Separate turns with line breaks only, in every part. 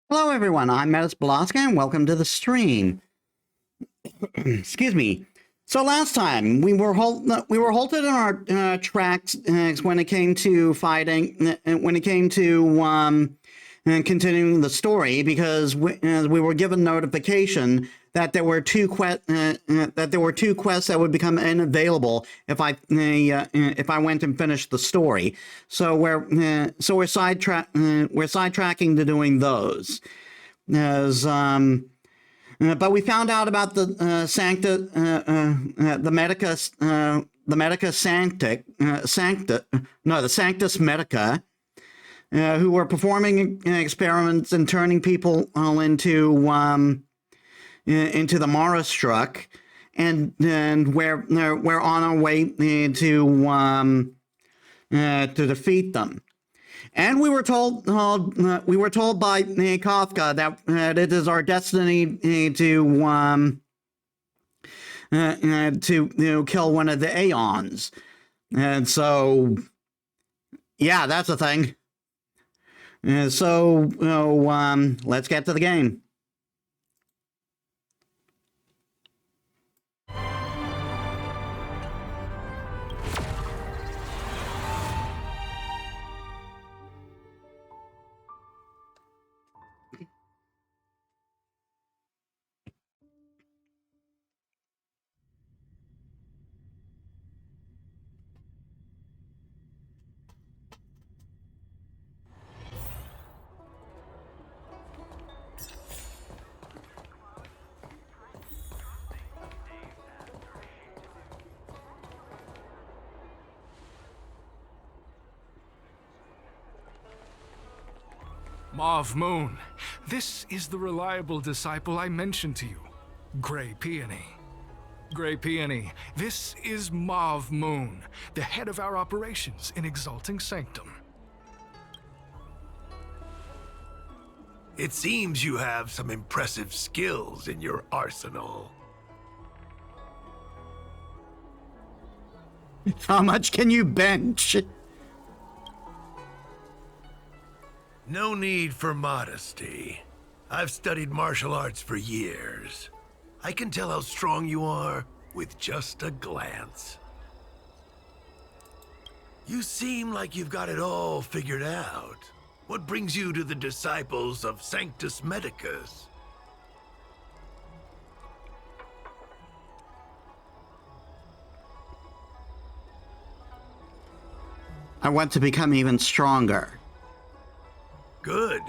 Hello, everyone. I'm Metis Balaska, and welcome to the stream. Excuse me. So last time we were halted in our tracks when it came to fighting, when it came to continuing the story, because we were given notification that there were two quests that would become unavailable if I went and finished the story. So we're sidetracking to doing those. As But we found out about the the Sanctus Medica, who were performing experiments and turning people into the Mara struck, and we're on our way to defeat them. And we were told by Kafka that it is our destiny to kill one of the Aeons. And so, yeah, that's a thing. Let's get to the game.
Mauve Moon, this is the reliable disciple I mentioned to you, Grey Peony. Grey Peony, this is Mauve Moon, the head of our operations in Exalting Sanctum.
It seems you have some impressive skills in your arsenal.
How much can you bench?
No need for modesty. I've studied martial arts for years. I can tell how strong you are with just a glance. You seem like you've got it all figured out. What brings you to the disciples of Sanctus Medicus?
I want to become even stronger.
Good.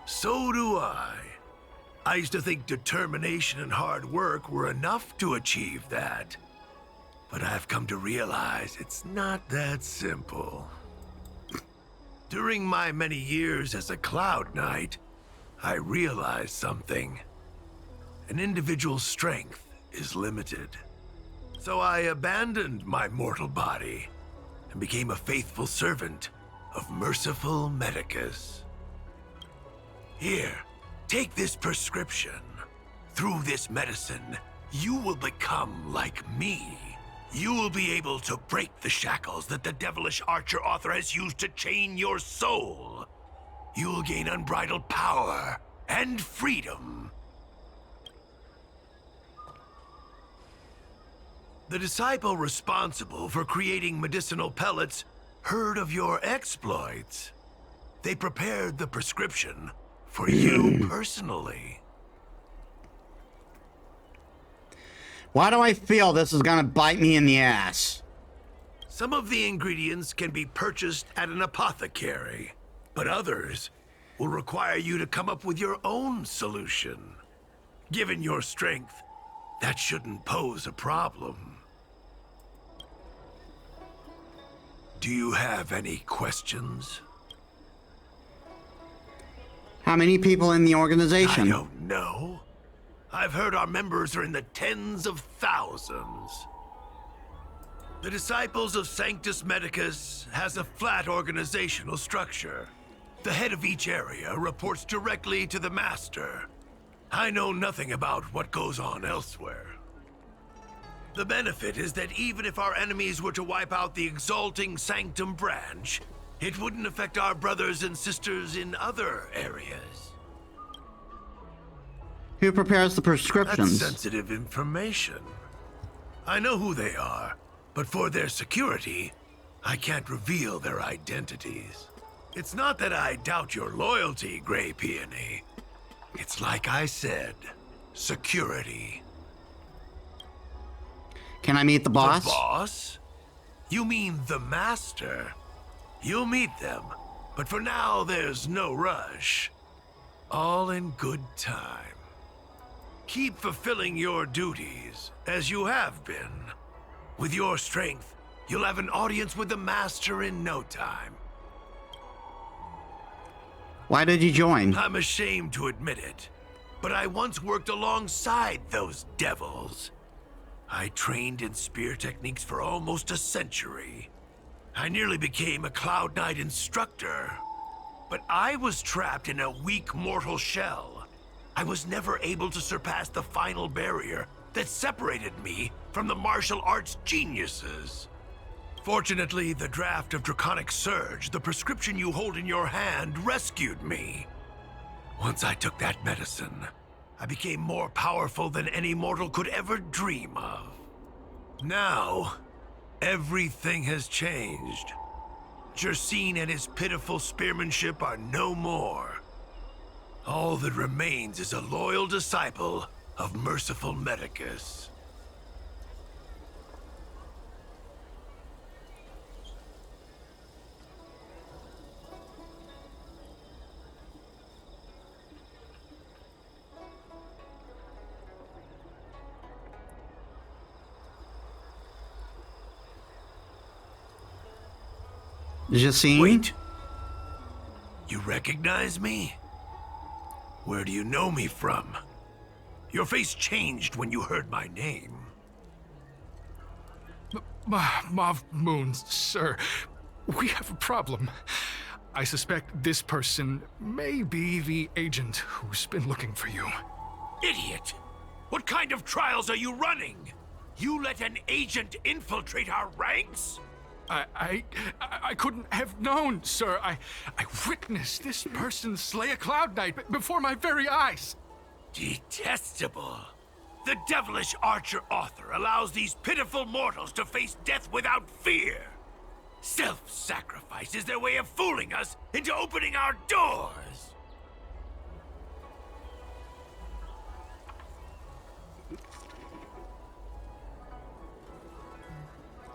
So do I. I used to think determination and hard work were enough to achieve that. But I've come to realize it's not that simple. During my many years as a Cloud Knight, I realized something. An individual's strength is limited. So I abandoned my mortal body and became a faithful servant of merciful Medicus. Here, take this prescription. Through this medicine, you will become like me. You will be able to break the shackles that the devilish archer author has used to chain your soul. You will gain unbridled power and freedom. The disciple responsible for creating medicinal pellets heard of your exploits. They prepared the prescription for you personally.
Why do I feel this is gonna bite me in the ass?
Some of the ingredients can be purchased at an apothecary, but others will require you to come up with your own solution. Given your strength, that shouldn't pose a problem. Do you have any questions?
How many people in the organization?
I don't know. I've heard our members are in the tens of thousands. The Disciples of Sanctus Medicus has a flat organizational structure. The head of each area reports directly to the Master. I know nothing about what goes on elsewhere. The benefit is that even if our enemies were to wipe out the Exalting Sanctum branch, it wouldn't affect our brothers and sisters in other areas.
Who prepares the
That's
prescriptions?
sensitive information. I know who they are, but for their security, I can't reveal their identities. It's not that I doubt your loyalty, Gray Peony. It's like I said, security.
Can I meet the boss?
The boss? You mean the master? You'll meet them, but for now there's no rush. All in good time. Keep fulfilling your duties, as you have been. With your strength, you'll have an audience with the master in no time.
Why did you join?
I'm ashamed to admit it, but I once worked alongside those devils. I trained in spear techniques for almost a century. I nearly became a Cloud Knight instructor, but I was trapped in a weak mortal shell. I was never able to surpass the final barrier that separated me from the martial arts geniuses. Fortunately, the draft of Draconic Surge, the prescription you hold in your hand, rescued me. Once I took that medicine, I became more powerful than any mortal could ever dream of. Now, everything has changed. Jersine and his pitiful spearmanship are no more. All that remains is a loyal disciple of merciful Medicus.
Justine?
Wait. You recognize me? Where do you know me from? Your face changed when you heard my name.
Mauve Moon, sir. We have a problem. I suspect this person may be the agent who's been looking for you.
Idiot! What kind of trials are you running? You let an agent infiltrate our ranks?
I couldn't have known, sir. I witnessed this person slay a Cloud Knight before my very eyes.
Detestable. The devilish archer author allows these pitiful mortals to face death without fear. Self-sacrifice is their way of fooling us into opening our doors.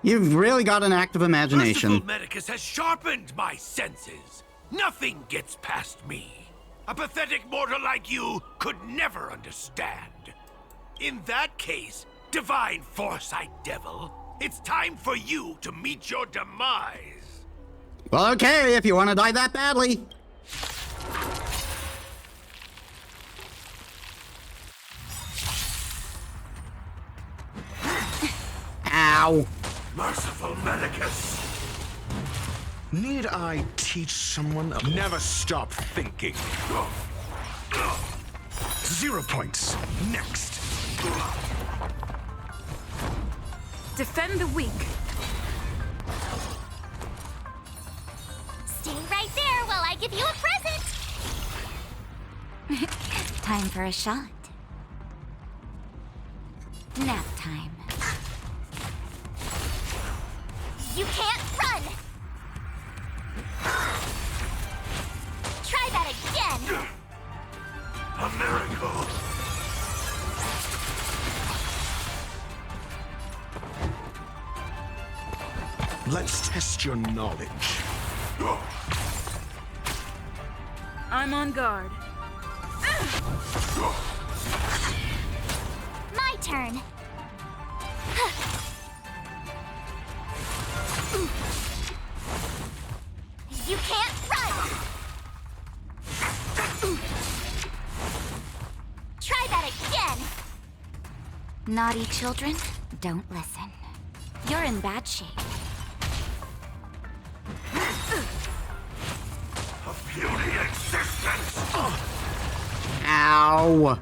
You've really got an active imagination.
Merciful Medicus has sharpened my senses. Nothing gets past me. A pathetic mortal like you could never understand. In that case, divine foresight devil, it's time for you to meet your demise.
Well, okay, if you want to die that badly. Ow.
Merciful Medicus.
Need I teach someone? Never stop thinking. 0 points. Next.
Defend the weak.
Stay right there while I give you a present.
Time for a shot. Nap time.
You can't run. Try that again.
A miracle.
Let's test your knowledge.
I'm on guard.
My turn. You can't run. Try that again.
Naughty children, don't listen. You're in bad shape.
A puny existence.
Ow.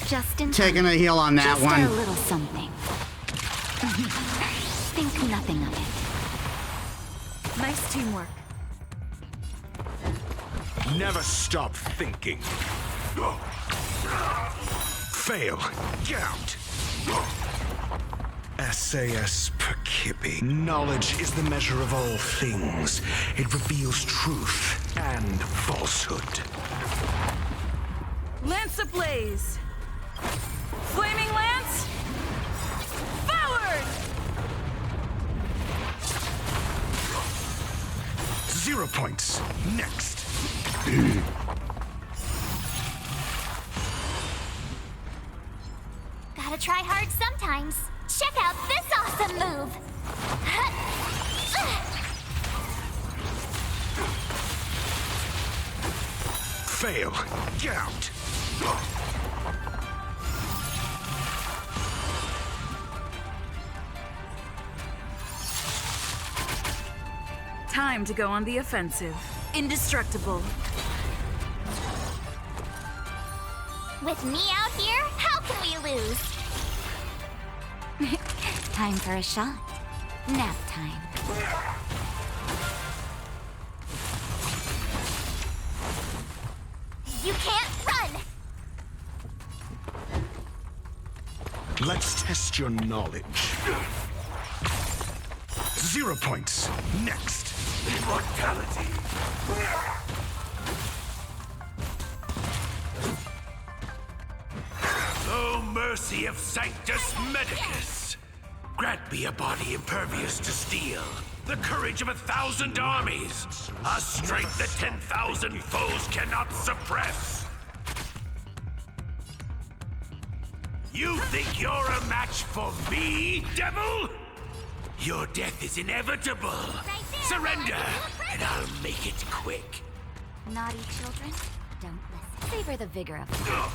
Just in time.
Taking a heal on that
Just
one.
a little something. Think nothing of it. Nice teamwork.
Never stop thinking. Fail. Get out. SAS Perkipi. Knowledge is the measure of all things. It reveals truth and falsehood.
Lance ablaze! Flaming lance! Forward!
0 points. Next.
Gotta try hard sometimes. Check out this awesome move!
Fail. Get out.
Time to go on the offensive. Indestructible.
With me out here, how can we lose?
Time for a shot. Nap time.
You can't run!
Let's test your knowledge. 0 points. Next.
Immortality. Oh, mercy of Sanctus Medicus! Grant me a body impervious to steel, the courage of 1,000 armies, a strength that 10,000 foes cannot suppress. You think you're a match for me, devil? Your death is inevitable.
Right there,
Surrender,
well, I
and I'll make it quick.
Naughty children, don't listen. Savor the vigor of life.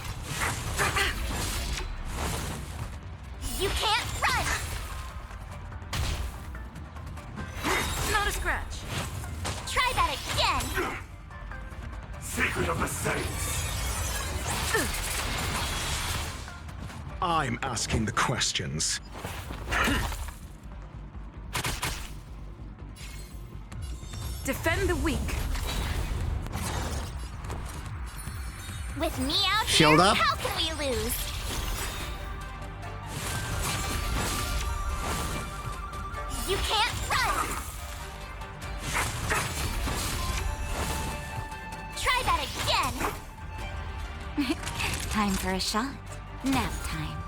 You can't run!
Not a scratch.
Try that again!
Secret of the Saints.
I'm asking the questions.
Defend the weak.
With me out
Shield
here,
up.
how can we lose? You can't run! Try that again!
Time for a shot. Nap time.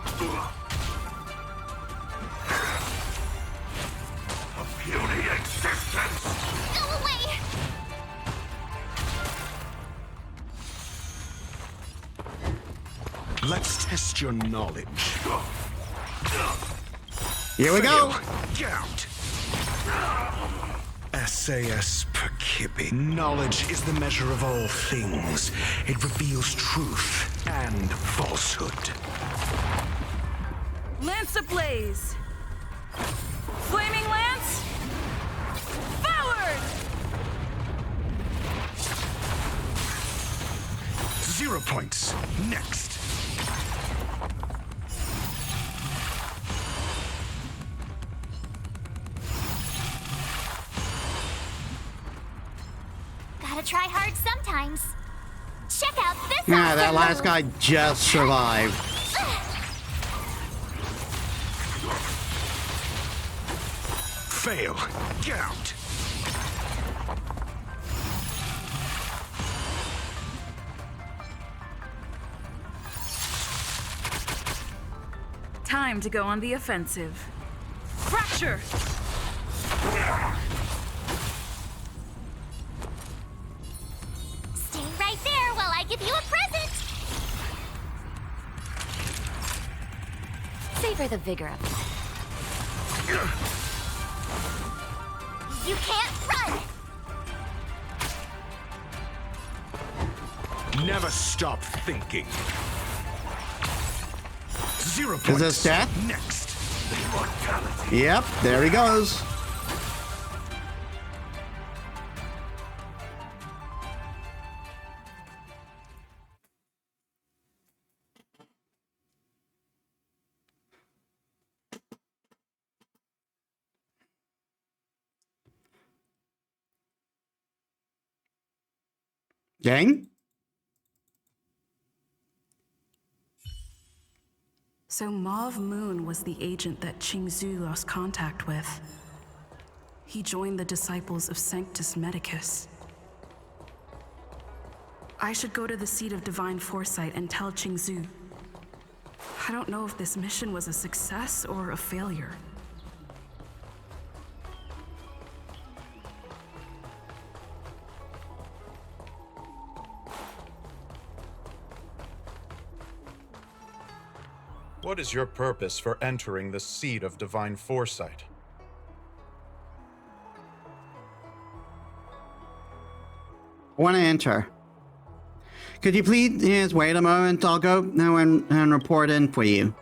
A puny existence.
Go away!
Let's test your knowledge.
Here we go.
Fail. Get out. SAS Perkipi. Knowledge is the measure of all things. It reveals truth and falsehood.
Lance ablaze! Flaming lance! Forward!
0 points. Next.
Gotta try hard sometimes. Check out this
Yeah, that
awesome
last
move.
guy just survived.
Fail. Get out.
Time to go on the offensive. Fracture!
Stay right there while I give you a present!
Savor the vigor of life.
You can't run!
Never stop thinking. 0 points.
Is this death?
Next.
Immortality.
Yep, there he goes. Gang?
So Mauve Moon was the agent that Qingzhu lost contact with. He joined the disciples of Sanctus Medicus. I should go to the seat of divine foresight and tell Qingzhu. I don't know if this mission was a success or a failure.
What is your purpose for entering the seat of divine foresight?
I want to enter. Could you please wait a moment? I'll go now and report in for you.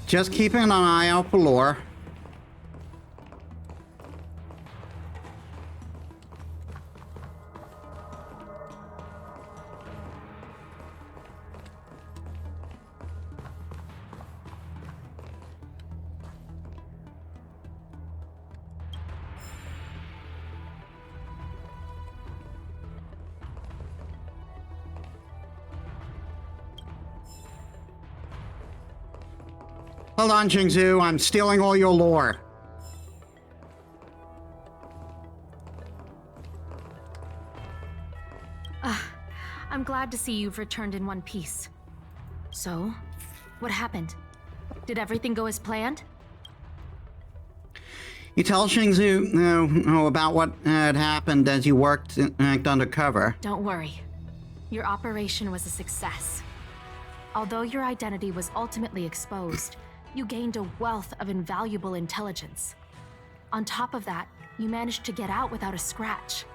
Just keeping an eye out for lore. Hold on, Qingzhu. I'm stealing all your lore.
I'm glad to see you've returned in one piece. So, what happened? Did everything go as planned?
You tell Qingzhu about what had happened as you worked undercover.
Don't worry. Your operation was a success. Although your identity was ultimately exposed, you gained a wealth of invaluable intelligence. On top of that, you managed to get out without a scratch.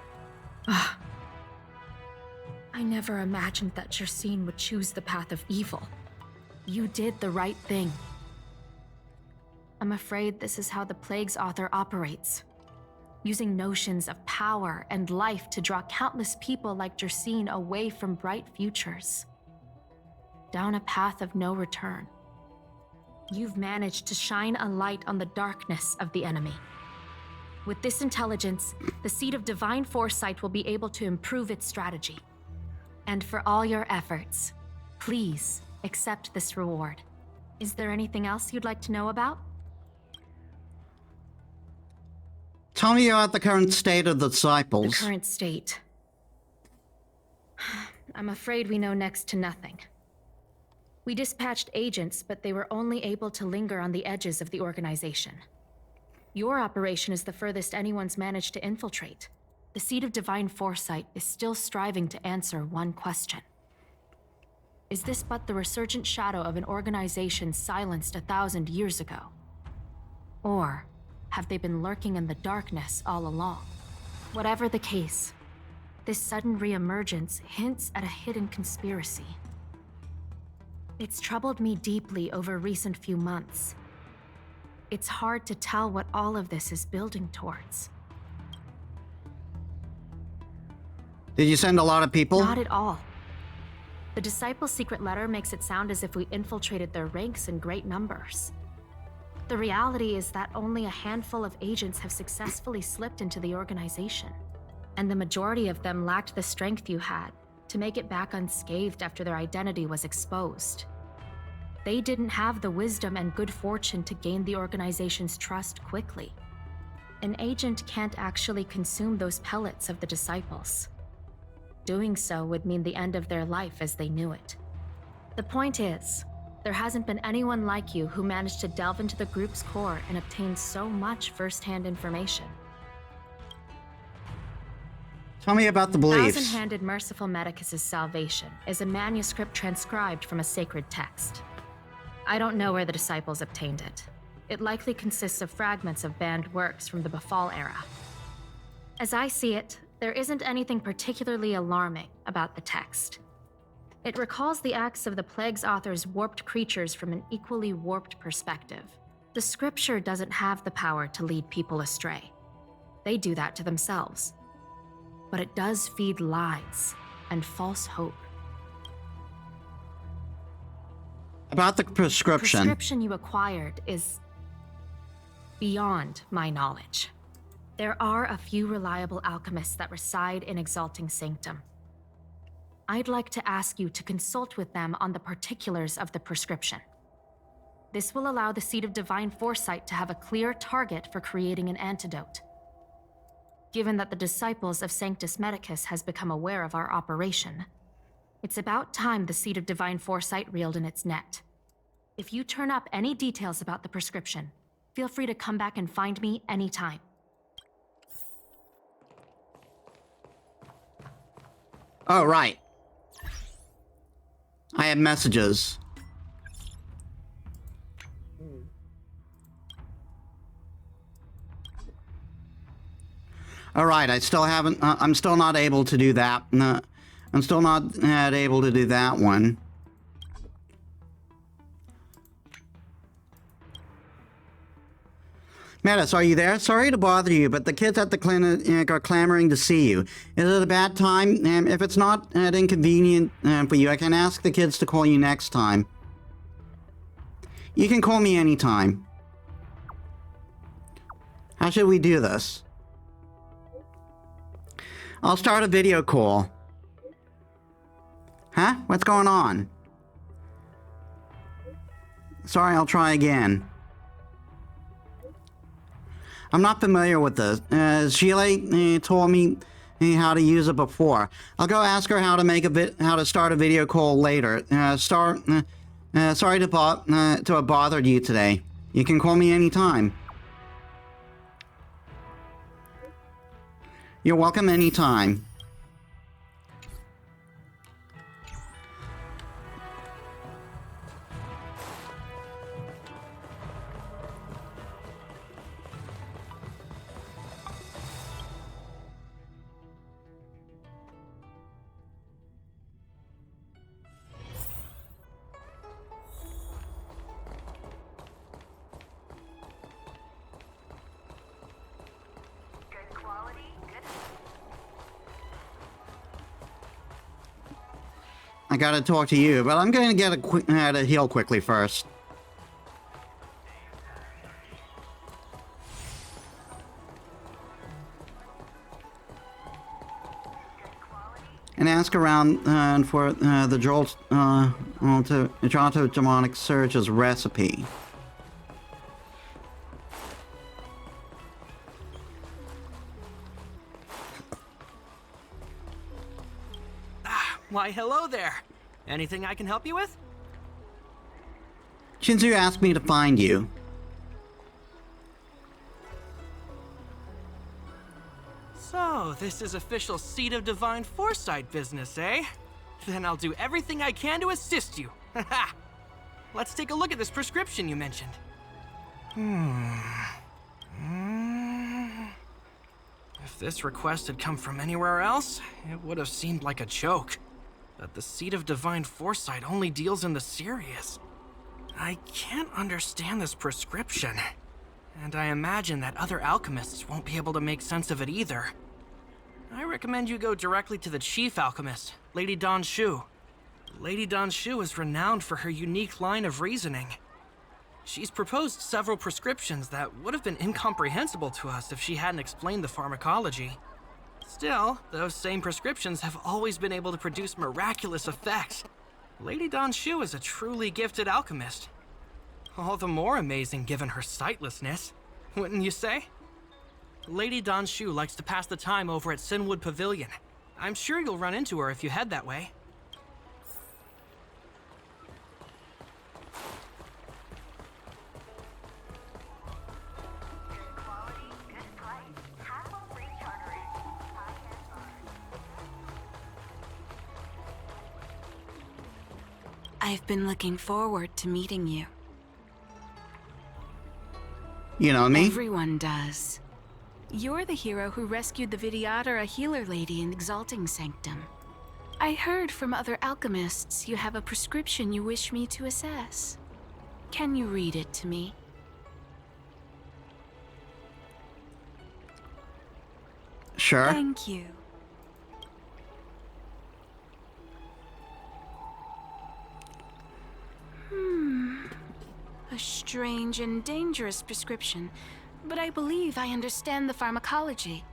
I never imagined that Jersine would choose the path of evil. You did the right thing. I'm afraid this is how the Plague's author operates, using notions of power and life to draw countless people like Jersine away from bright futures, down a path of no return. You've managed to shine a light on the darkness of the enemy. With this intelligence, the Seat of Divine Foresight will be able to improve its strategy. And for all your efforts, please accept this reward. Is there anything else you'd like to know about?
Tell me about the current state of the disciples.
The current state. I'm afraid we know next to nothing. We dispatched agents, but they were only able to linger on the edges of the organization. Your operation is the furthest anyone's managed to infiltrate. The Seat of Divine Foresight is still striving to answer one question. Is this but the resurgent shadow of an organization silenced 1,000 years ago? Or have they been lurking in the darkness all along? Whatever the case, this sudden reemergence hints at a hidden conspiracy. It's troubled me deeply over recent few months. It's hard to tell what all of this is building towards.
Did you send a lot of people?
Not at all. The Disciples' secret letter makes it sound as if we infiltrated their ranks in great numbers. The reality is that only a handful of agents have successfully slipped into the organization, and the majority of them lacked the strength you had to make it back unscathed after their identity was exposed. They didn't have the wisdom and good fortune to gain the organization's trust quickly. An agent can't actually consume those pellets of the Disciples. Doing so would mean the end of their life as they knew it. The point is, there hasn't been anyone like you who managed to delve into the group's core and obtain so much first-hand information.
Tell me about the beliefs.
Thousand-handed Merciful Medicus' salvation is a manuscript transcribed from a sacred text. I don't know where the Disciples obtained it. It likely consists of fragments of banned works from the Befall era. As I see it, there isn't anything particularly alarming about the text. It recalls the acts of the Plague's author's warped creatures from an equally warped perspective. The scripture doesn't have the power to lead people astray. They do that to themselves. But it does feed lies and false hope.
About the
The
prescription.
prescription you acquired is beyond my knowledge. There are a few reliable alchemists that reside in Exalting Sanctum. I'd like to ask you to consult with them on the particulars of the prescription. This will allow the Seed of Divine Foresight to have a clear target for creating an antidote. Given that the disciples of Sanctus Medicus has become aware of our operation, it's about time the Seed of Divine Foresight reeled in its net. If you turn up any details about the prescription, feel free to come back and find me anytime.
Oh, right. I have messages. All right, I still haven't. I'm still not able to do that. I'm still not able to do that one. Metis, are you there? Sorry to bother you, but the kids at the clinic are clamoring to see you. Is it a bad time? If it's not inconvenient for you, I can ask the kids to call you next time. You can call me anytime. How should we do this? I'll start a video call. Huh? What's going on? Sorry, I'll try again. I'm not familiar with this. Sheila told me how to use it before. I'll go ask her how to start a video call later. Sorry to have bothered you today. You can call me anytime. You're welcome anytime. I gotta talk to you, but I'm gonna get a heal quickly first. And ask around for the Jolto Demonic Surge's recipe.
Why, hello there. Anything I can help you with?
Shinzu asked me to find you.
So, this is official Seed of Divine Foresight business, eh? Then I'll do everything I can to assist you. Haha. Let's take a look at this prescription you mentioned. If this request had come from anywhere else, it would have seemed like a joke. But the Seed of Divine Foresight only deals in the serious. I can't understand this prescription. And I imagine that other alchemists won't be able to make sense of it either. I recommend you go directly to the chief alchemist, Lady Dan Shu. Lady Dan Shu is renowned for her unique line of reasoning. She's proposed several prescriptions that would have been incomprehensible to us if she hadn't explained the pharmacology. Still, those same prescriptions have always been able to produce miraculous effects. Lady Dan Shu is a truly gifted alchemist. All the more amazing given her sightlessness, wouldn't you say? Lady Dan Shu likes to pass the time over at Sinwood Pavilion. I'm sure you'll run into her if you head that way.
I've been looking forward to meeting you.
You know me?
Everyone does. You're the hero who rescued the Vidyadhara healer lady in Exalting Sanctum. I heard from other alchemists you have a prescription you wish me to assess. Can you read it to me?
Sure.
Thank you. A strange and dangerous prescription, but I believe I understand the pharmacology.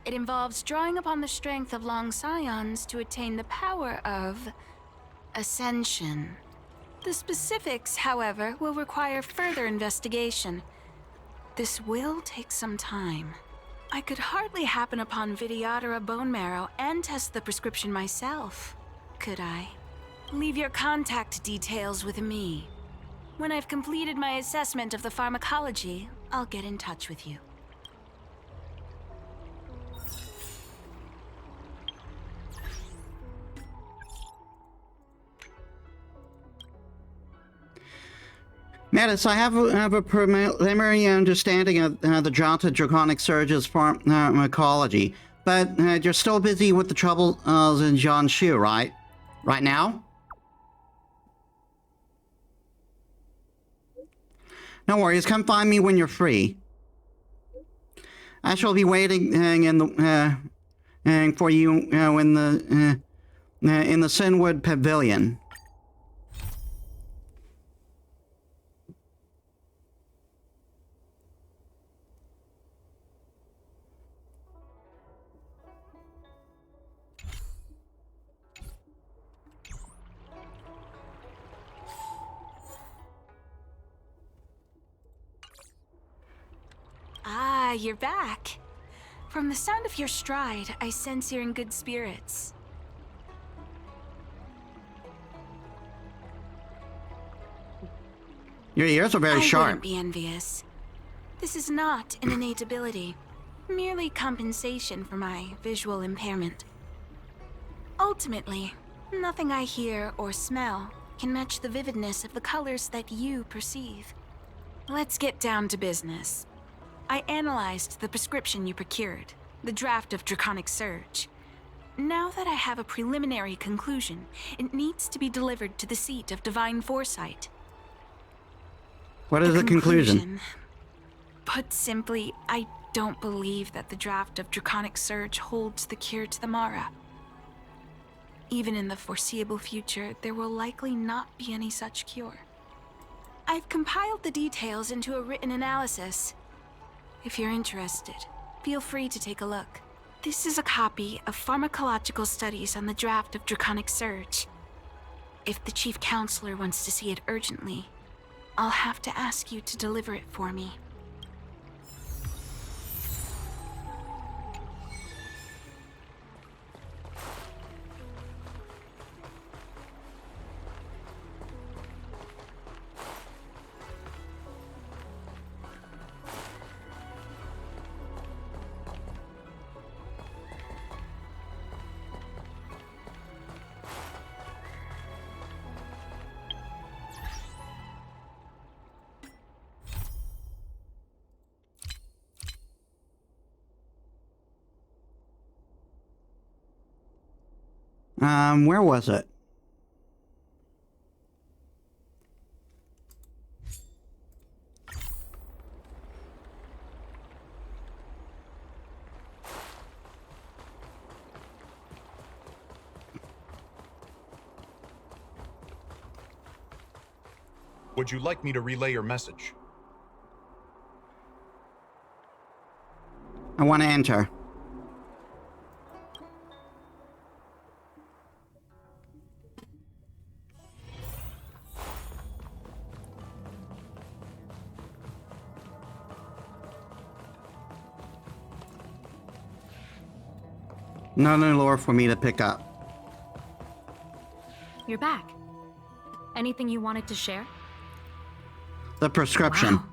It involves drawing upon the strength of long scions to attain the power of ascension. The specifics, however, will require further investigation. This will take some time. I could hardly happen upon Vidyadhara bone marrow and test the prescription myself, could I? Leave your contact details with me. When I've completed my assessment of the pharmacology, I'll get in touch with you.
Metis, I have a preliminary understanding of the Janta Draconic Surge's pharmacology, but you're still busy with the troubles in Jiangsu, right? Right now? No worries, come find me when you're free. I shall be waiting for you in the Sinwood Pavilion.
Ah, you're back. From the sound of your stride, I sense you're in good spirits.
Your ears are very
I
sharp.
wouldn't be envious. This is not an innate ability, merely compensation for my visual impairment. Ultimately, nothing I hear or smell can match the vividness of the colors that you perceive. Let's get down to business. I analyzed the prescription you procured, the draft of Draconic Surge. Now that I have a preliminary conclusion, it needs to be delivered to the seat of Divine Foresight.
What is the conclusion?
Put simply, I don't believe that the draft of Draconic Surge holds the cure to the Mara. Even in the foreseeable future, there will likely not be any such cure. I've compiled the details into a written analysis. If you're interested, feel free to take a look. This is a copy of pharmacological studies on the draft of Draconic Surge. If the Chief Counselor wants to see it urgently, I'll have to ask you to deliver it for me.
Where was it?
Would you like me to relay your message?
I want to enter. No lore for me to pick up.
You're back. Anything you wanted to share?
The prescription.
Wow.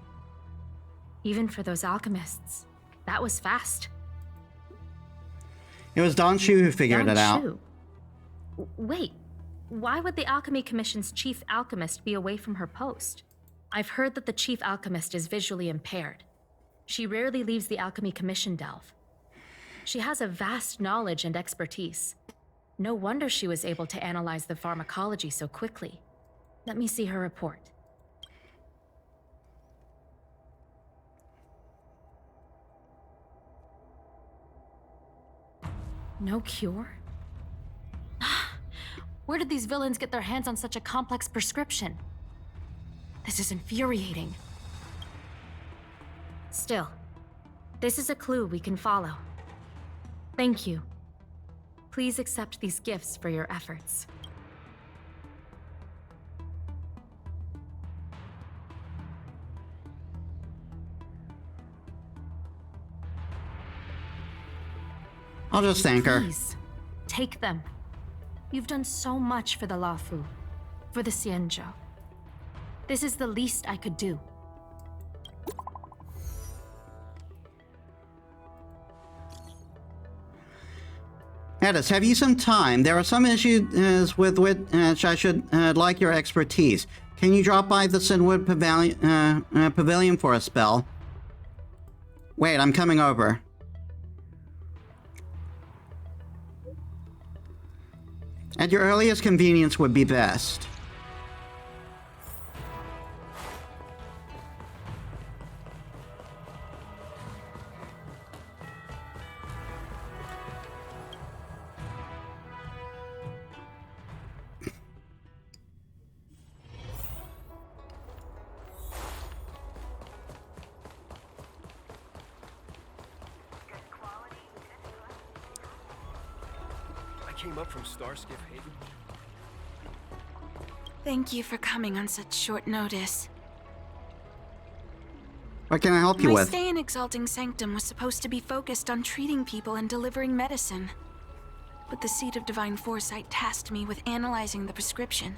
Even for those alchemists, that was fast.
It was Don Shu who figured it out.
Wait, why would the Alchemy Commission's chief alchemist be away from her post? I've heard that the chief alchemist is visually impaired. She rarely leaves the Alchemy Commission delve. She has a vast knowledge and expertise. No wonder she was able to analyze the pharmacology so quickly. Let me see her report. No cure? Where did these villains get their hands on such a complex prescription? This is infuriating. Still, this is a clue we can follow. Thank you. Please accept these gifts for your efforts.
I'll just thank her.
Please, take them. You've done so much for the Lafu, for the Xianzhou. This is the least I could do.
Metis, have you some time? There are some issues with which I should like your expertise. Can you drop by the Sinwood Pavilion for a spell? Wait, I'm coming over. At your earliest convenience would be best.
Came up from Starskiff Haven.
Thank you for coming on such short notice.
What can I help you
My
with?
stay in Exalting Sanctum was supposed to be focused on treating people and delivering medicine. But the Seed of Divine Foresight tasked me with analyzing the prescription.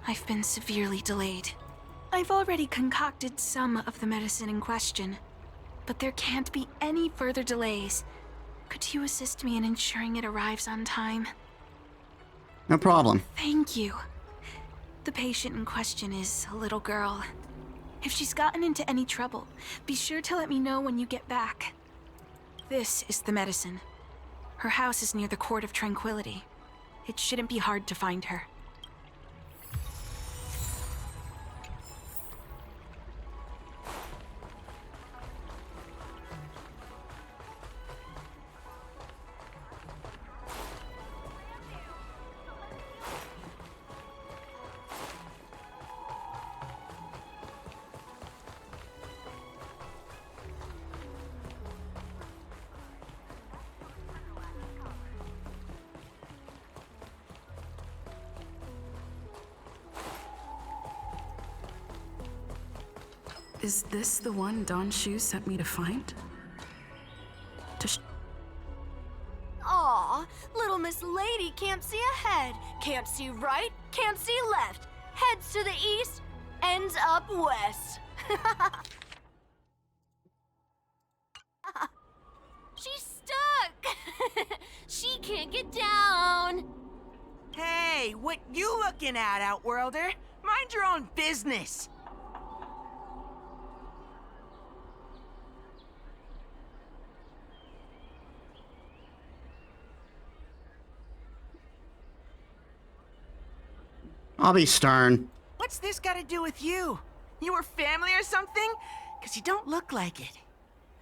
I've been severely delayed. I've already concocted some of the medicine in question, but there can't be any further delays. Could you assist me in ensuring it arrives on time?
No problem.
Thank you. The patient in question is a little girl. If she's gotten into any trouble, be sure to let me know when you get back. This is the medicine. Her house is near the Court of Tranquility. It shouldn't be hard to find her.
Is this the one Don Shu sent me to find?
Aw, little Miss Lady can't see ahead, can't see right, can't see left, heads to the east, ends up west. She's stuck! She can't get down!
Hey, what you looking at, Outworlder? Mind your own business!
I'll be stern.
What's this got to do with you? You were family or something? 'Cause you don't look like it.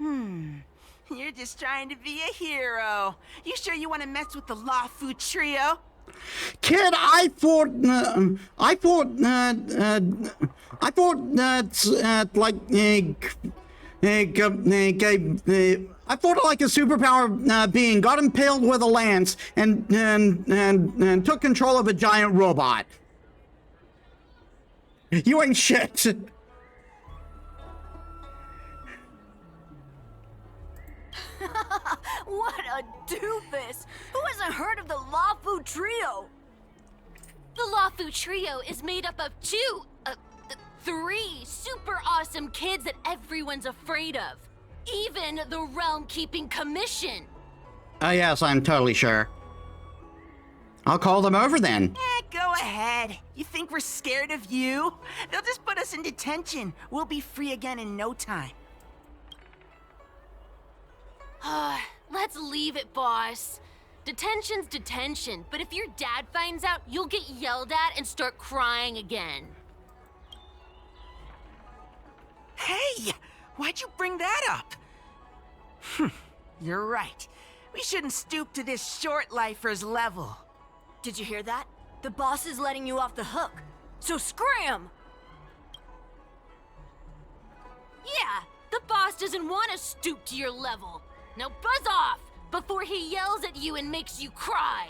You're just trying to be a hero. You sure you want to mess with the Lafu trio?
Kid, I thought like a superpower being got impaled with a lance and took control of a giant robot. You ain't shit.
What a doofus! Who hasn't heard of the Lafu Trio?
The Lafu Trio is made up of three super awesome kids that everyone's afraid of. Even the Realm Keeping Commission.
Yes, I'm totally sure. I'll call them over then.
Go ahead. You think we're scared of you? They'll just put us in detention. We'll be free again in no time.
Let's leave it, boss. Detention's detention, but if your dad finds out, you'll get yelled at and start crying again.
Hey! Why'd you bring that up? You're right. We shouldn't stoop to this short lifer's level.
Did you hear that? The boss is letting you off the hook. So scram!
Yeah, the boss doesn't want to stoop to your level. Now buzz off before he yells at you and makes you cry.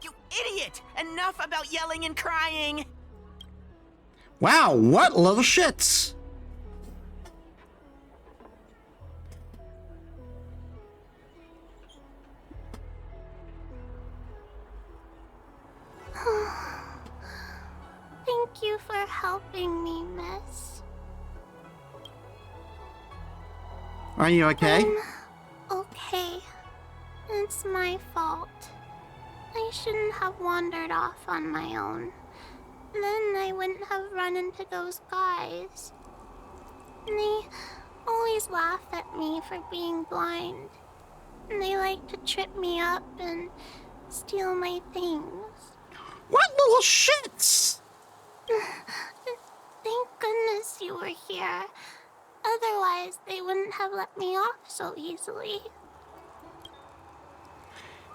You idiot! Enough about yelling and crying!
Wow, what little shits!
Thank you for helping me, miss.
Are you okay?
Okay. It's my fault. I shouldn't have wandered off on my own. Then I wouldn't have run into those guys. They always laugh at me for being blind. They like to trip me up and steal my things.
What little shits?
Thank goodness you were here. Otherwise, they wouldn't have let me off so easily.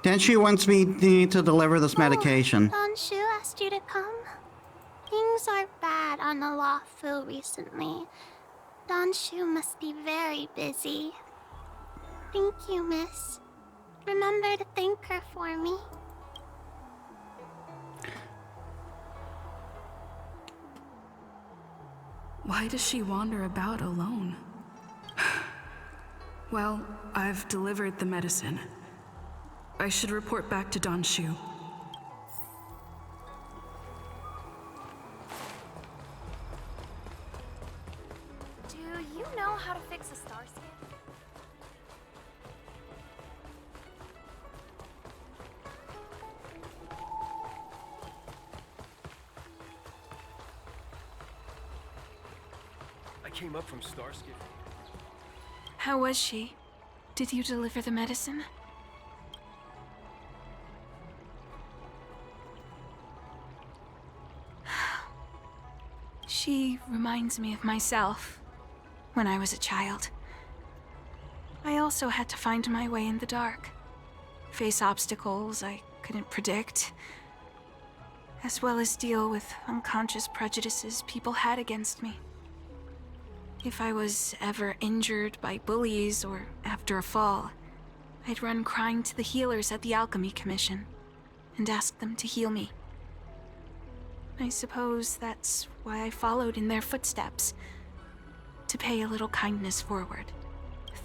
Denshi wants me to deliver this medication.
Don Shu asked you to come. Things are bad on the Lafu recently. Don Shu must be very busy. Thank you, miss. Remember to thank her for me.
Why does she wander about alone? Well, I've delivered the medicine. I should report back to Don Shu.
Do you know how to fix a star scan?
I came up from Starskip.
How was she? Did you deliver the medicine? She reminds me of myself when I was a child. I also had to find my way in the dark, face obstacles I couldn't predict, as well as deal with unconscious prejudices people had against me. If I was ever injured by bullies or after a fall, I'd run crying to the healers at the Alchemy Commission and ask them to heal me. I suppose that's why I followed in their footsteps, to pay a little kindness forward.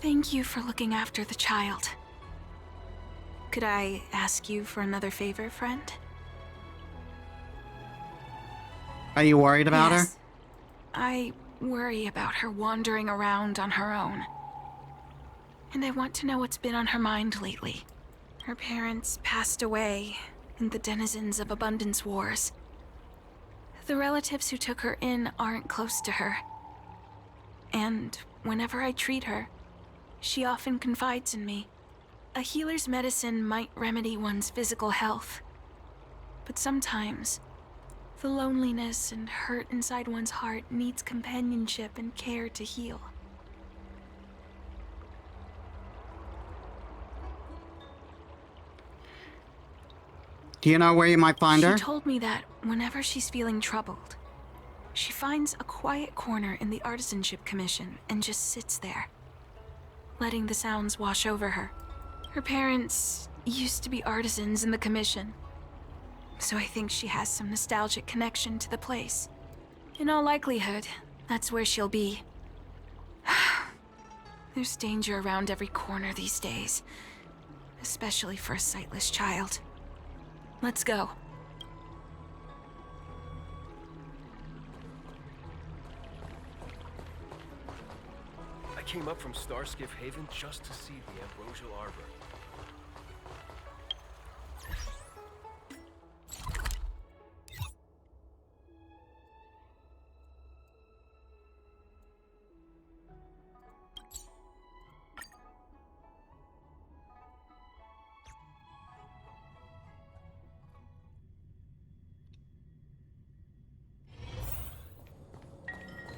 Thank you for looking after the child. Could I ask you for another favor, friend?
Are you worried about her?
Yes. I worry about her wandering around on her own. And I want to know what's been on her mind lately. Her parents passed away in the denizens of Abundance Wars. The relatives who took her in aren't close to her. And whenever I treat her, she often confides in me. A healer's medicine might remedy one's physical health, but sometimes the loneliness and hurt inside one's heart needs companionship and care to heal.
Do you know where you might find her?
She told me that whenever she's feeling troubled, she finds a quiet corner in the Artisanship Commission and just sits there, letting the sounds wash over her. Her parents used to be artisans in the Commission, so I think she has some nostalgic connection to the place. In all likelihood, that's where she'll be. There's danger around every corner these days, especially for a sightless child. Let's go.
I came up from Starskip Haven just to see the Ambrosial Arbor.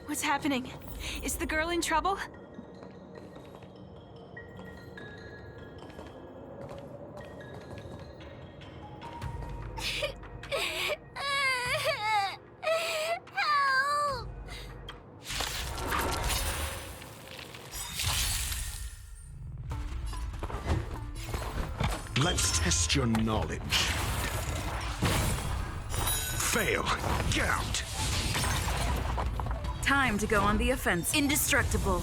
What's happening? Is the girl in trouble?
Help!
Let's test your knowledge. Fail. Get out.
Time to go on the offense. Indestructible.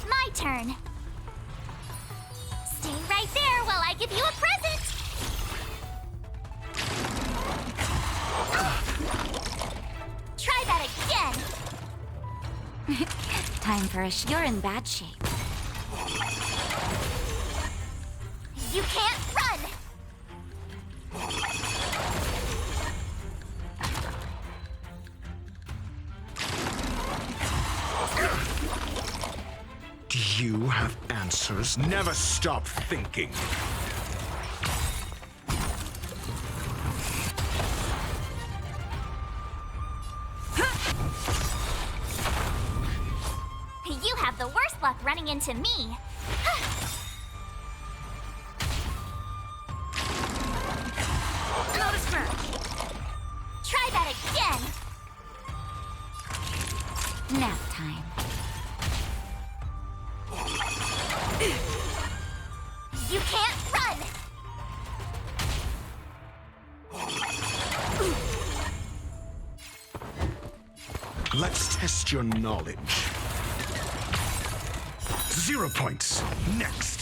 My turn. Stay right there while I give you a present. Try that again. Time for you're in bad shape. You can't run.
Do you have answers? Never stop thinking.
You have the worst luck running into me.
Not a scratch.
Try that again. Nap time. You can't run.
Let's test your knowledge. 0 points. Next.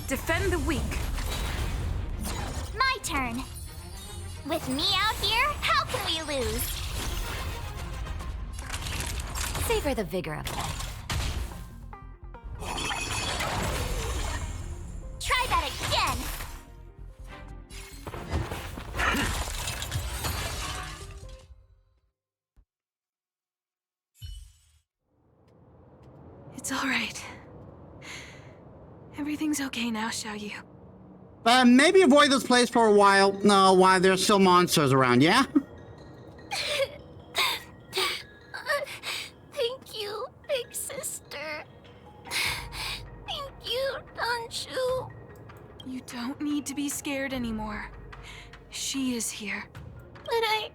Defend the weak.
My turn. With me out here, how can we lose? Savor the vigor of life. Try that again.
It's all right. Everything's okay now, Xiaoyu.
Maybe avoid this place for a while. No, while there's still monsters around, yeah?
Thank you, big sister. Thank you, Danshu.
You don't need to be scared anymore. She is here.
But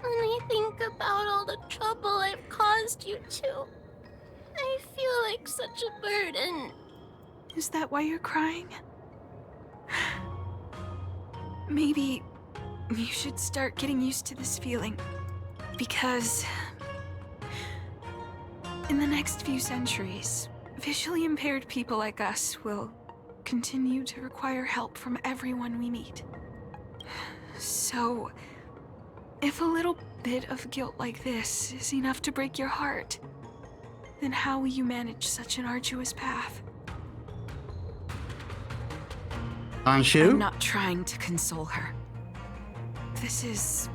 when I think about all the trouble I've caused you two, I feel like such a burden.
Is that why you're crying? Maybe you should start getting used to this feeling. Because in the next few centuries, visually impaired people like us will continue to require help from everyone we meet. So, if a little bit of guilt like this is enough to break your heart, then how will you manage such an arduous path?
Danshu?
I'm not trying to console her. This is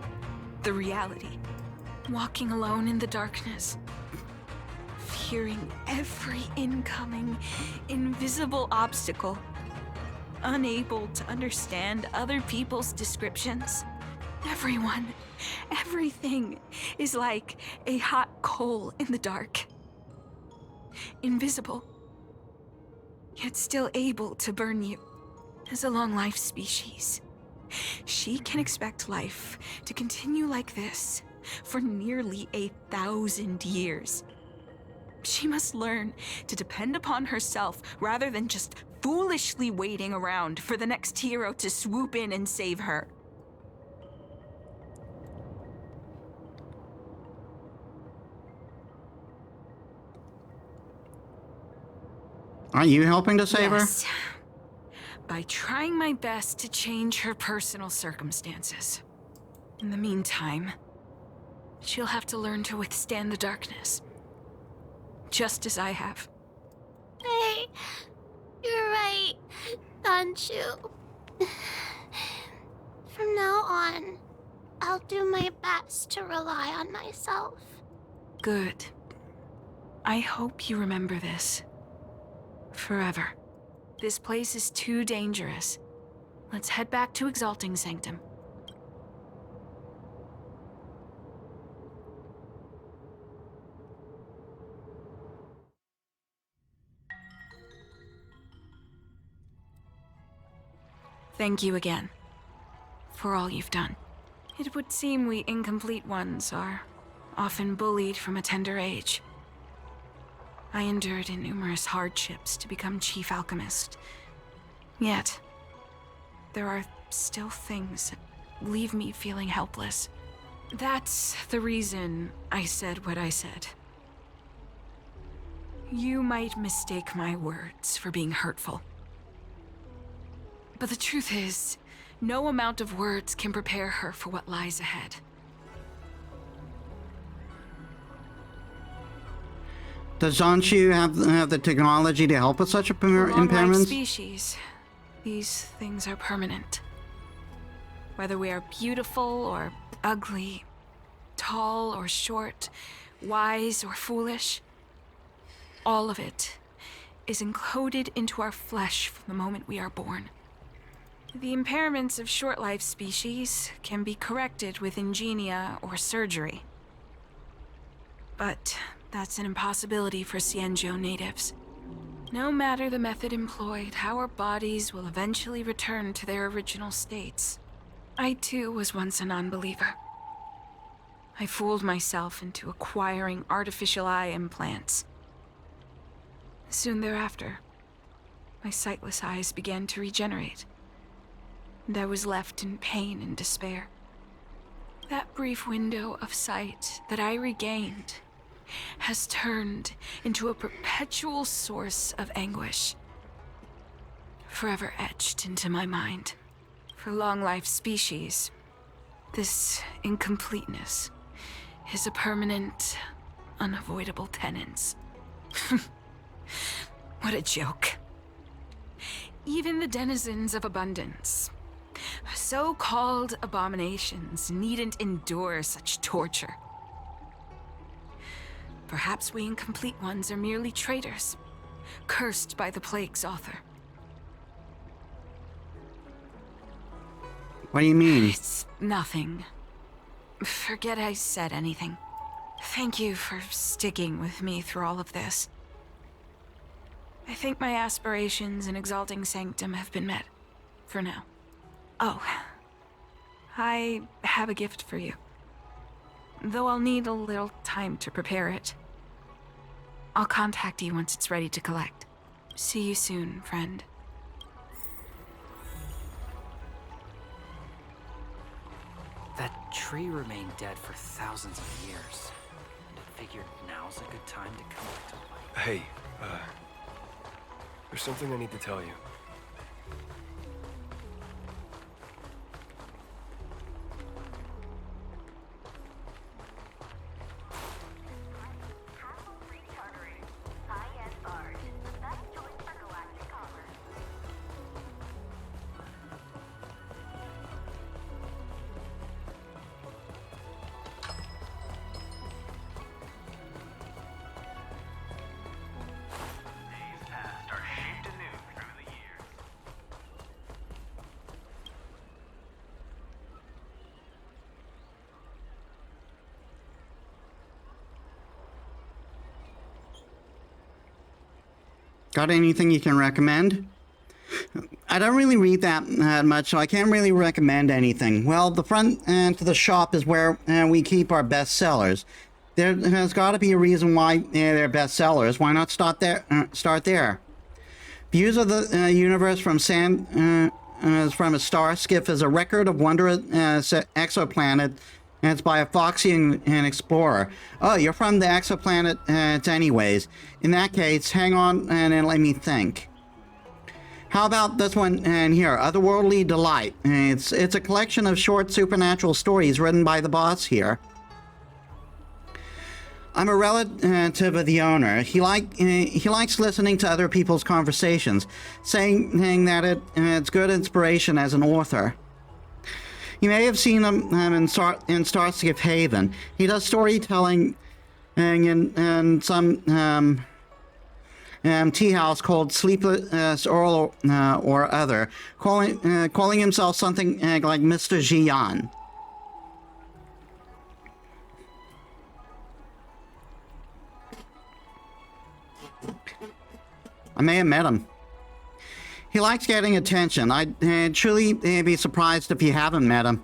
the reality. Walking alone in the darkness. Fearing every incoming, invisible obstacle. Unable to understand other people's descriptions. Everyone, everything is like a hot coal in the dark. Invisible, yet still able to burn you. As a long-life species, she can expect life to continue like this for nearly 1,000 years. She must learn to depend upon herself rather than just foolishly waiting around for the next hero to swoop in and save her.
Are you helping to save
Yes. By trying my best to change her personal circumstances. In the meantime, she'll have to learn to withstand the darkness. Just as I have.
Hey, you're right, Danshu. From now on, I'll do my best to rely on myself.
Good. I hope you remember this. Forever. This place is too dangerous. Let's head back to Exalting Sanctum. Thank you again for all you've done. It would seem we incomplete ones are often bullied from a tender age. I endured numerous hardships to become chief alchemist. Yet, there are still things that leave me feeling helpless. That's the reason I said what I said. You might mistake my words for being hurtful. But the truth is, no amount of words can prepare her for what lies ahead.
Does Zonshu have the technology to help with such
For long-life
impairments?
species, these things are permanent. Whether we are beautiful or ugly, tall or short, wise or foolish, all of it is encoded into our flesh from the moment we are born. The impairments of short-life species can be corrected with ingenia or surgery. But that's an impossibility for Xianzhou natives. No matter the method employed, our bodies will eventually return to their original states. I too was once a non-believer. I fooled myself into acquiring artificial eye implants. Soon thereafter, my sightless eyes began to regenerate, and I was left in pain and despair. That brief window of sight that I regained has turned into a perpetual source of anguish, forever etched into my mind. For long-life species, this incompleteness is a permanent, unavoidable tenance. What a joke. Even the denizens of abundance, so-called abominations, needn't endure such torture. Perhaps we incomplete ones are merely traitors, cursed by the plague's author.
What do you mean?
It's nothing. Forget I said anything. Thank you for sticking with me through all of this. I think my aspirations in exalting Sanctum have been met, for now. Oh, I have a gift for you. Though I'll need a little time to prepare it. I'll contact you once it's ready to collect. See you soon, friend.
That tree remained dead for thousands of years. And I figured now's a good time to come back to life.
Hey, there's something I need to tell you.
Got anything you can recommend? I don't really read that much, so I can't really recommend anything. Well, the front to the shop is where we keep our best sellers. There has got to be a reason why they're best sellers. Why not start there? Views of the universe from from a star skiff is a record of wondrous exoplanet, and it's by a foxy and explorer. Oh, you're from the exoplanet anyways. In that case, hang on and let me think. How about this one and here, Otherworldly Delight. It's a collection of short supernatural stories written by the boss here. I'm a relative of the owner. He likes listening to other people's conversations, saying that it's good inspiration as an author. You may have seen him in Starskip Haven. He does storytelling in some tea house called Sleepless Earl or other, calling himself something like Mr. Jian. I may have met him. He likes getting attention. I'd truly be surprised if you haven't met him.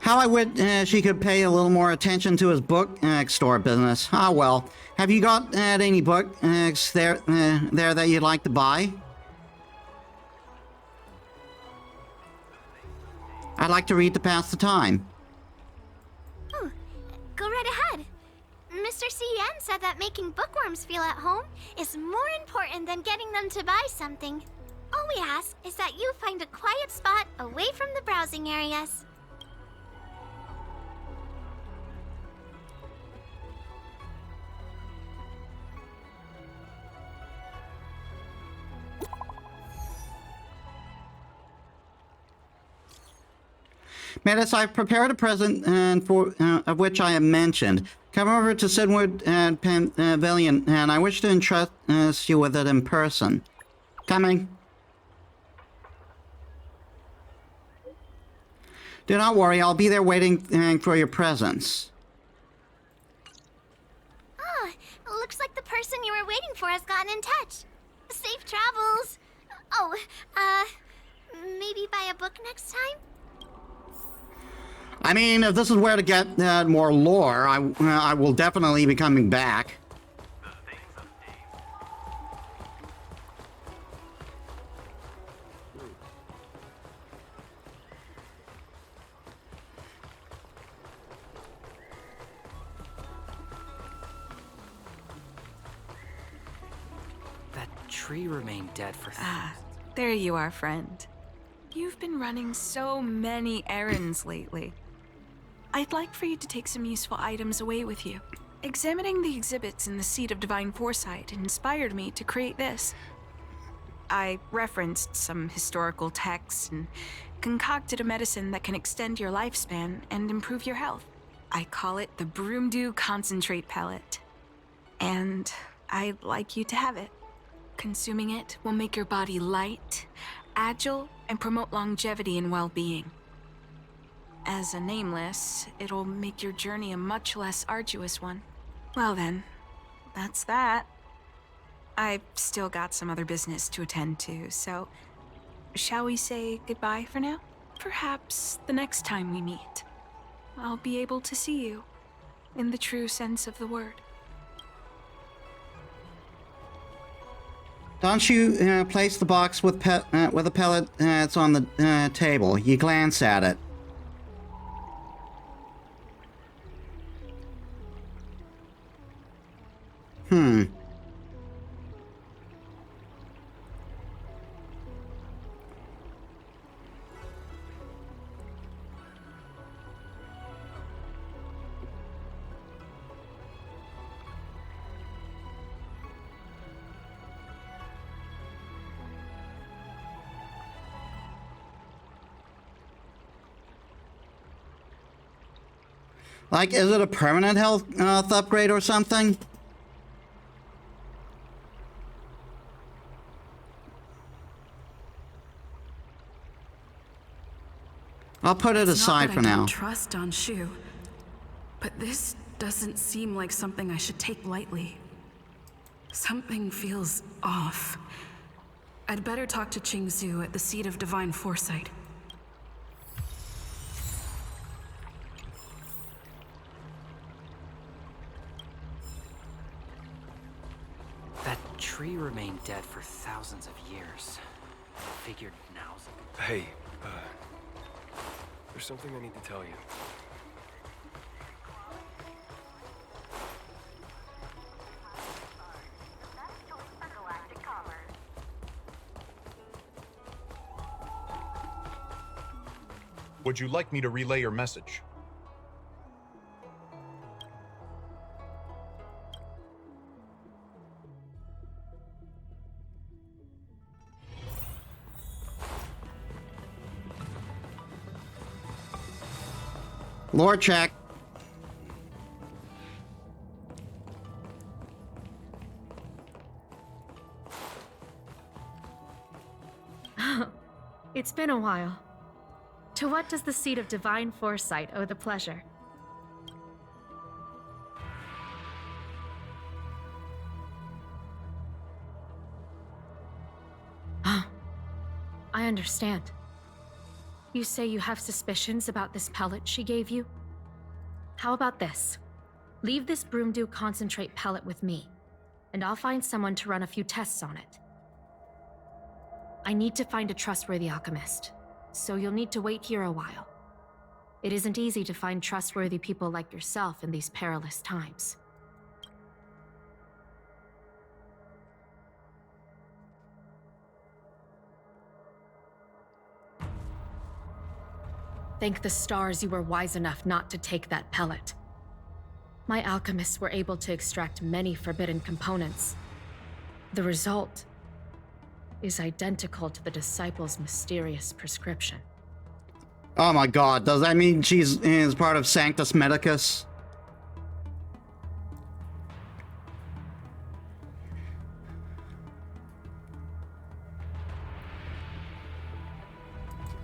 How I wish she could pay a little more attention to his book store business. Ah, well. Have you got any books there that you'd like to buy? I'd like to read to pass the time.
Oh, go right ahead. Mr. CN said that making bookworms feel at home is more important than getting them to buy something. All we ask is that you find a quiet spot away from the browsing areas.
Metis, I've prepared a present of which I have mentioned. Come over to Sidwood Pavilion, and I wish to entrust you with it in person. Coming. Do not worry, I'll be there waiting for your presents.
Ah, looks like the person you were waiting for has gotten in touch. Safe travels. Oh, maybe buy a book next time?
I mean, if this is where to get more lore, I will definitely be coming back.
That tree remained dead for...
There you are, friend. You've been running so many errands lately. I'd like for you to take some useful items away with you. Examining the exhibits in the Seat of Divine Foresight inspired me to create this. I referenced some historical texts and concocted a medicine that can extend your lifespan and improve your health. I call it the Broomdew Concentrate Pellet. And I'd like you to have it. Consuming it will make your body light, agile, and promote longevity and well-being. As a nameless, it'll make your journey a much less arduous one. Well then, that's that. I've still got some other business to attend to, so shall we say goodbye for now? Perhaps the next time we meet, I'll be able to see you, in the true sense of the word.
Don't you place the box with a pellet that's on the table. You glance at it. Like, is it a permanent health upgrade or something? I'll put it aside for now.
I don't trust Donshu, but this doesn't seem like something I should take lightly. Something feels off. I'd better talk to Qingzu at the Seat of Divine Foresight.
That tree remained dead for thousands of years. I figured now's...
Hey, there's something I need to tell you.
Would you like me to relay your message?
Lore check.
It's been a while. To what does the Seat of Divine Foresight owe the pleasure? I understand. You say you have suspicions about this pellet she gave you? How about this? Leave this broomdew concentrate pellet with me, and I'll find someone to run a few tests on it. I need to find a trustworthy alchemist, so you'll need to wait here a while. It isn't easy to find trustworthy people like yourself in these perilous times. Thank the stars you were wise enough not to take that pellet. My alchemists were able to extract many forbidden components. The result is identical to the disciple's mysterious prescription.
Oh my god, does that mean is part of Sanctus Medicus?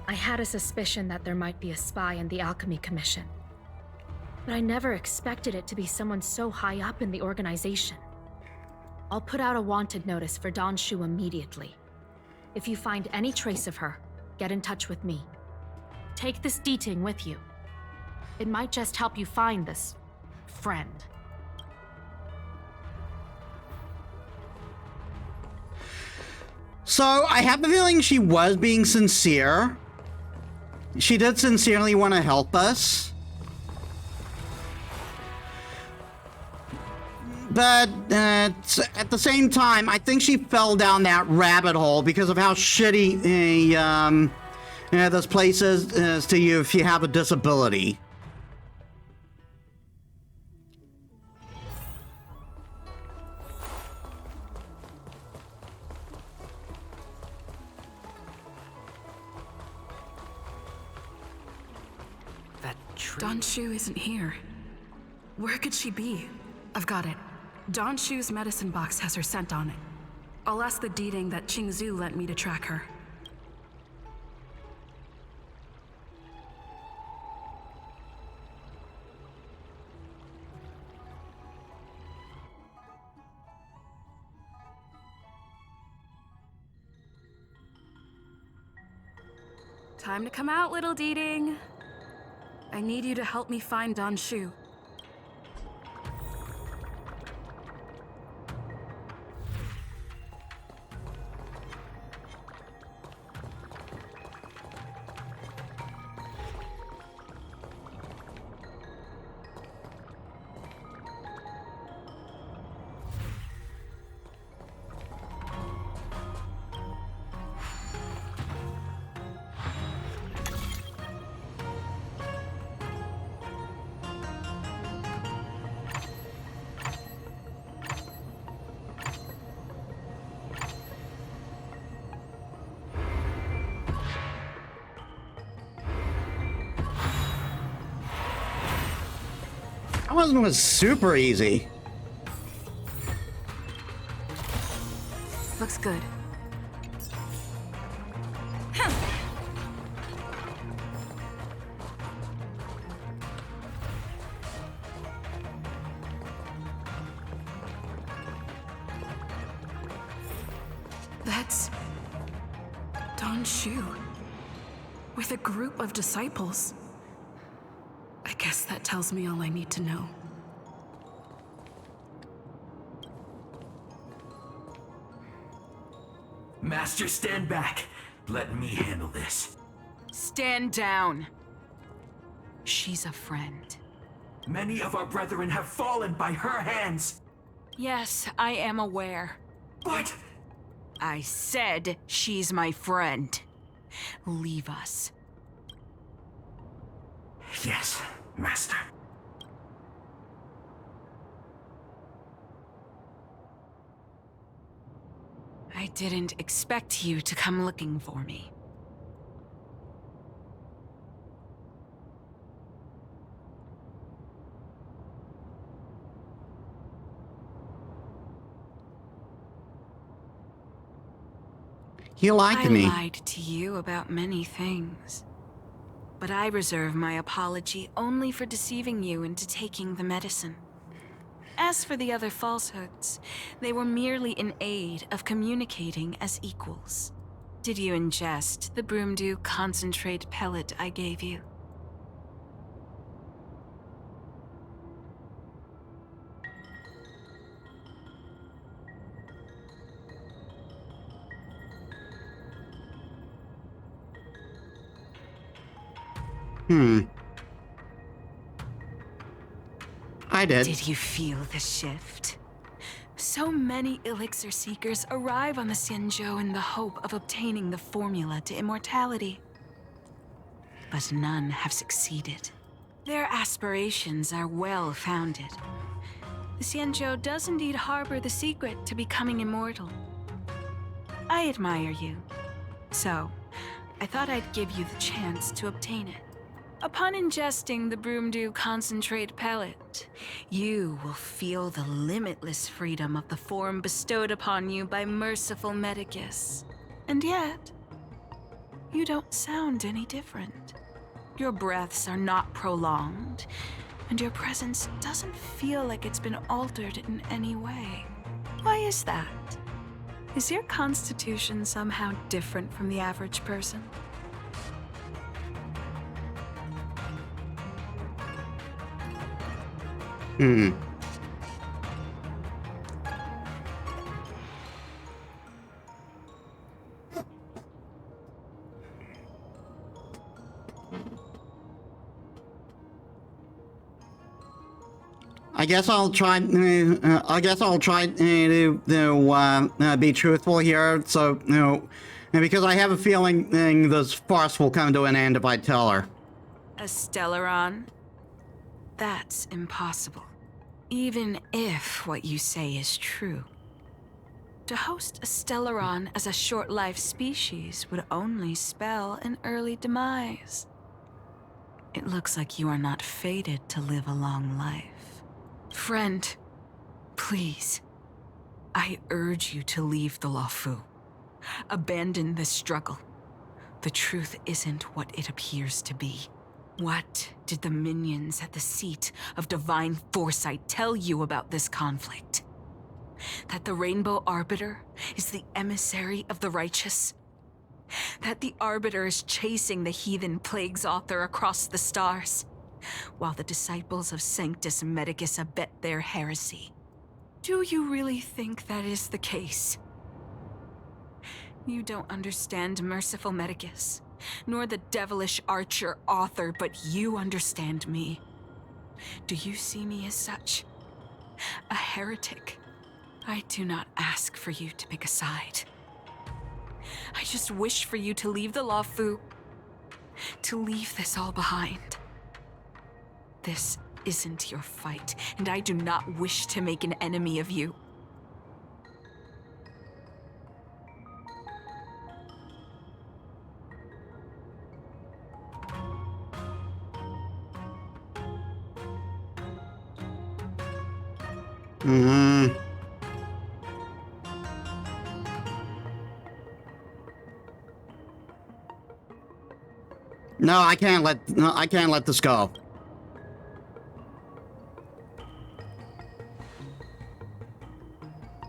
I had a suspicion that there might be a spy in the Alchemy Commission, but I never expected it to be someone so high up in the organization. I'll put out a wanted notice for Don Shu immediately. If you find any trace of her, get in touch with me. Take this D-Ting with you. It might just help you find this friend.
So, I have a feeling she was being sincere. She did sincerely want to help us. But at the same time, I think she fell down that rabbit hole because of how shitty this place is to you if you have a disability.
Don Shu isn't here. Where could she be? I've got it. Don Shu's medicine box has her scent on it. I'll ask the D-Ting that Qingzu lent me to track her. Time to come out, little D-Ting. I need you to help me find Don Shu.
That one was super easy.
Looks good. That's Don Shu with a group of disciples. I guess that tells me all I need to know.
Master, stand back. Let me handle this.
Stand down. She's a friend.
Many of our brethren have fallen by her hands.
Yes, I am aware.
But
I said she's my friend. Leave us.
Yes, Master.
I didn't expect you to come looking for me.
He lied to me.
I lied to you about many things. But I reserve my apology only for deceiving you into taking the medicine. As for the other falsehoods, they were merely in aid of communicating as equals.
Did you ingest the broomdew concentrate pellet I gave you?
I did.
Did you feel the shift? So many elixir seekers arrive on the Xianzhou in the hope of obtaining the formula to immortality. But none have succeeded. Their aspirations are well founded. The Xianzhou does indeed harbor the secret to becoming immortal. I admire you. So, I thought I'd give you the chance to obtain it. Upon ingesting the broomdew concentrate pellet, you will feel the limitless freedom of the form bestowed upon you by merciful Medicus. And yet, you don't sound any different. Your breaths are not prolonged, and your presence doesn't feel like it's been altered in any way. Why is that? Is your constitution somehow different from the average person?
I guess I'll try. To be truthful here. So, because I have a feeling this farce will come to an end if I tell her.
A Stellaron? That's impossible. Even if what you say is true. To host a Stellaron as a short-lived species would only spell an early demise. It looks like you are not fated to live a long life. Friend, please, I urge you to leave the Luofu. Abandon this struggle. The truth isn't what it appears to be. What did the minions at the seat of divine foresight tell you about this conflict? That the Rainbow Arbiter is the emissary of the righteous? That the Arbiter is chasing the heathen plague's author across the stars, while the disciples of Sanctus Medicus abet their heresy? Do you really think that is the case? You don't understand merciful Medicus, nor the devilish archer author, but you understand me. Do you see me as such? A heretic? I do not ask for you to pick a side. I just wish for you to leave the Luofu, to leave this all behind. This isn't your fight, and I do not wish to make an enemy of you.
No, I can't let this go.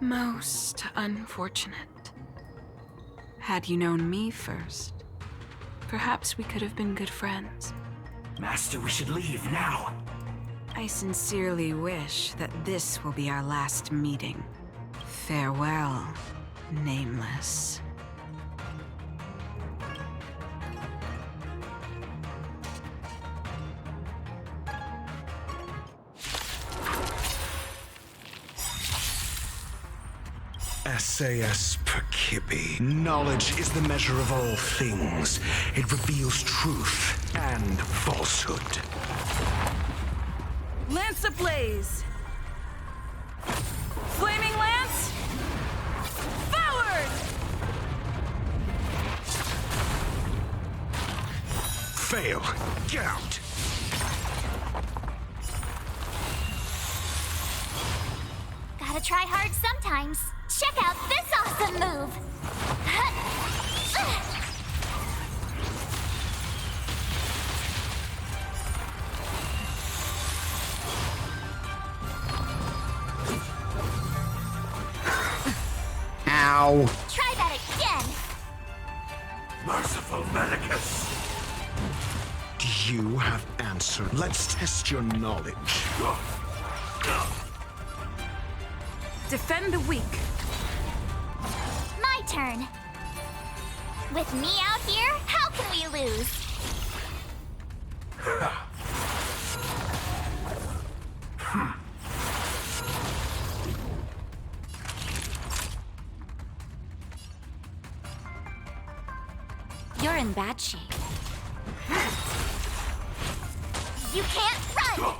Most unfortunate. Had you known me first, perhaps we could have been good friends.
Master, we should leave now.
I sincerely wish that this will be our last meeting. Farewell, Nameless.
SAS Perkibi. Knowledge is the measure of all things. It reveals truth and falsehood.
Lance ablaze! Flaming lance! Forward!
Fail. Get out.
Gotta try hard sometimes. Check out this awesome move!
Ow.
Try that again!
Merciful Medicus!
Do you have answer? Let's test your knowledge.
Defend the weak.
My turn. With me out here, how can we lose? You're in bad shape. You can't run!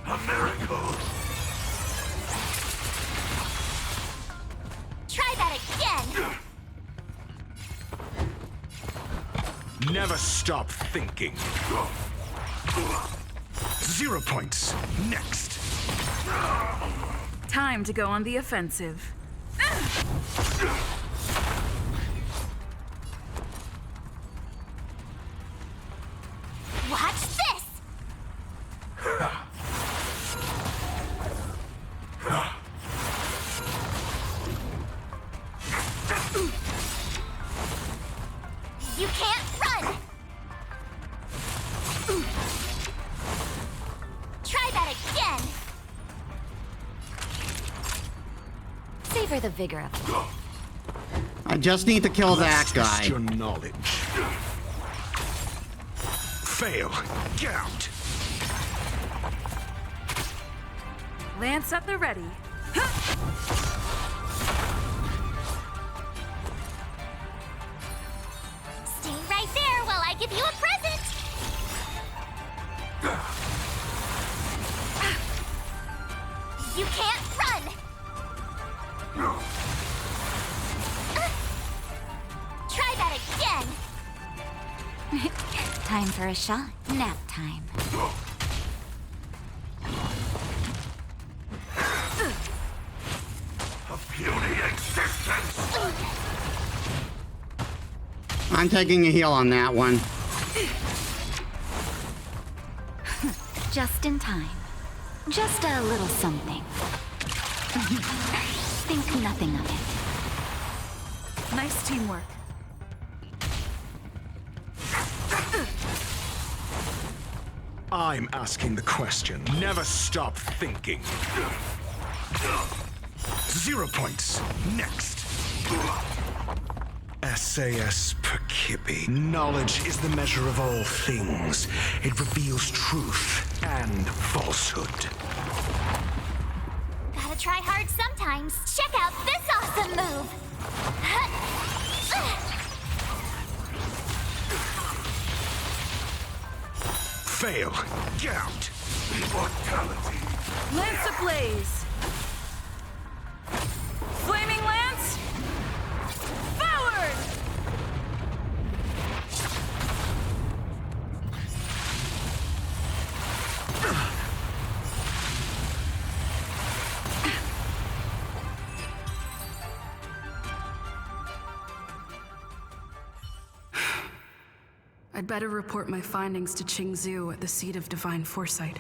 A miracle!
Try that again!
Never stop thinking. 0 points. Next.
Time to go on the offensive.
Watch this! You can't run! Try that again! Savor the vigor of it.
I just need to kill that guy.
Test your knowledge. Fail. Get out.
Lance at the ready.
Stay right there while I give you a present! You can't run! Try that again! Time for a shot. Nap time.
A puny existence!
I'm taking a heal on that one.
Just in time. Just a little something. Think nothing of it.
Nice teamwork.
I'm asking the question. Never stop thinking. 0 points. Next. SAS Perkibi. Knowledge is the measure of all things. It reveals truth and falsehood.
Gotta try hard sometimes. Check out this awesome move!
Fail. Get out.
Immortality.
Lance ablaze. Flaming lance. Forward! I'd better report my findings to Qingzhou at the seat of divine foresight.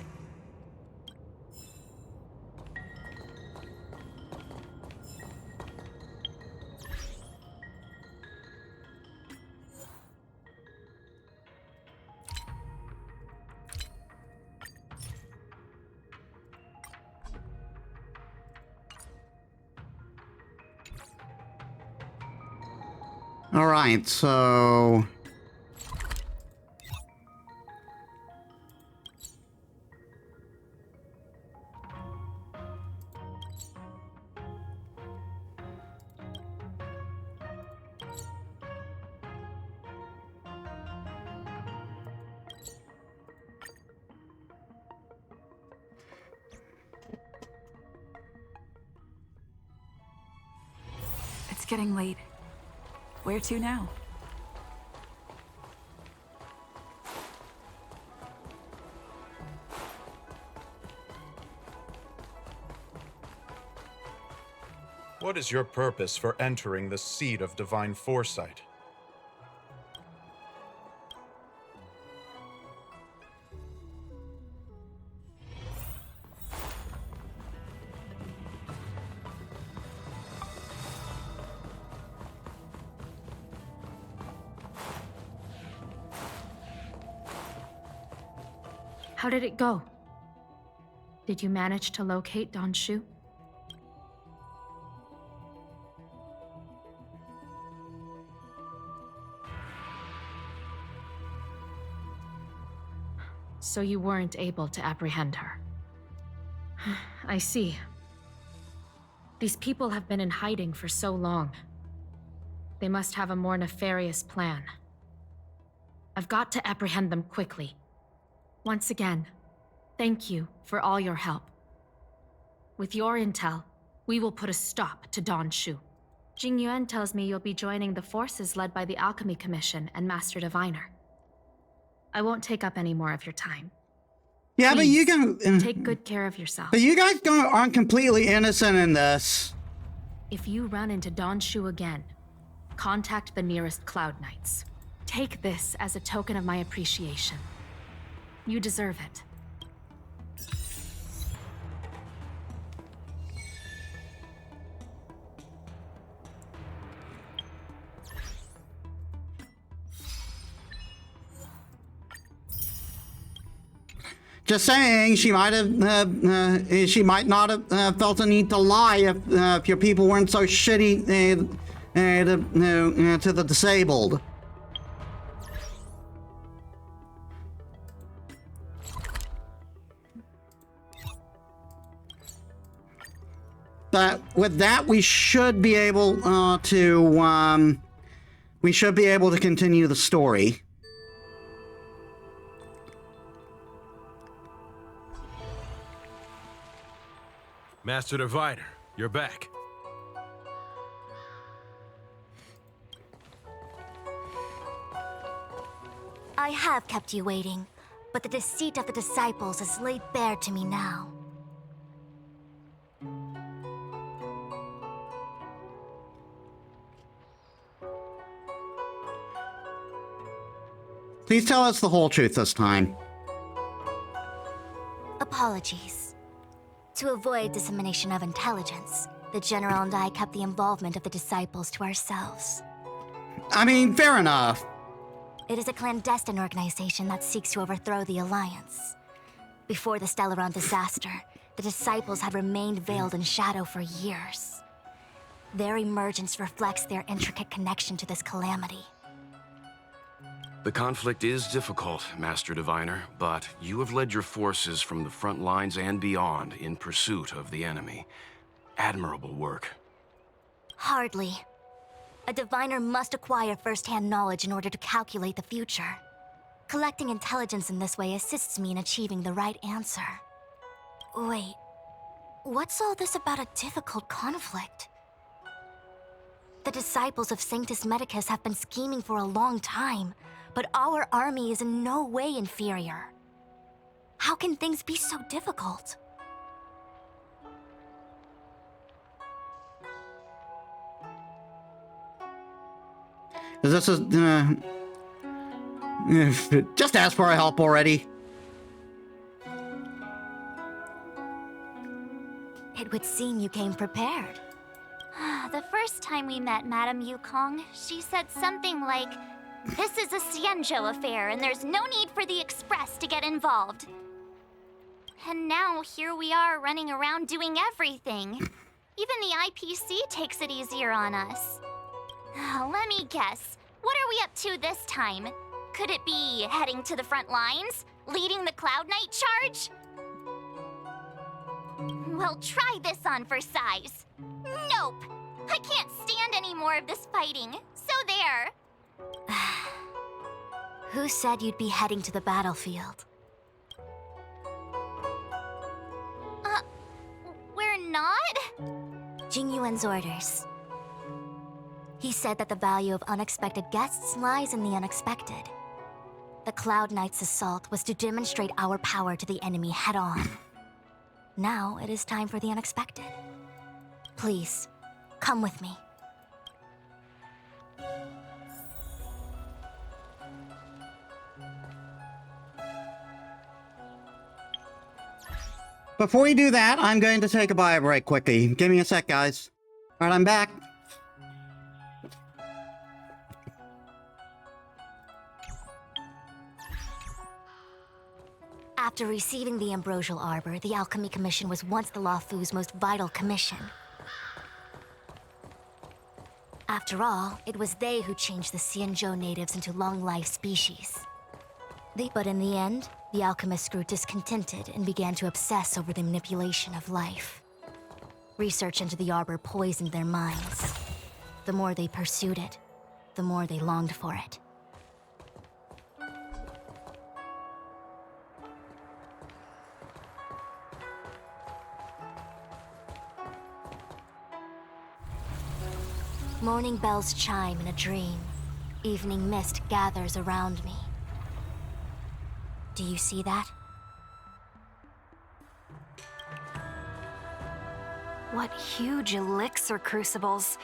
All right, so
It's getting late. Where to now?
What is your purpose for entering the seat of divine foresight?
How did it go? Did you manage to locate Don Shu? So you weren't able to apprehend her. I see. These people have been in hiding for so long. They must have a more nefarious plan. I've got to apprehend them quickly. Once again, thank you for all your help. With your intel, we will put a stop to Don Shu. Jing Yuan tells me you'll be joining the forces led by the Alchemy Commission and Master Diviner. I won't take up any more of your time.
Yeah,
Please,
but you can
take good care of yourself.
But you guys aren't completely innocent in this.
If you run into Don Shu again, contact the nearest Cloud Knights. Take this as a token of my appreciation. You deserve it.
Just saying, she might not have felt a need to lie if your people weren't so shitty to the disabled. But with that, we should be able to continue the story.
Master Diviner, you're back.
I have kept you waiting, but the deceit of the disciples is laid bare to me now.
Please tell us the whole truth this time.
Apologies. To avoid dissemination of intelligence, the General and I kept the involvement of the disciples to ourselves.
I mean, fair enough.
It is a clandestine organization that seeks to overthrow the Alliance. Before the Stellaron disaster, the disciples had remained veiled in shadow for years. Their emergence reflects their intricate connection to this calamity.
The conflict is difficult, Master Diviner, but you have led your forces from the front lines and beyond in pursuit of the enemy. Admirable work.
Hardly. A diviner must acquire first-hand knowledge in order to calculate the future. Collecting intelligence in this way assists me in achieving the right answer. Wait, what's all this about a difficult conflict? The disciples of Sanctus Medicus have been scheming for a long time, but our army is in no way inferior. How can things be so difficult?
Is this just ask for our help already.
It would seem you came prepared.
The first time we met Madame Yukong, she said something like, "This is a Xianzhou affair, and there's no need for the Express to get involved." And now here we are running around doing everything. Even the IPC takes it easier on us. Let me guess, what are we up to this time? Could it be heading to the front lines? Leading the Cloud Knight charge? Well, try this on for size. Nope! I can't stand any more of this fighting, so there.
Who said you'd be heading to the battlefield?
We're not?
Jing Yuan's orders. He said that the value of unexpected guests lies in the unexpected. The Cloud Knight's assault was to demonstrate our power to the enemy head-on. Now it is time for the unexpected. Please, come with me.
Before we do that, I'm going to take a bio break quickly. Give me a sec, guys. All right, I'm back.
After receiving the Ambrosial Arbor, the Alchemy Commission was once the Luofu's most vital commission. After all, it was they who changed the Xianzhou natives into long-life species. But in the end, the alchemists grew discontented and began to obsess over the manipulation of life. Research into the Arbor poisoned their minds. The more they pursued it, the more they longed for it. Morning bells chime in a dream. Evening mist gathers around me. Do you see that?
What huge elixir crucibles.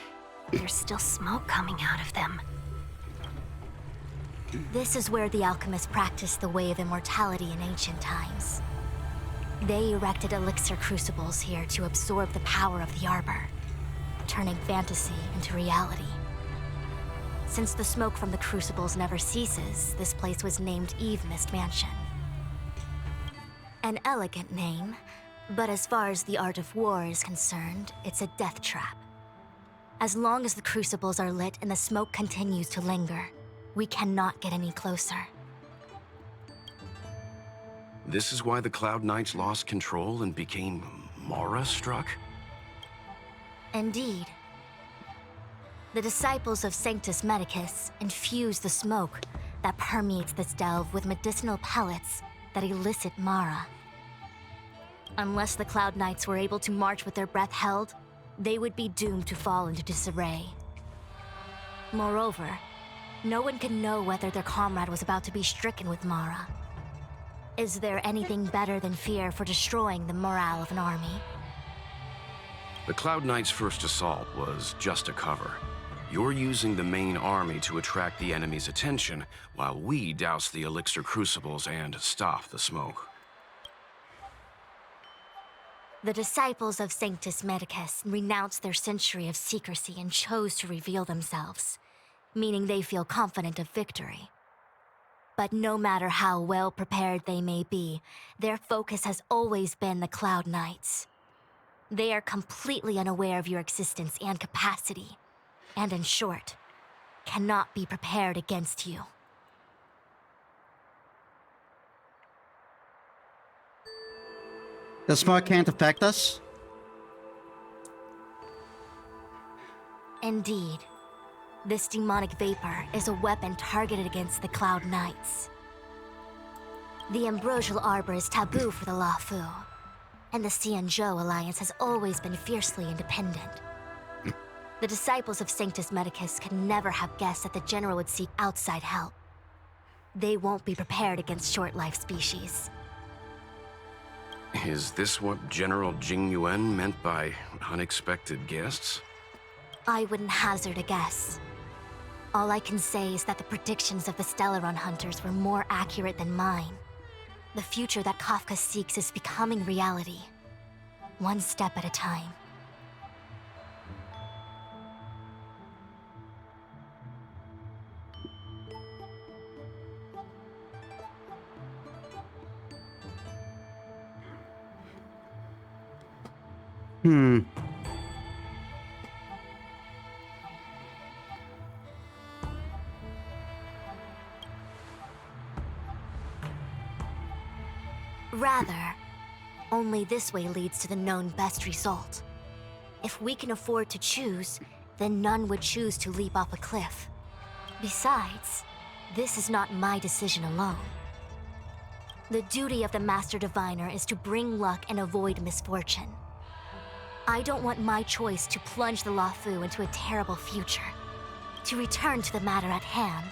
There's still smoke coming out of them.
This is where the alchemists practiced the way of immortality in ancient times. They erected elixir crucibles here to absorb the power of the Arbor, turning fantasy into reality. Since the smoke from the crucibles never ceases, this place was named Eve Mist Mansion. An elegant name, but as far as the art of war is concerned, it's a death trap. As long as the crucibles are lit and the smoke continues to linger, we cannot get any closer.
This is why the Cloud Knights lost control and became Mara-struck?
Indeed. The disciples of Sanctus Medicus infuse the smoke that permeates this delve with medicinal pellets that elicit Mara. Unless the Cloud Knights were able to march with their breath held, they would be doomed to fall into disarray. Moreover, no one could know whether their comrade was about to be stricken with Mara. Is there anything better than fear for destroying the morale of an army?
The Cloud Knights' first assault was just a cover. You're using the main army to attract the enemy's attention, while we douse the elixir crucibles and stop the smoke.
The disciples of Sanctus Medicus renounced their century of secrecy and chose to reveal themselves, meaning they feel confident of victory. But no matter how well prepared they may be, their focus has always been the Cloud Knights. They are completely unaware of your existence and capacity, and in short, cannot be prepared against you.
The smoke can't affect us?
Indeed. This demonic vapor is a weapon targeted against the Cloud Knights. The Ambrosial Arbor is taboo for the Luofu, and the Xianzhou Alliance has always been fiercely independent. The disciples of Sanctus Medicus could never have guessed that the General would seek outside help. They won't be prepared against short-life species.
Is this what General Jingyuan meant by unexpected guests?
I wouldn't hazard a guess. All I can say is that the predictions of the Stellaron Hunters were more accurate than mine. The future that Kafka seeks is becoming reality, one step at a time. Rather, only this way leads to the known best result. If we can afford to choose, then none would choose to leap off a cliff. Besides, this is not my decision alone. The duty of the Master Diviner is to bring luck and avoid misfortune. I don't want my choice to plunge the Luofu into a terrible future. To return to the matter at hand,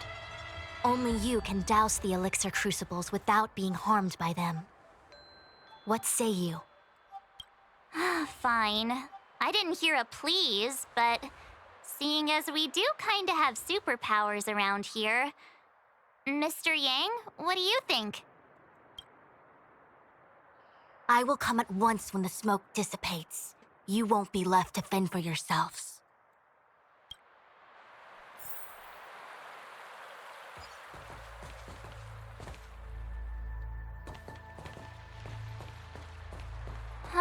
only you can douse the elixir crucibles without being harmed by them. What say you?
Fine. I didn't hear a please, but seeing as we do kinda have superpowers around here, Mr. Yang, what do you think?
I will come at once when the smoke dissipates. You won't be left to fend for yourselves.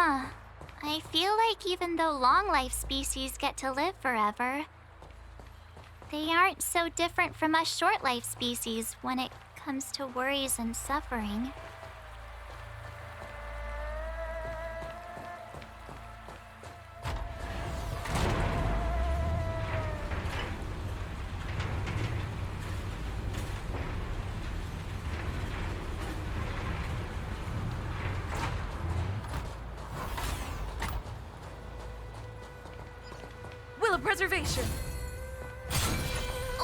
Huh. I feel like even though long-life species get to live forever, they aren't so different from us short-life species when it comes to worries and suffering.
Will of preservation.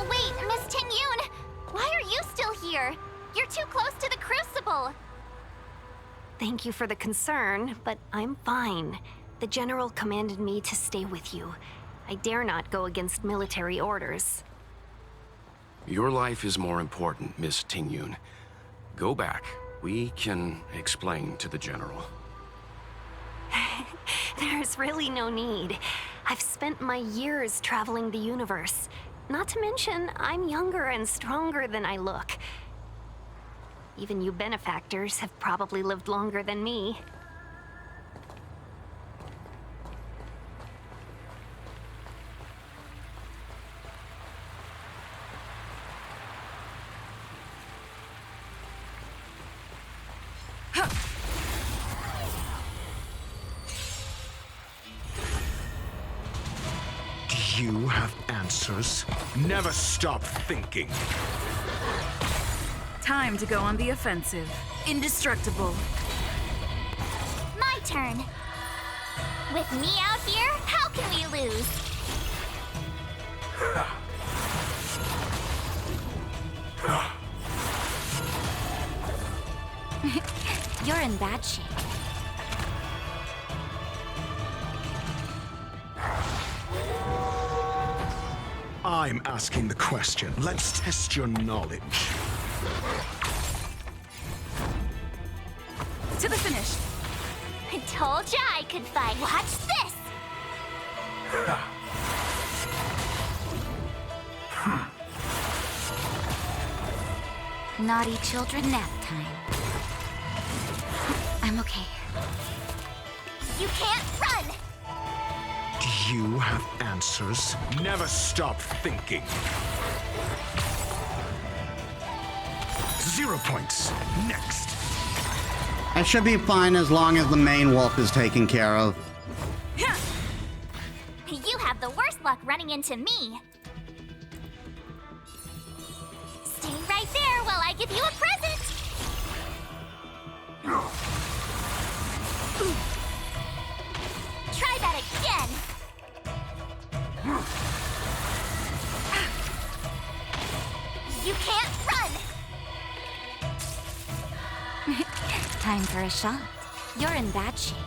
Wait, Miss Ting-Yun! Why are you still here? You're too close to the Crucible!
Thank you for the concern, but I'm fine. The General commanded me to stay with you. I dare not go against military orders.
Your life is more important, Miss Ting-Yun. Go back. We can explain to the General.
There's really no need. I've spent my years traveling the universe. Not to mention, I'm younger and stronger than I look. Even you benefactors have probably lived longer than me.
Do you have answers? Never stop thinking.
Time to go on the offensive. Indestructible.
My turn. With me out here, how can we lose? You're in bad shape.
I'm asking the question. Let's test your knowledge.
To the finish.
I told ya I could fight. Watch this! Naughty children, nap time. I'm okay. You can't run!
Do you have answers? Never stop thinking. 0 points. Next.
I should be fine as long as the main wolf is taken care of.
You have the worst luck running into me. Stay right there while I give you a present. Try that again. You can't run. Time for a shot. You're in bad shape.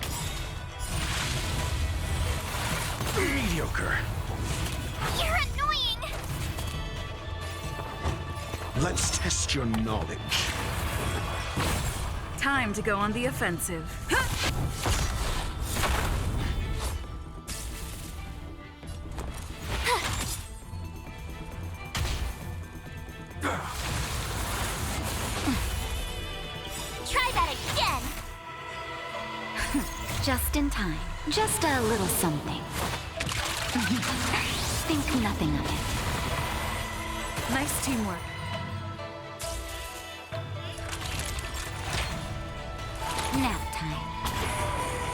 Mediocre.
You're annoying.
Let's test your knowledge.
Time to go on the offensive.
Try that again. Just in time. Just a little something. Think nothing of it.
Nice teamwork.
Nap time.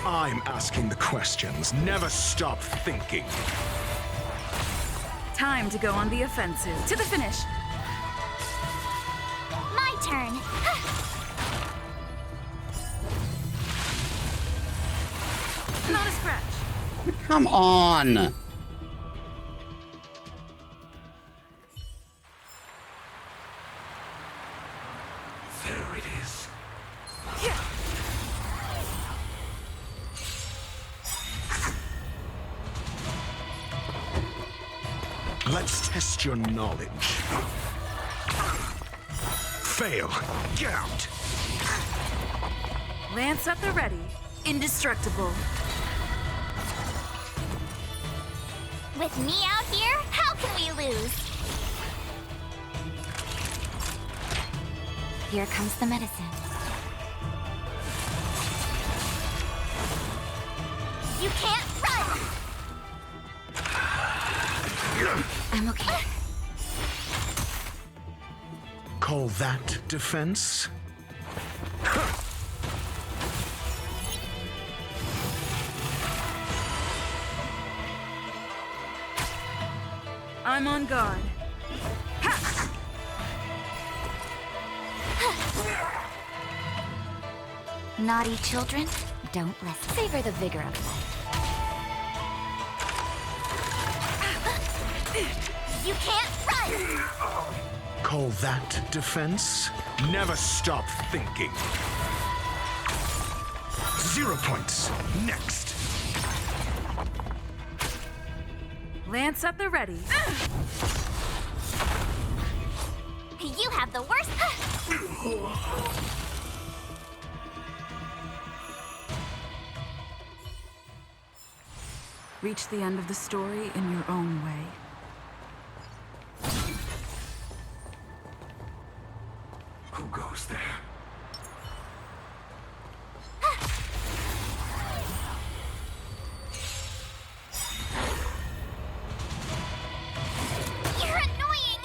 I'm asking the questions. Never stop thinking.
Time to go on the offensive. To the finish.
My turn.
Not a scratch.
Come on!
There it is.
Let's test your knowledge. Fail. Get out.
Lance at the ready. Indestructible.
With me out here, how can we lose? Here comes the medicine.
You can't run! I'm okay.
Call that defense?
I'm on guard.
Naughty children, don't listen. Savor the vigor of life. You can't run!
Call that defense? Never stop thinking. 0 points. Next.
Lance at the ready.
You have the worst.
Reach the end of the story in your own way.
Who goes there?
You're annoying!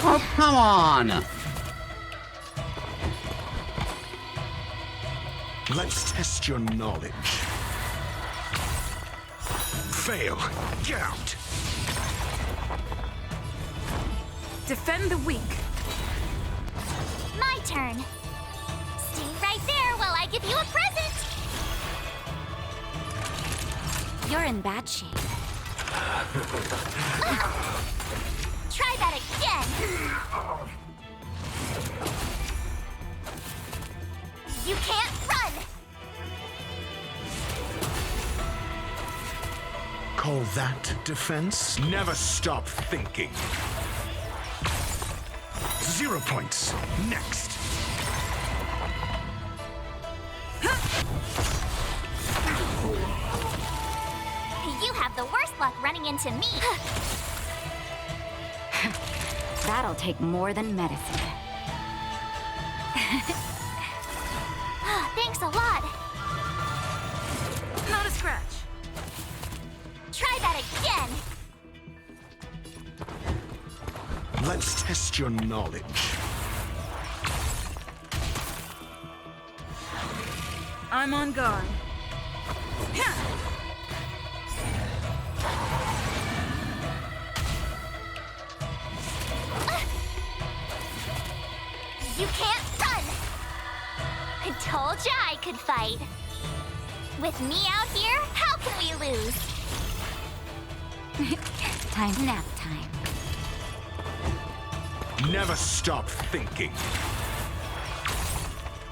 Oh, come on!
Let's test your knowledge. Fail. Get out.
Defend the weak.
My turn. Stay right there while I give you a present. You're in bad shape. Try that again. You can't run.
Call that defense? Never stop thinking. 0 points. Next.
You have the worst luck running into me. That'll take more than medicine. Thanks a lot.
Not a scratch.
Try that again.
Let's test your knowledge.
I'm on guard.
You can't run! I told ya I could fight. With me out here, how can we lose? Nap time.
Never stop thinking.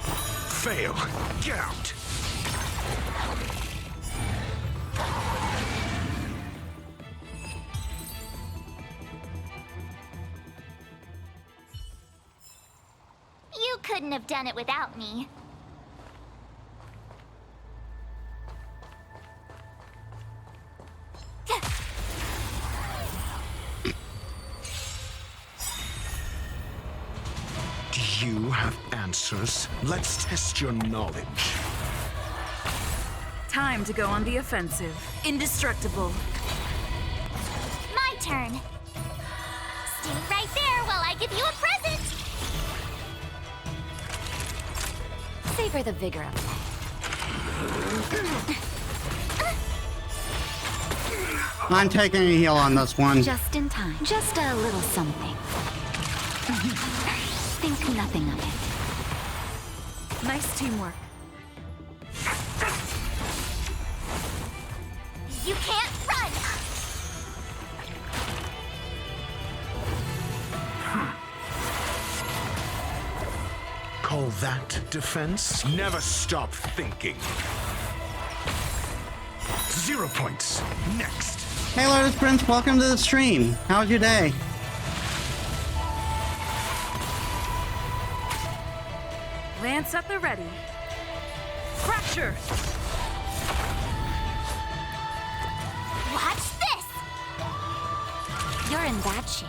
Fail. Get out.
You couldn't have done it without me.
Do you have answers? Let's test your knowledge.
Time to go on the offensive. Indestructible.
My turn. Stay right there while I give you a present. Savor the vigor of life.
I'm taking a heal on this one.
Just in time. Just a little something. Think nothing of it.
Nice teamwork.
You can't run!
Call that defense? Never stop thinking. 0 points. Next.
Hey, Lotus Prince, welcome to the stream. How was your day?
Lance at the ready. Fracture!
Watch this! You're in bad shape.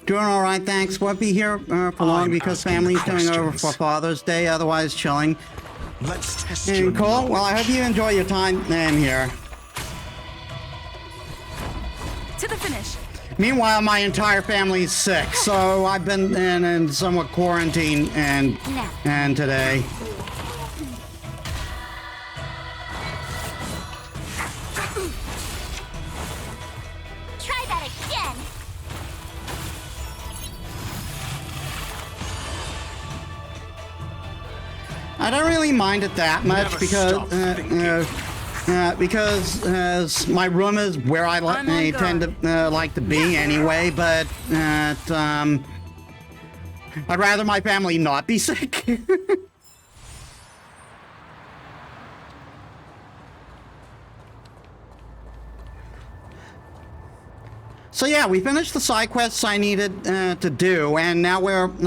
Doing all right, thanks. Won't be here for long because family's coming over for Father's Day. Otherwise, chilling.
Let's test
and
your
cool.
knowledge.
Well, I hope you enjoy your time here.
To the finish.
Meanwhile, my entire family's sick, so I've been in somewhat quarantine and today.
Try that again.
I don't really mind it that much because my room is where I tend to like to be anyway. But I'd rather my family not be sick. So yeah, we finished the side quests I needed to do, and now we're
We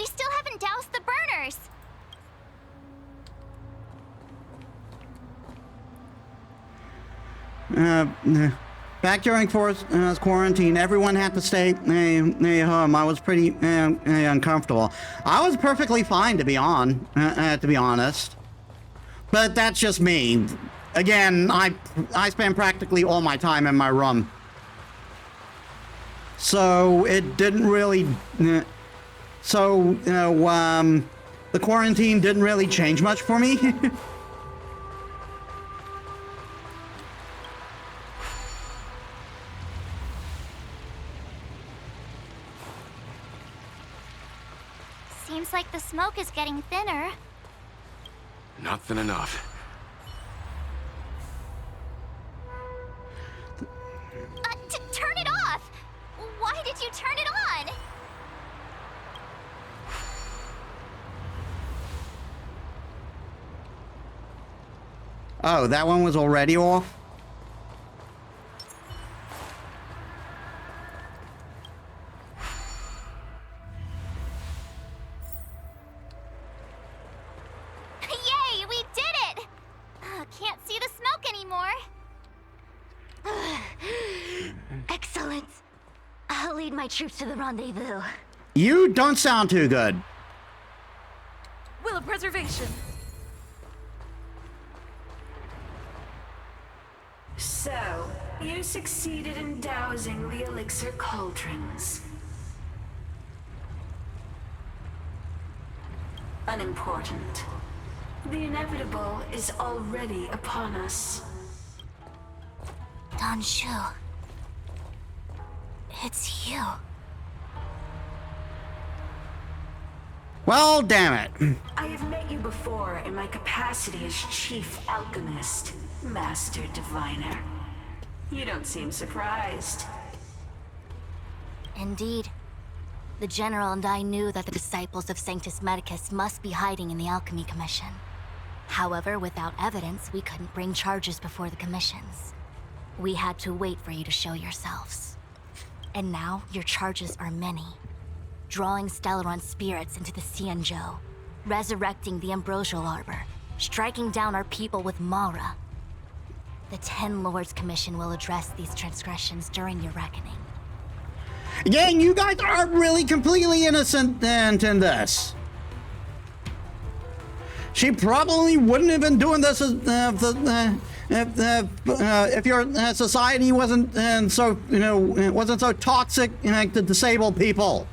still haven't doused the burners.
Back during forced quarantine, everyone had to stay home. I was pretty uncomfortable. I was perfectly fine, to be honest. But that's just me. Again, I spend practically all my time in my room. So it didn't really... the quarantine didn't really change much for me.
Seems like the smoke is getting thinner.
Not thin enough.
Turn it off! Why did you turn it on?
Oh, that one was already off?
Yay, we did it! Can't see the smoke anymore.
Excellent. I'll lead my troops to the rendezvous.
You don't sound too good.
Will of preservation.
So, you succeeded in dousing the elixir cauldrons. Unimportant. The inevitable is already upon us.
Don Shu. It's you.
Well, damn it.
I have met you before in my capacity as Chief Alchemist, Master Diviner. You don't seem surprised.
Indeed. The General and I knew that the disciples of Sanctus Medicus must be hiding in the Alchemy Commission. However, without evidence, we couldn't bring charges before the commissions. We had to wait for you to show yourselves. And now, your charges are many. Drawing Stellaron spirits into the Xianzhou, resurrecting the Ambrosial Arbor, striking down our people with Mara. The Ten Lords Commission will address these transgressions during your reckoning.
Again, you guys are really completely innocent in this. She probably wouldn't have been doing this if your society wasn't wasn't so toxic to disable people.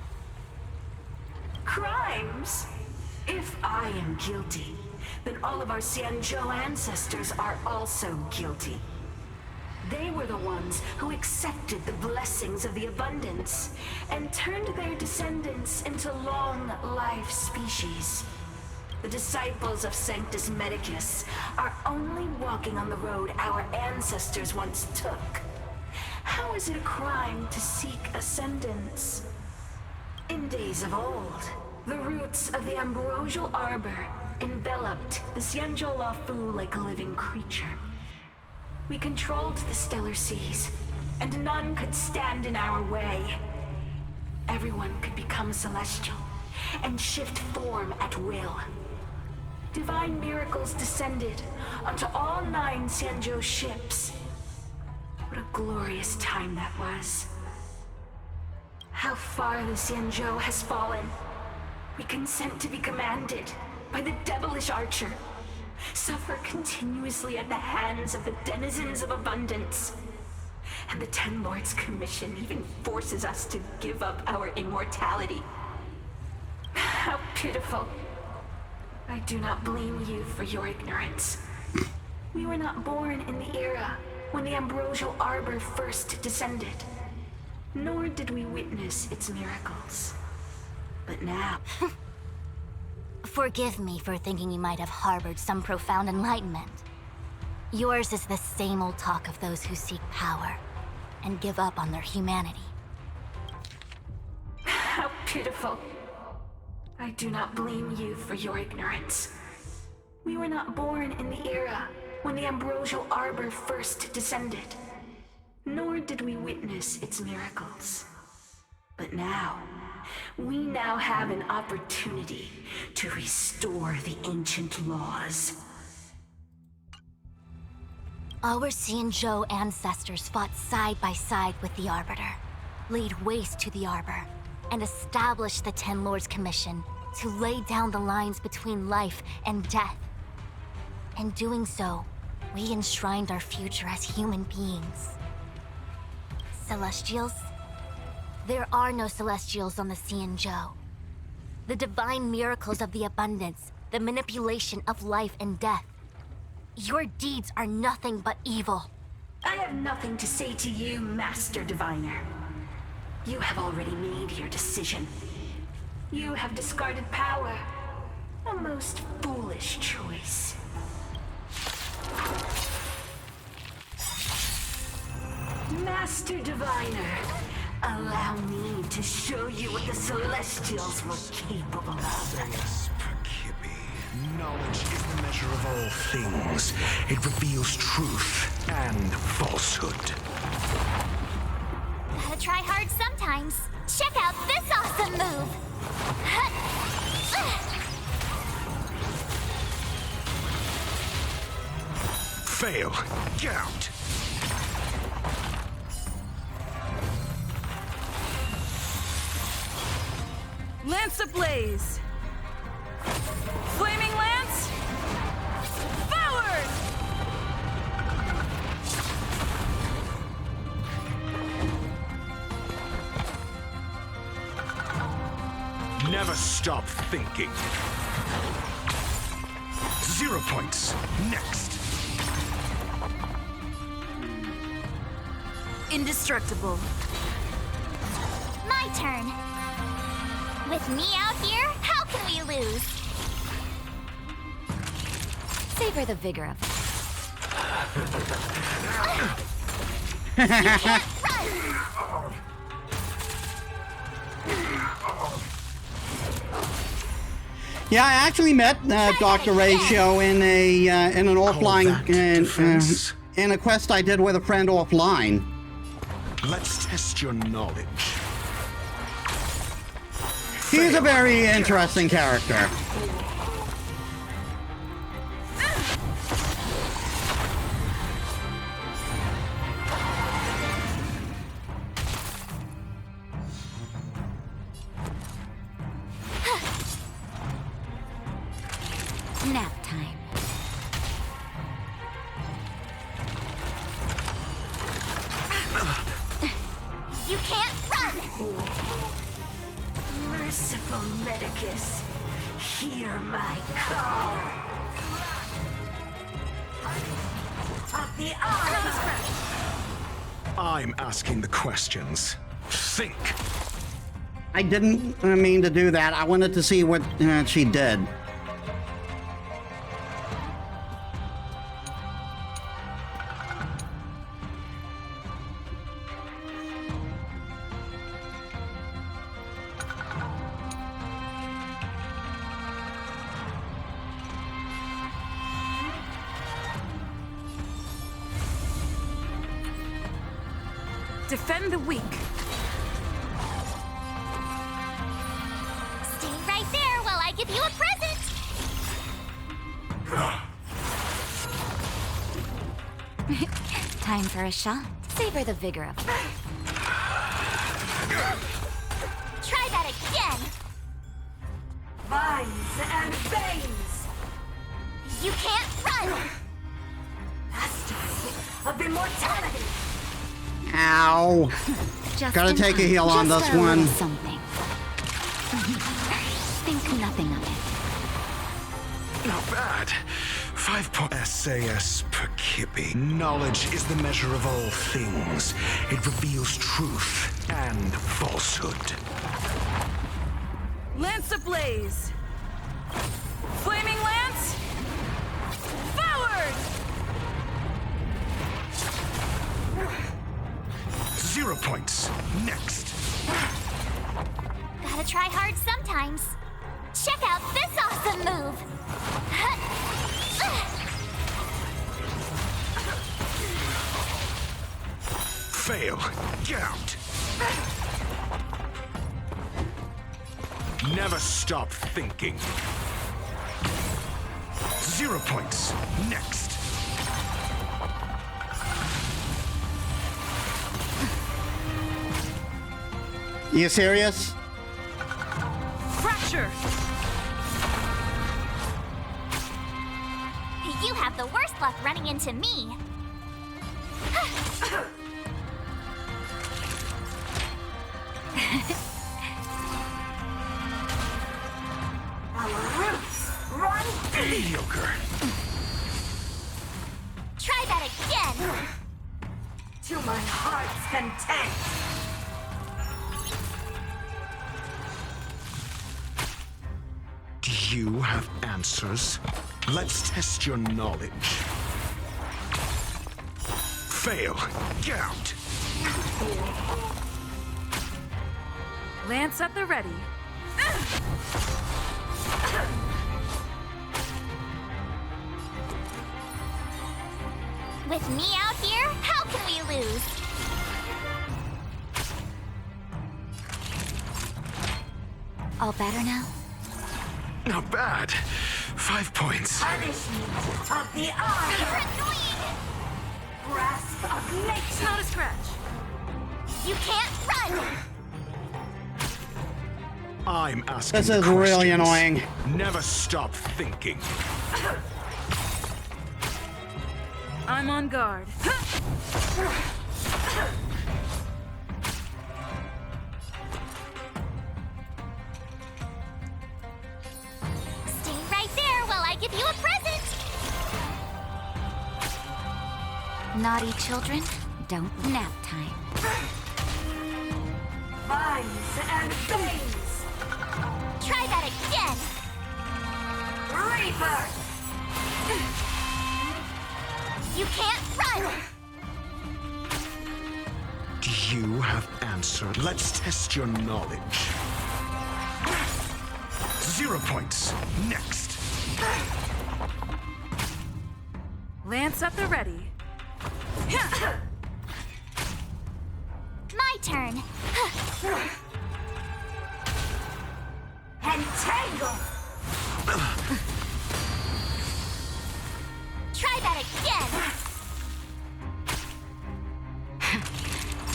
Crimes? If I am guilty, then all of our Xianzhou ancestors are also guilty. They were the ones who accepted the blessings of the abundance and turned their descendants into long-life species. The disciples of Sanctus Medicus are only walking on the road our ancestors once took. How is it a crime to seek ascendance? In days of old, the roots of the Ambrosial Arbor enveloped the Xianzhou Lafu like a living creature. We controlled the stellar seas, and none could stand in our way. Everyone could become celestial and shift form at will. Divine miracles descended onto all 9 Xianzhou ships. What a glorious time that was. how far the Xianzhou has fallen. We consent to be commanded by the devilish archer, suffer continuously at the hands of the denizens of abundance. And the Ten Lords Commission even forces us to give up our immortality. How pitiful. I do not blame you for your ignorance. We were not born in the era when the ambrosial arbor first descended, nor did we witness its miracles. But now...
Forgive me for thinking you might have harbored some profound enlightenment. Yours is the same old talk of those who seek power and give up on their humanity.
How pitiful. I do not blame you for your ignorance. We were not born in the era when the ambrosial arbor first descended, nor did we witness its miracles. But now, we now have an opportunity to restore the ancient laws.
Our Xianzhou ancestors fought side by side with the Arbiter, laid waste to the Arbor, and established the Ten Lords Commission to lay down the lines between life and death. In doing so, we enshrined our future as human beings. Celestials? There are no Celestials on the Xianzhou. The divine miracles of the abundance, the manipulation of life and death. Your deeds are nothing but evil.
I have nothing to say to you, Master Diviner. You have already made your decision. You have discarded power. A most foolish choice. Master Diviner, allow me to show you what the Celestials were capable of.
Knowledge is the measure of all things. It reveals truth and falsehood.
Gotta try hard sometimes. Check out this awesome move!
Fail. Get out.
Lance ablaze! Flaming Lance! Forward!
Never stop thinking. 0 points. Next.
Indestructible.
My turn. With me out here, how can we lose? Savor the vigor of it. You can't run!
Yeah, I actually met Dr. Ratio in an offline in a quest I did with a friend offline.
Let's test your knowledge.
He's a very interesting character.
Nap time. You can't run!
Merciful Medicus, hear my call. Of the armor!
I'm asking the questions. Think.
I didn't mean to do that. I wanted to see what she did.
Defend the weak.
Stay right there while I give you a present! Time for a shot. Savor the vigor of it. Try that again!
Vines and veins!
You can't run!
Masters of immortality!
Ow.
Just
Gotta
in
take a
time.
heal on
Just
this
a little
one.
Something. Think nothing of it.
Not bad. 5 points. SAS per Kippy. Knowledge is the measure of all things. It reveals truth and falsehood.
Lance ablaze! Flaming lance! Forward!
0 points. Next.
Gotta try hard sometimes. Check out this awesome move!
Fail. Get out. Never stop thinking. 0 points. Next.
You serious?
Fracture!
You have the worst luck running into me.
Our roots run deep!
Mediocre.
Try that again!
To my heart's content!
Do you have answers? Let's test your knowledge. Fail. Get out.
Lance at the ready.
With me out here, how can we lose?
All better now?
Not bad. 5 points.
Punishment of the eye!
You're annoying!
Grasp of nature!
It's not a scratch.
You can't run!
I'm asking
This is
questions.
really annoying.
Never stop thinking.
I'm on guard.
Stay right there while I give you a present!
Naughty children, don't nap time.
Vines and veins!
Try that again!
Reaper!
You can't run!
Do you have answers? Let's test your knowledge. 0 points. Next.
Lance at the ready.
My turn!
Entangle!
Try that again!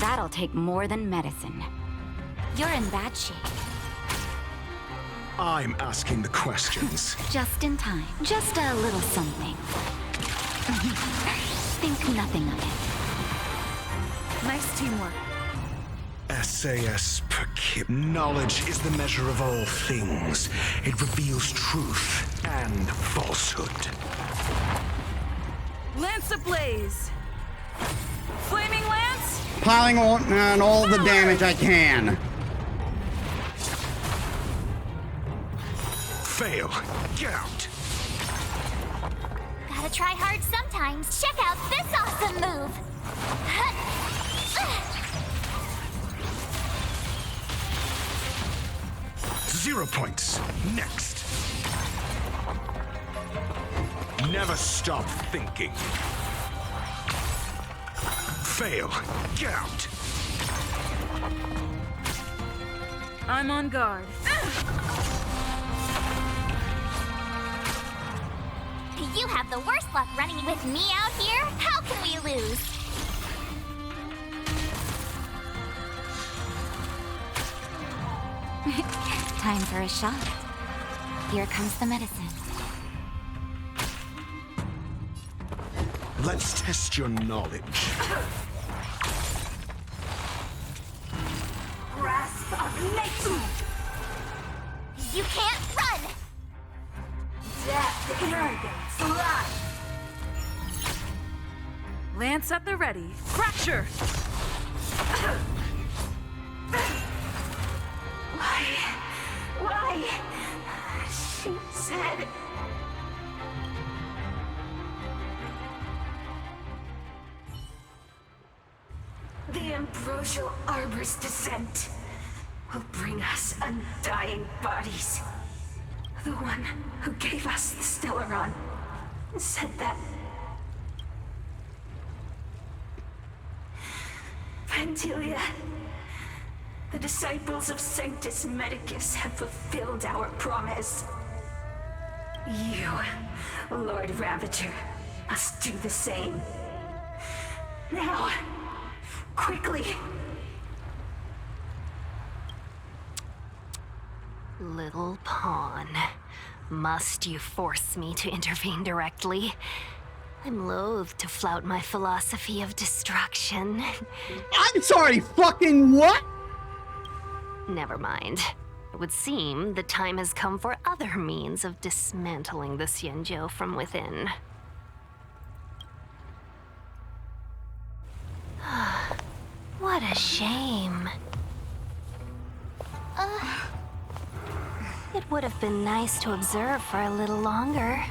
That'll take more than medicine. You're in bad shape.
I'm asking the questions.
Just in time. Just a little something. Think nothing of it.
Nice teamwork.
SAS per Kip. Knowledge is the measure of all things. It reveals truth and falsehood.
Lance ablaze! Flaming lance!
Piling on all the damage I can.
Fail. Get out.
Gotta try hard sometimes. Check out this awesome move!
0 points. Next. Never stop thinking. Fail. Get out.
I'm on guard.
You have the worst luck running with me out here. How can we lose?
Time for a shot. Here comes the medicine.
Let's test your knowledge.
Grasp of nature!
You can't run!
Death dragon fly!
Lance at the ready. Fracture!
Why? She said... The ambrosial arbor's descent will bring us undying bodies. The one who gave us the Stellaron said that... Pantilia, the disciples of Sanctus Medicus have fulfilled our promise. You, Lord Ravager, must do the same. Now, quickly.
Little pawn. Must you force me to intervene directly? I'm loath to flout my philosophy of destruction.
I'm sorry, fucking what?
Never mind. It would seem the time has come for other means of dismantling the Xianzhou from within. What a shame. It would have been nice to observe for a little longer.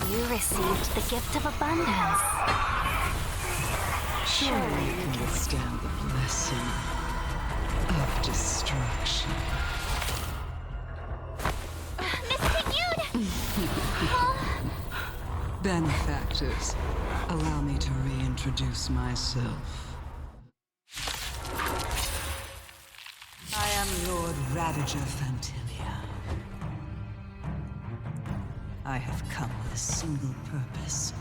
You received the gift of abundance.
Surely you can withstand the blessing of destruction. Benefactors, allow me to reintroduce myself. I am Lord Ravager Fantilia. I have come with a single purpose.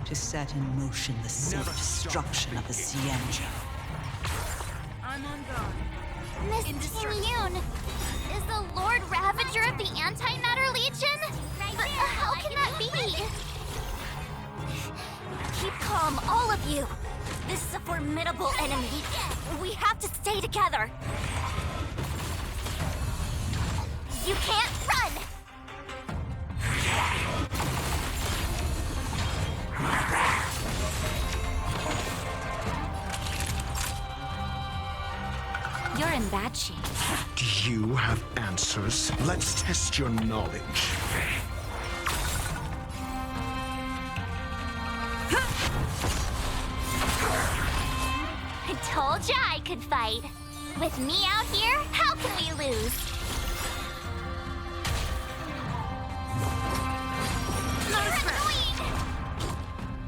To set in motion the self-destruction of the Xianzhou.
I'm on guard.
Miss Ting-Yun, is the Lord Ravager of the Antimatter Legion? But how can that be?
Keep calm, all of you. This is a formidable enemy. We have to stay together.
You can't run!
You're in bad shape.
Do you have answers? Let's test your knowledge.
I told ya I could fight. With me out here, how can we lose?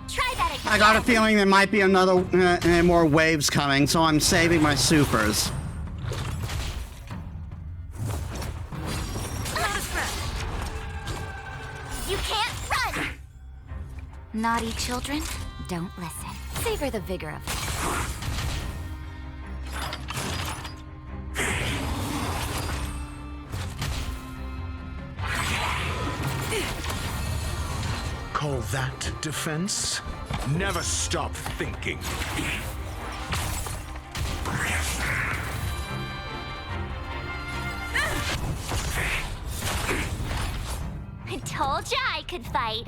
Try that again.
I got a feeling there might be another more waves coming, so I'm saving my supers.
You can't run!
Naughty children, don't listen. Savor the vigor of it.
Call that defense? Never stop thinking.
I told ya I could fight.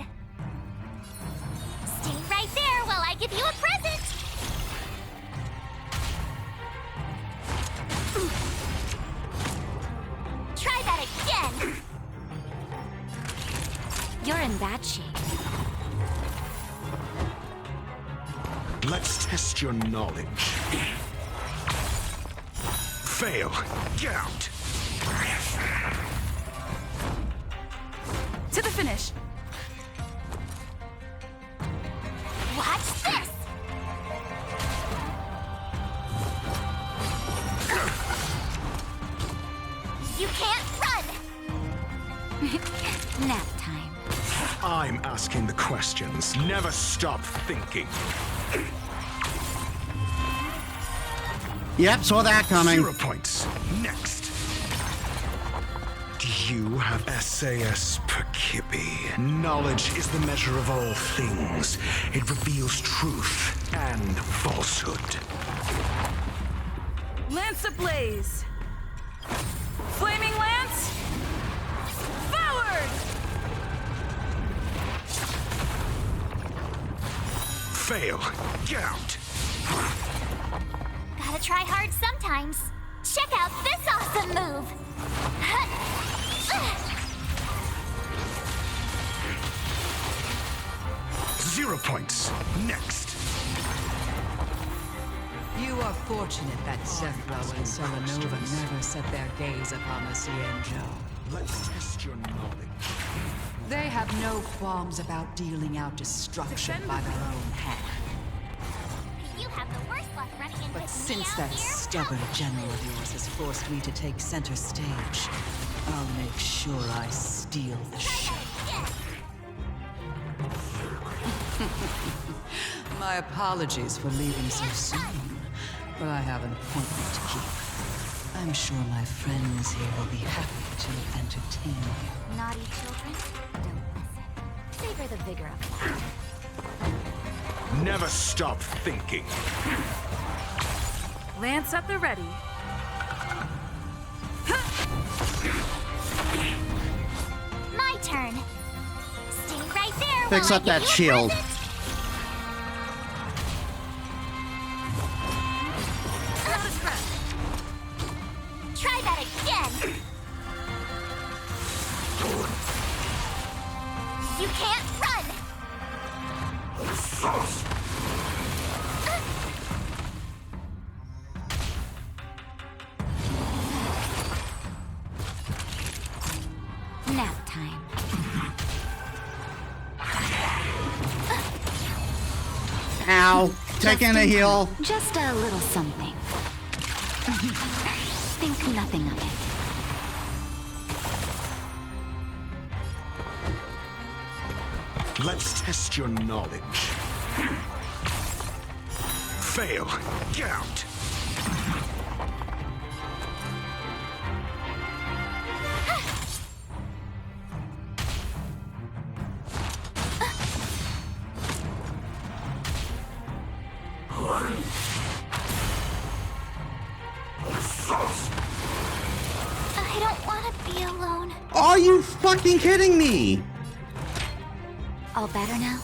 Stay right there while I give you a present. Try that again.
You're in bad shape.
Let's test your knowledge. Fail. Get out.
To the finish.
Watch this. You can't run.
Nap time.
I'm asking the questions. Never stop thinking.
Yep, saw that coming.
0 points. Next. Do you have SAS Perkibi? Knowledge is the measure of all things. It reveals truth and falsehood.
Lance ablaze! Flaming lance! Forward!
Fail. Get out.
Gotta try hard sometimes. Check out this awesome move!
0 points. Next.
You are fortunate that Zethro and Selenova never set their gaze upon the Cienjo.
Let's test your knowledge.
They have no qualms about dealing out destruction by their own hand.
You have the worst luck running into
But
me
since
out
that
here.
stubborn general of yours has forced me to take center stage, I'll make sure I steal the show. My apologies for leaving so soon, but I have an appointment to keep. I'm sure my friends here will be happy to entertain you.
Naughty children, don't listen. Savor the vigor of life.
Never stop thinking.
Lance at the ready.
My turn. Stay right there.
Fix
while
up
I
that
give you a
shield.
present. Try that again. You can't run. Nap time.
Ow. Taking a heal.
Just a little something. Think nothing of it.
Let's test your knowledge. Fail. Get out.
I don't want to be alone.
Are you fucking kidding me?
All better now?